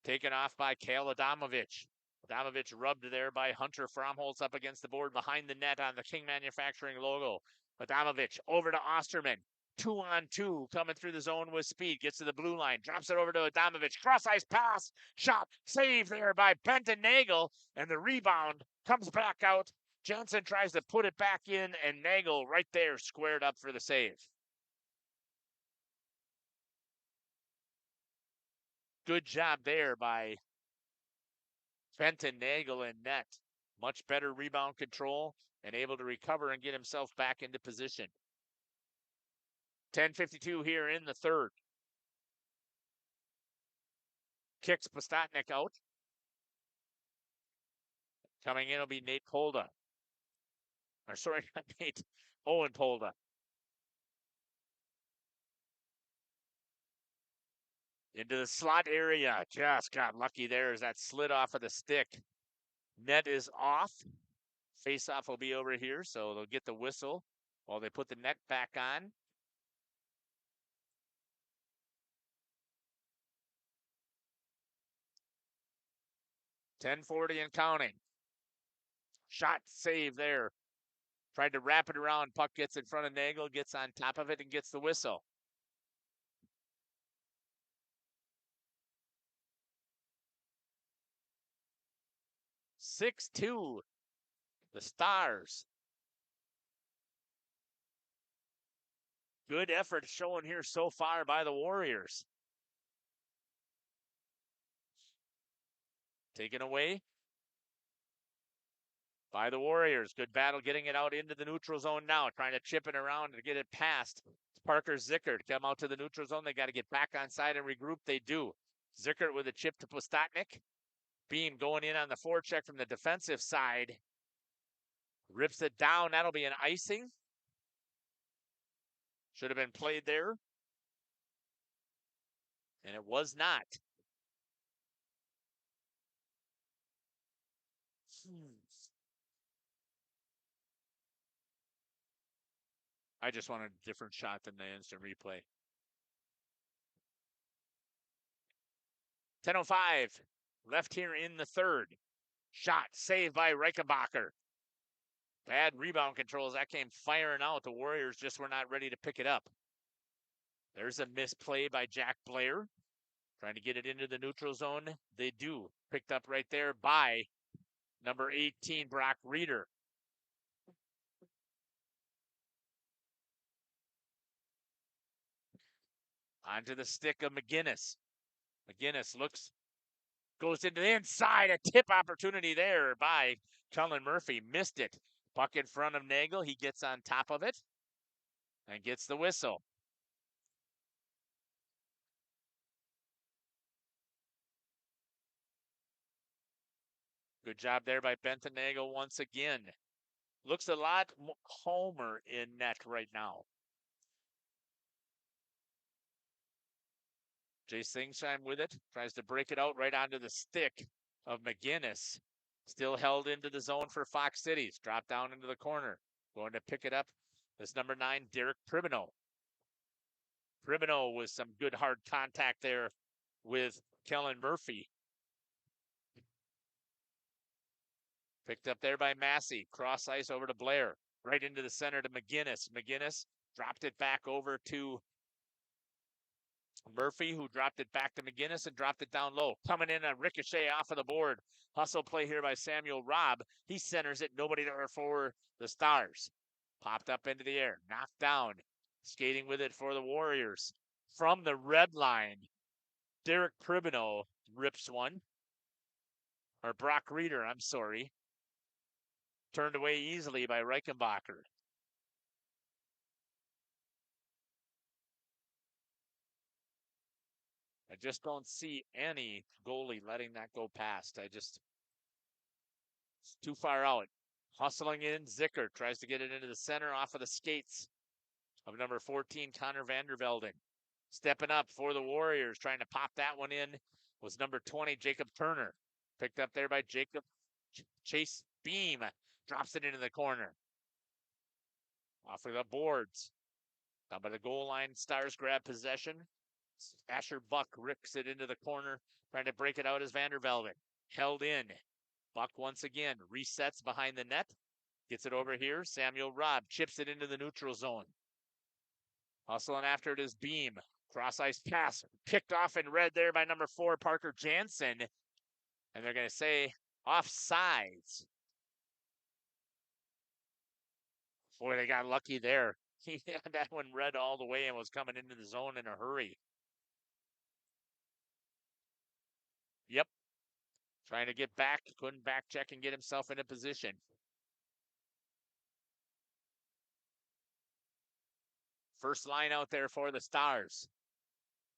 Taken off by Kale Adamovich. Adamovich rubbed there by Hunter Fromholtz up against the board behind the net on the King Manufacturing logo. Adamovich over to Osterman. 2-on-2 coming through the zone with speed. Gets to the blue line. Drops it over to Adamovich. Cross ice pass. Shot. Save there by Benton Nagel. And the rebound comes back out. Jansen tries to put it back in. And Nagel right there squared up for the save. Good job there by Benton Nagel in net. Much better rebound control and able to recover and get himself back into position. 10:52 here in the third. Kicks Postotnik out. Coming in will be Nate Polda. Or sorry, not Nate. Owen Polda. Into the slot area. Just got lucky there as that slid off of the stick. Net is off. Face-off will be over here, so they'll get the whistle while they put the net back on. .10:40 and counting. Shot save there. Tried to wrap it around. Puck gets in front of Nagel, gets on top of it, and gets the whistle. .62. The Stars. Good effort shown here so far by the Warriors. Taken away by the Warriors. Good battle getting it out into the neutral zone now. Trying to chip it around to get it past. It's Parker Zickert. Come out to the neutral zone. They got to get back on side and regroup. They do. Zickert with a chip to Postotnik. Beam going in on the forecheck from the defensive side. Rips it down. That'll be an icing. Should have been played there. And it was not. I just wanted a different shot than the instant replay. 10:05 left here in the third. Shot saved by Reichenbacher. Bad rebound controls. That came firing out. The Warriors just were not ready to pick it up. There's a misplay by Jack Blair. Trying to get it into the neutral zone. They do. Picked up right there by number 18, Brock Reeder. Onto the stick of McGinnis. McGinnis goes into the inside. A tip opportunity there by Cullen Murphy. Missed it. Puck in front of Nagel. He gets on top of it and gets the whistle. Good job there by Benton Nagel once again. Looks a lot calmer in net right now. Jace Singsheim with it. Tries to break it out right onto the stick of McGinnis. Still held into the zone for Fox Cities. Dropped down into the corner. Going to pick it up. This number 9, Derek Pribino. Pribino with some good hard contact there with Kellen Murphy. Picked up there by Massey. Cross ice over to Blair. Right into the center to McGinnis. McGinnis dropped it back over to Murphy, who dropped it back to McGinnis and dropped it down low. Coming in a ricochet off of the board. Hustle play here by Samuel Robb. He centers it. Nobody there for the Stars. Popped up into the air. Knocked down. Skating with it for the Warriors. From the red line, Derek Pribino rips one. Or Brock Reeder, I'm sorry. Turned away easily by Reichenbacher. I just don't see any goalie letting that go past. It's too far out. Hustling in, Zicker tries to get it into the center off of the skates of number 14, Connor Vandervelden. Stepping up for the Warriors, trying to pop that one in, was number 20, Jacob Turner. Picked up there by Jacob Chase Beam. Drops it into the corner. Off of the boards. Down by the goal line, Stars grab possession. Asher Buck rips it into the corner, trying to break it out as Vandervelden. Held in. Buck once again resets behind the net. Gets it over here. Samuel Robb chips it into the neutral zone. Hustling after it is Beam. Cross ice pass. Picked off in red there by number 4, Parker Jansen. And they're going to say offsides. Boy, they got lucky there. He had that one red all the way and was coming into the zone in a hurry. Yep. Trying to get back. Couldn't back check and get himself in a position. First line out there for the Stars.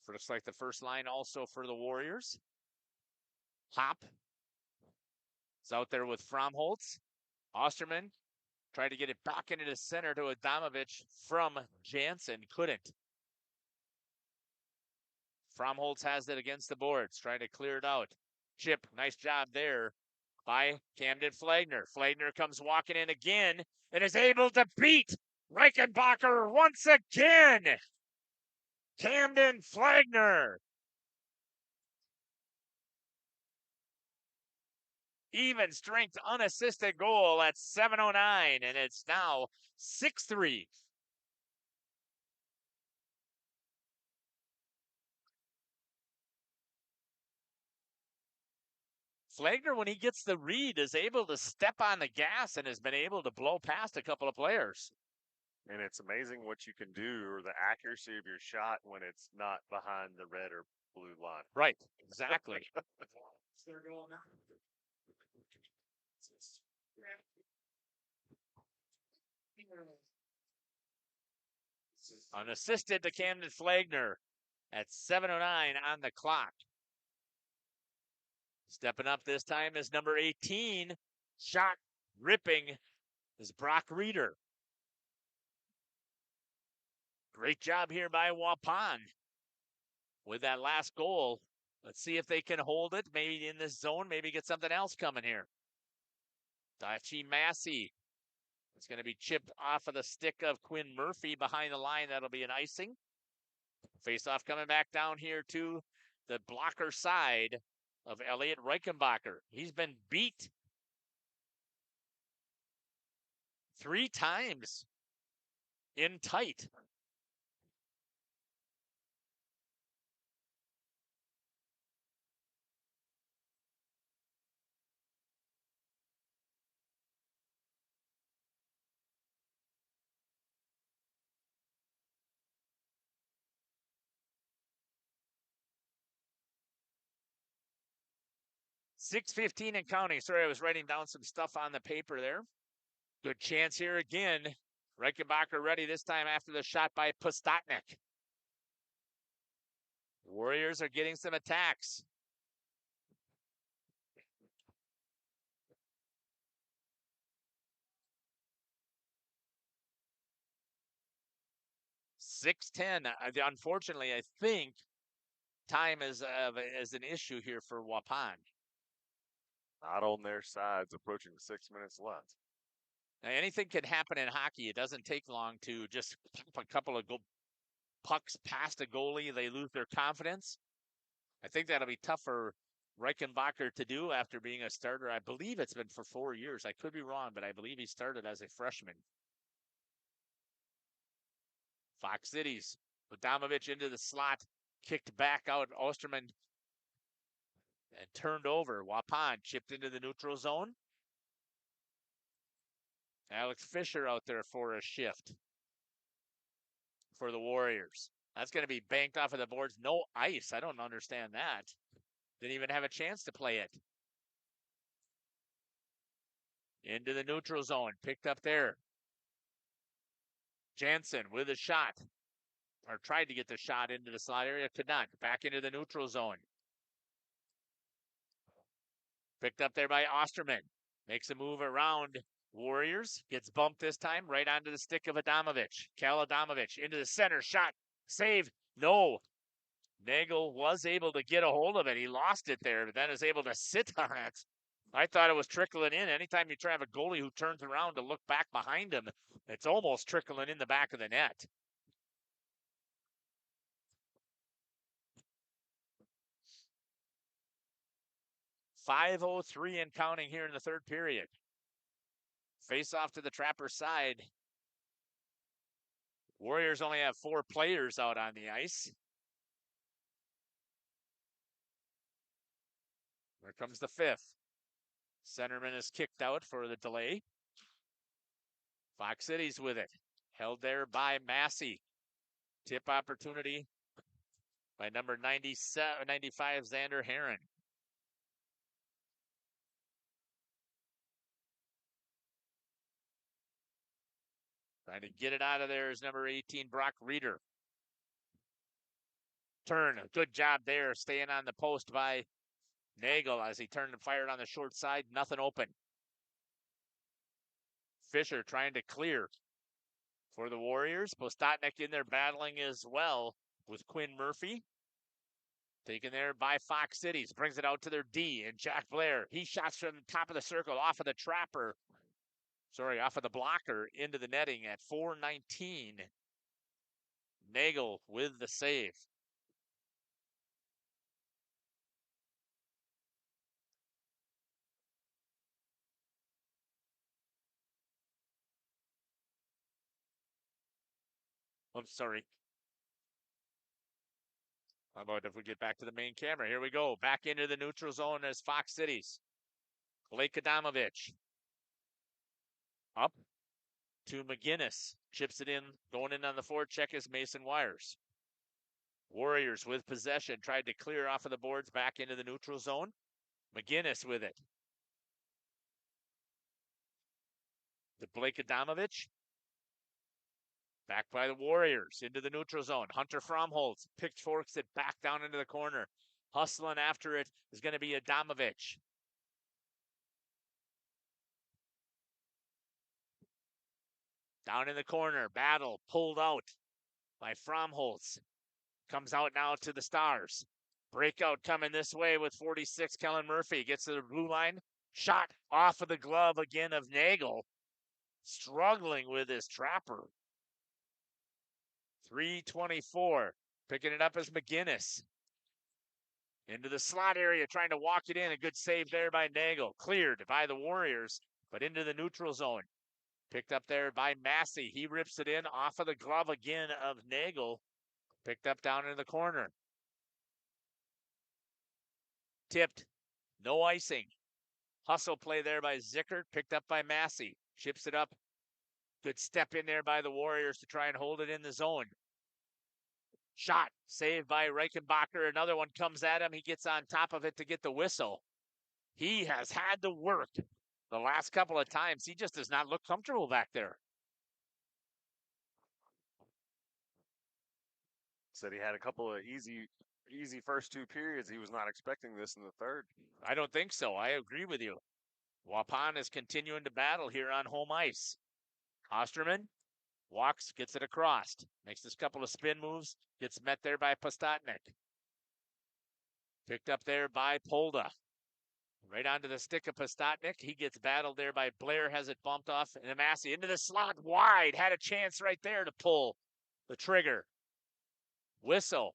Looks like the first line also for the Warriors. Hop is out there with Fromholtz. Osterman tried to get it back into the center to Adamovich from Jansen. Couldn't. Fromholtz has it against the boards. Trying to clear it out. Chip, nice job there by Camden Flagner. Flagner comes walking in again and is able to beat Reichenbacher once again. Camden Flagner. Even strength unassisted goal at 7:09, and it's now 6-3. Flagner, when he gets the read, is able to step on the gas and has been able to blow past a couple of players. And it's amazing what you can do, or the accuracy of your shot when it's not behind the red or blue line. Right, exactly. Unassisted to Camden Flagner at 7:09 on the clock. Stepping up this time is number 18. Shot ripping is Brock Reeder. Great job here by Waupun with that last goal. Let's see if they can hold it. Maybe in this zone, maybe get something else coming here. Daichi Massey. It's going to be chipped off of the stick of Quinn Murphy behind the line. That'll be an icing. Face-off coming back down here to the blocker side of Elliot Reichenbacher. He's been beat 3 times in tight. 6:15 and counting. Sorry, I was writing down some stuff on the paper there. Good chance here again. Reichenbacher ready this time after the shot by Pustatnik. Warriors are getting some attacks. .610. Unfortunately, I think time is an issue here for Waupun. Not on their sides, approaching 6 minutes left. Now, anything can happen in hockey. It doesn't take long to just pop a couple of pucks past a goalie. They lose their confidence. I think that'll be tough for Reichenbacher to do after being a starter. I believe it's been for 4 years. I could be wrong, but I believe he started as a freshman. Fox Cities. Adamovich into the slot. Kicked back out. Osterman and turned over. Waupun chipped into the neutral zone. Alex Fisher out there for a shift for the Warriors. That's going to be banked off of the boards. No ice. I don't understand that. Didn't even have a chance to play it. Into the neutral zone. Picked up there. Jansen with a shot. Or tried to get the shot into the slot area. Could not. Back into the neutral zone. Picked up there by Osterman. Makes a move around Warriors. Gets bumped this time. Right onto the stick of Adamovich. Cal Adamovich into the center. Shot. Save. No. Nagel was able to get a hold of it. He lost it there, but then is able to sit on it. I thought it was trickling in. Anytime you try to have a goalie who turns around to look back behind him, it's almost trickling in the back of the net. .503 and counting here in the third period. Face off to the Trapper side. Warriors only have 4 players out on the ice. There comes the 5th. Centerman is kicked out for the delay. Fox Cities with it. Held there by Massey. Tip opportunity by number 95, Xander Heron. Trying to get it out of there is number 18, Brock Reeder. Turn, good job there, staying on the post by Nagel as he turned and fired on the short side. Nothing open. Fisher trying to clear for the Warriors. Postotnik in there battling as well with Quinn Murphy. Taken there by Fox Cities. Brings it out to their D and Jack Blair. He shots from the top of the circle off of the Trapper. Off of the blocker into the netting at 4:19. Nagel with the save. I'm sorry. How about if we get back to the main camera? Here we go. Back into the neutral zone as Fox Cities. Blake Adamovich. Up to McGinnis. Chips it in. Going in on the forecheck is Mason Wires. Warriors with possession. Tried to clear off of the boards back into the neutral zone. McGinnis with it. To Blake Adamovich. Back by the Warriors into the neutral zone. Hunter Fromholtz pitchforks it back down into the corner. Hustling after it is going to be Adamovich. Down in the corner. Battle pulled out by Fromholtz. Comes out now to the Stars. Breakout coming this way with 46, Kellen Murphy. Gets to the blue line. Shot off of the glove again of Nagel. Struggling with his Trapper. 3:24. Picking it up as McGinnis. Into the slot area, trying to walk it in. A good save there by Nagel. Cleared by the Warriors, but into the neutral zone. Picked up there by Massey. He rips it in off of the glove again of Nagel. Picked up down in the corner. Tipped. No icing. Hustle play there by Zickert. Picked up by Massey. Chips it up. Good step in there by the Warriors to try and hold it in the zone. Shot. Saved by Reichenbacher. Another one comes at him. He gets on top of it to get the whistle. He has had to work the last couple of times. He just does not look comfortable back there. Said he had a couple of easy first two periods. He was not expecting this in the third. I don't think so. I agree with you. Waupun is continuing to battle here on home ice. Osterman walks, gets it across, makes this couple of spin moves, gets met there by Postotnik. Picked up there by Polda. Right onto the stick of Postotnik. He gets battled there by Blair, has it bumped off, and Amasi into the slot wide. Had a chance right there to pull the trigger. Whistle.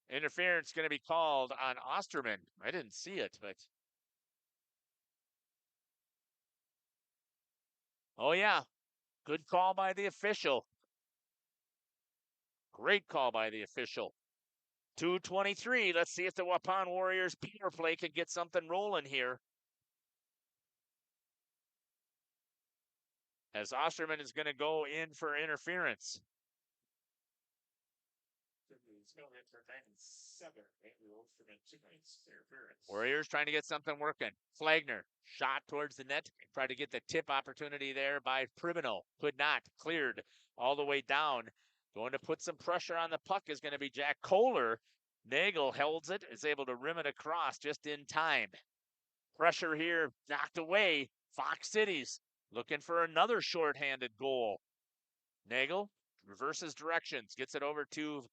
Interference going to be called on Osterman. I didn't see it, but. Oh, yeah. Good call by the official. Great call by the official. 2:23. Let's see if the Waupun Warriors power play can get something rolling here. As Osterman is going to go in for interference. Warriors trying to get something working. Flagner shot towards the net. Tried to get the tip opportunity there by Pribino. Could not. Cleared all the way down. Going to put some pressure on the puck is going to be Jack Kohler. Nagel holds it. Is able to rim it across just in time. Pressure here knocked away. Fox Cities looking for another shorthanded goal. Nagel reverses directions. Gets it over to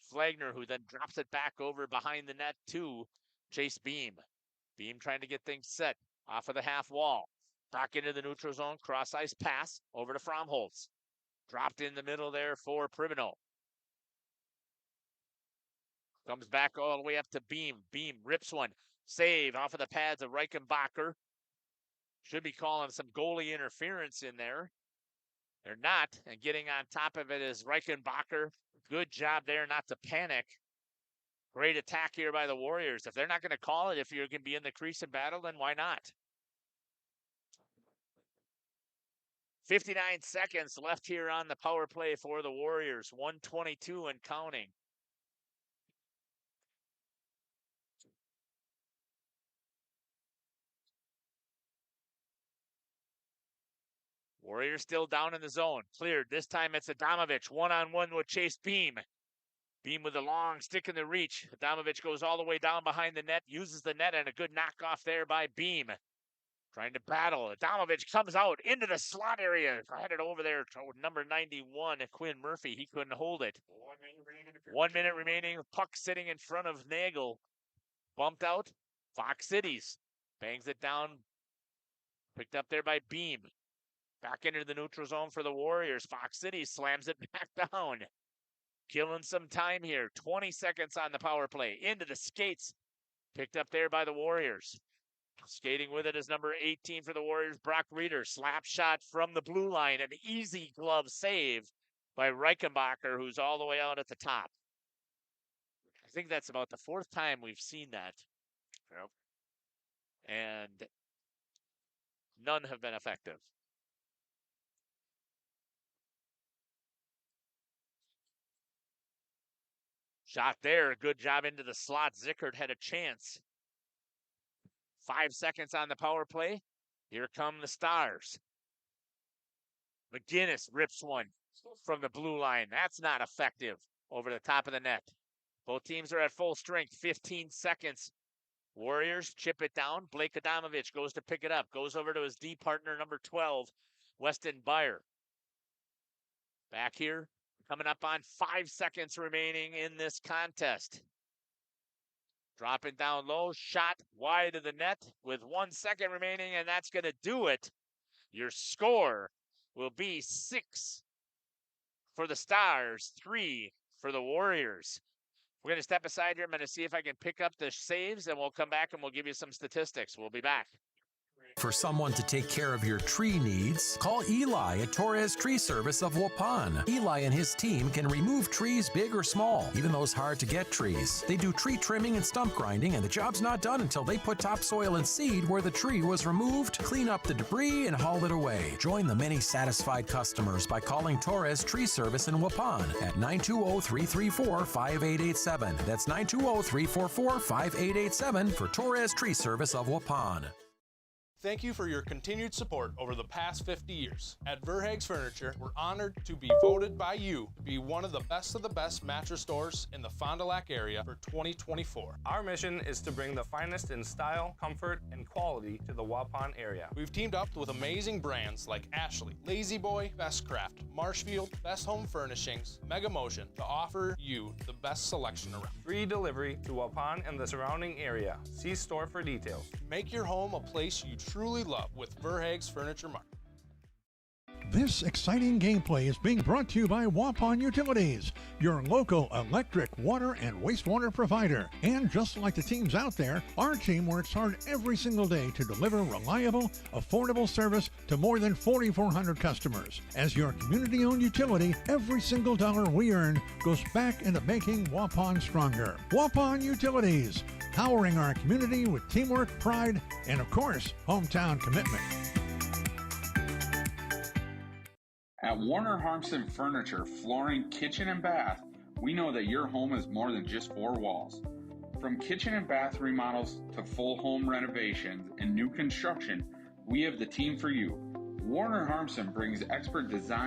Flagner, who then drops it back over behind the net to Chase Beam. Beam trying to get things set off of the half wall. Back into the neutral zone, cross ice pass over to Fromholtz. Dropped in the middle there for Pribino. Comes back all the way up to Beam. Beam rips one. Save off of the pads of Reichenbacher. Should be calling some goalie interference in there. They're not, and getting on top of it is Reichenbacher. Good job there not to panic. Great attack here by the Warriors. If they're not going to call it, if you're going to be in the crease and battle, then why not? 59 seconds left here on the power play for the Warriors. 122 and counting. Warriors still down in the zone. Cleared. This time it's Adamovich. One-on-one with Chase Beam. Beam with a long stick in the reach. Adamovich goes all the way down behind the net. Uses the net and a good knockoff there by Beam. Trying to battle. Adamovich comes out into the slot area. Headed over there to number 91, Quinn Murphy. He couldn't hold it. 1 minute remaining. Puck sitting in front of Nagel. Bumped out. Fox Cities. Bangs it down. Picked up there by Beam. Back into the neutral zone for the Warriors. Fox City slams it back down. Killing some time here. 20 seconds on the power play. Into the skates. Picked up there by the Warriors. Skating with it is number 18 for the Warriors, Brock Reeder. Slap shot from the blue line. An easy glove save by Reichenbacher, who's all the way out at the top. I think that's about the fourth time we've seen that. Yep. And none have been effective. Shot there. Good job into the slot. Zickert had a chance. 5 seconds on the power play. Here come the Stars. McGinnis rips one from the blue line. That's not effective over the top of the net. Both teams are at full strength. 15 seconds. Warriors chip it down. Blake Adamovich goes to pick it up. Goes over to his D partner, number 12, Weston Byer. Back here. Coming up on 5 seconds remaining in this contest. Dropping down low, shot wide of the net with 1 second remaining, and that's going to do it. Your score will be 6 for the Stars, 3 for the Warriors. We're going to step aside here. I'm going to see if I can pick up the saves, and we'll come back and we'll give you some statistics. We'll be back. For someone to take care of your tree needs, call Eli at Torres Tree Service of Waupun. Eli and his team can remove trees big or small, even those hard-to-get trees. They do tree trimming and stump grinding, and the job's not done until they put topsoil and seed where the tree was removed, clean up the debris, and haul it away. Join the many satisfied customers by calling Torres Tree Service in Waupun at 920-334-5887. That's 920-344-5887 for Torres Tree Service of Waupun. Thank you for your continued support over the past 50 years. At Verhaeg's Furniture, we're honored to be voted by you to be one of the best mattress stores in the Fond du Lac area for 2024. Our mission is to bring the finest in style, comfort, and quality to the Waupun area. We've teamed up with amazing brands like Ashley, Lazy Boy, Bestcraft, Marshfield, Best Home Furnishings, Mega Motion to offer you the best selection around. Free delivery to Waupun and the surrounding area. See store for details. Make your home a place you truly love with Verhaeg's Furniture Market. This exciting gameplay is being brought to you by Waupun Utilities, your local electric, water, and wastewater provider. And just like the teams out there, our team works hard every single day to deliver reliable, affordable service to more than 4,400 customers. As your community-owned utility, every single dollar we earn goes back into making Waupun stronger. Waupun Utilities, powering our community with teamwork, pride, and of course, hometown commitment. At Warner Harmson Furniture, Flooring, Kitchen, and Bath, we know that your home is more than just four walls. From kitchen and bath remodels to full home renovations and new construction, we have the team for you. Warner Harmson brings expert design.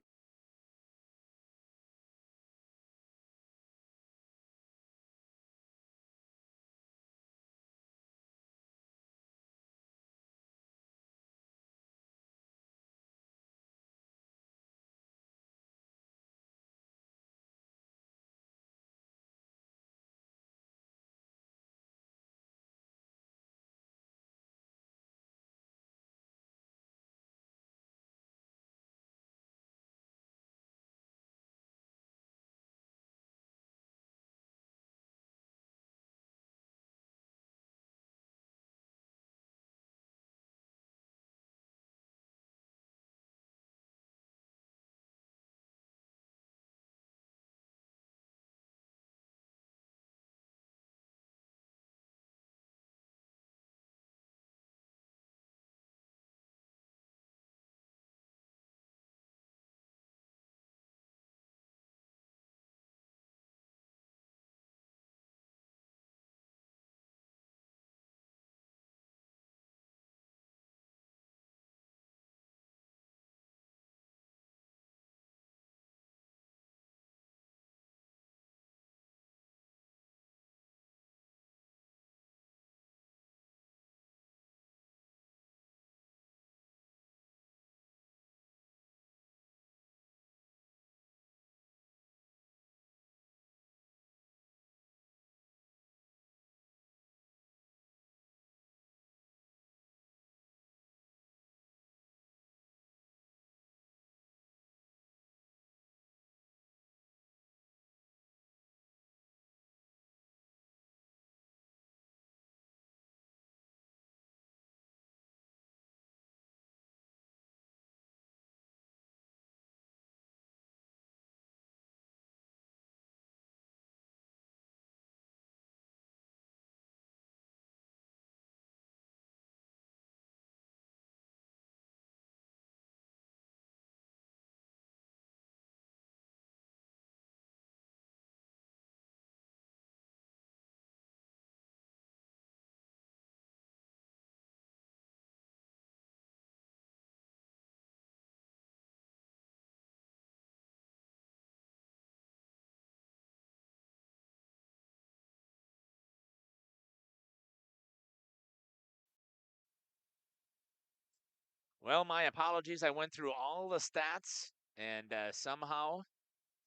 Well, my apologies. I went through all the stats, and somehow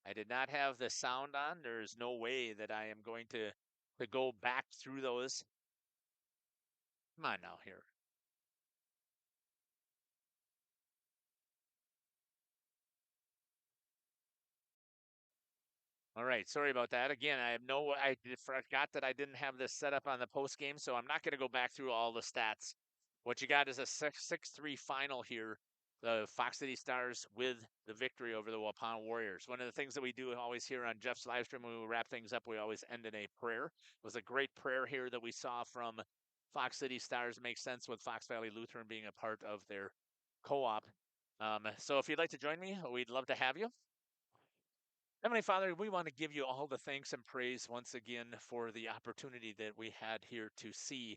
I did not have the sound on. There's no way that I am going to go back through those. Come on now here. All right, sorry about that. Again, I forgot that I didn't have this set up on the post game, so I'm not going to go back through all the stats What you got is a 6-3 final here. The Fox City Stars with the victory over the Waupun Warriors. One of the things that we do always here on Jeff's live stream when we wrap things up, we always end in a prayer. It was a great prayer here that we saw from Fox City Stars. Makes sense with Fox Valley Lutheran being a part of their co-op. So if you'd like to join me, we'd love to have you. Heavenly Father, we want to give you all the thanks and praise once again for the opportunity that we had here to see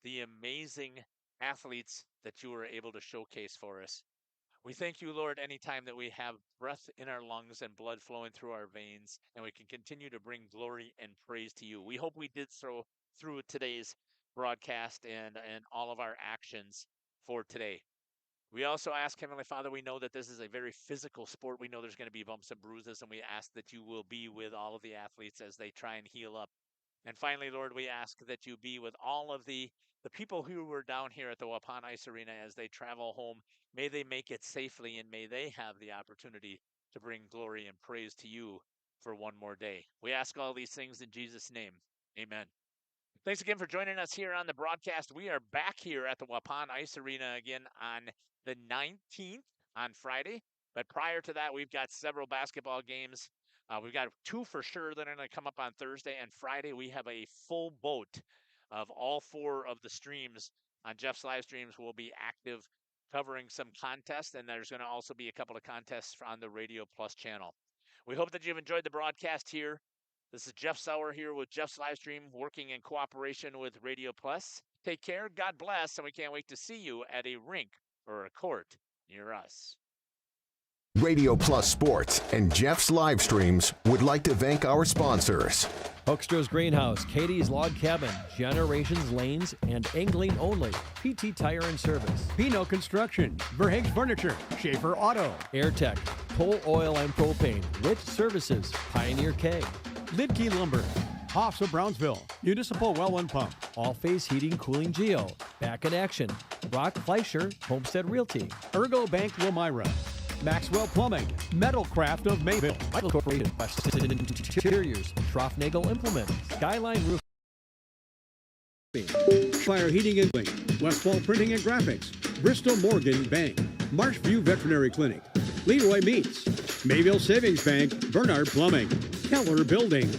the amazing athletes that you were able to showcase for us. We thank you, Lord, anytime that we have breath in our lungs and blood flowing through our veins, and we can continue to bring glory and praise to you. We hope we did so through today's broadcast and all of our actions for today. We also ask, Heavenly Father, we know that this is a very physical sport. We know there's going to be bumps and bruises, and we ask that you will be with all of the athletes as they try and heal up. And finally, Lord, we ask that you be with all of the people who were down here at the Waupun Ice Arena as they travel home. May they make it safely, and may they have the opportunity to bring glory and praise to you for one more day. We ask all these things in Jesus' name. Amen. Thanks again for joining us here on the broadcast. We are back here at the Waupun Ice Arena again on the 19th on Friday. But prior to that, we've got several basketball games. We've got 2 for sure that are going to come up on Thursday. And Friday, we have a full boat of all 4 of the streams on Jeff's live streams will be active, covering some contests. And there's going to also be a couple of contests on the Radio Plus channel. We hope that you've enjoyed the broadcast here. This is Jeff Sauer here with Jeff's live stream, working in cooperation with Radio Plus. Take care, God bless, and we can't wait to see you at a rink or a court near us. Radio Plus Sports and Jeff's live streams would like to thank our sponsors. Hoekstra's Greenhouse, Katie's Log Cabin, Generations Lanes, and Angling Only. PT Tire and Service. Pino Construction, Verhaeg's Furniture, Schaefer Auto. AirTech, Toll Oil and Propane, Lit Services, Pioneer K. Lidkey Lumber, Hoffs of Brownsville, Municipal Well and Pump. All Phase Heating, Cooling Geo. Back in Action, Brock Fleischer, Homestead Realty. Ergo Bank Lomira. Maxwell Plumbing, Metalcraft of Mayville, Michael Corporation, West Interiors, Trough-Nagel Implements, Skyline Roof. Fire Heating and Cooling, Westfall Printing and Graphics, Bristol Morgan Bank, Marshview Veterinary Clinic, Leroy Meats, Mayville Savings Bank, Bernard Plumbing, Keller Building,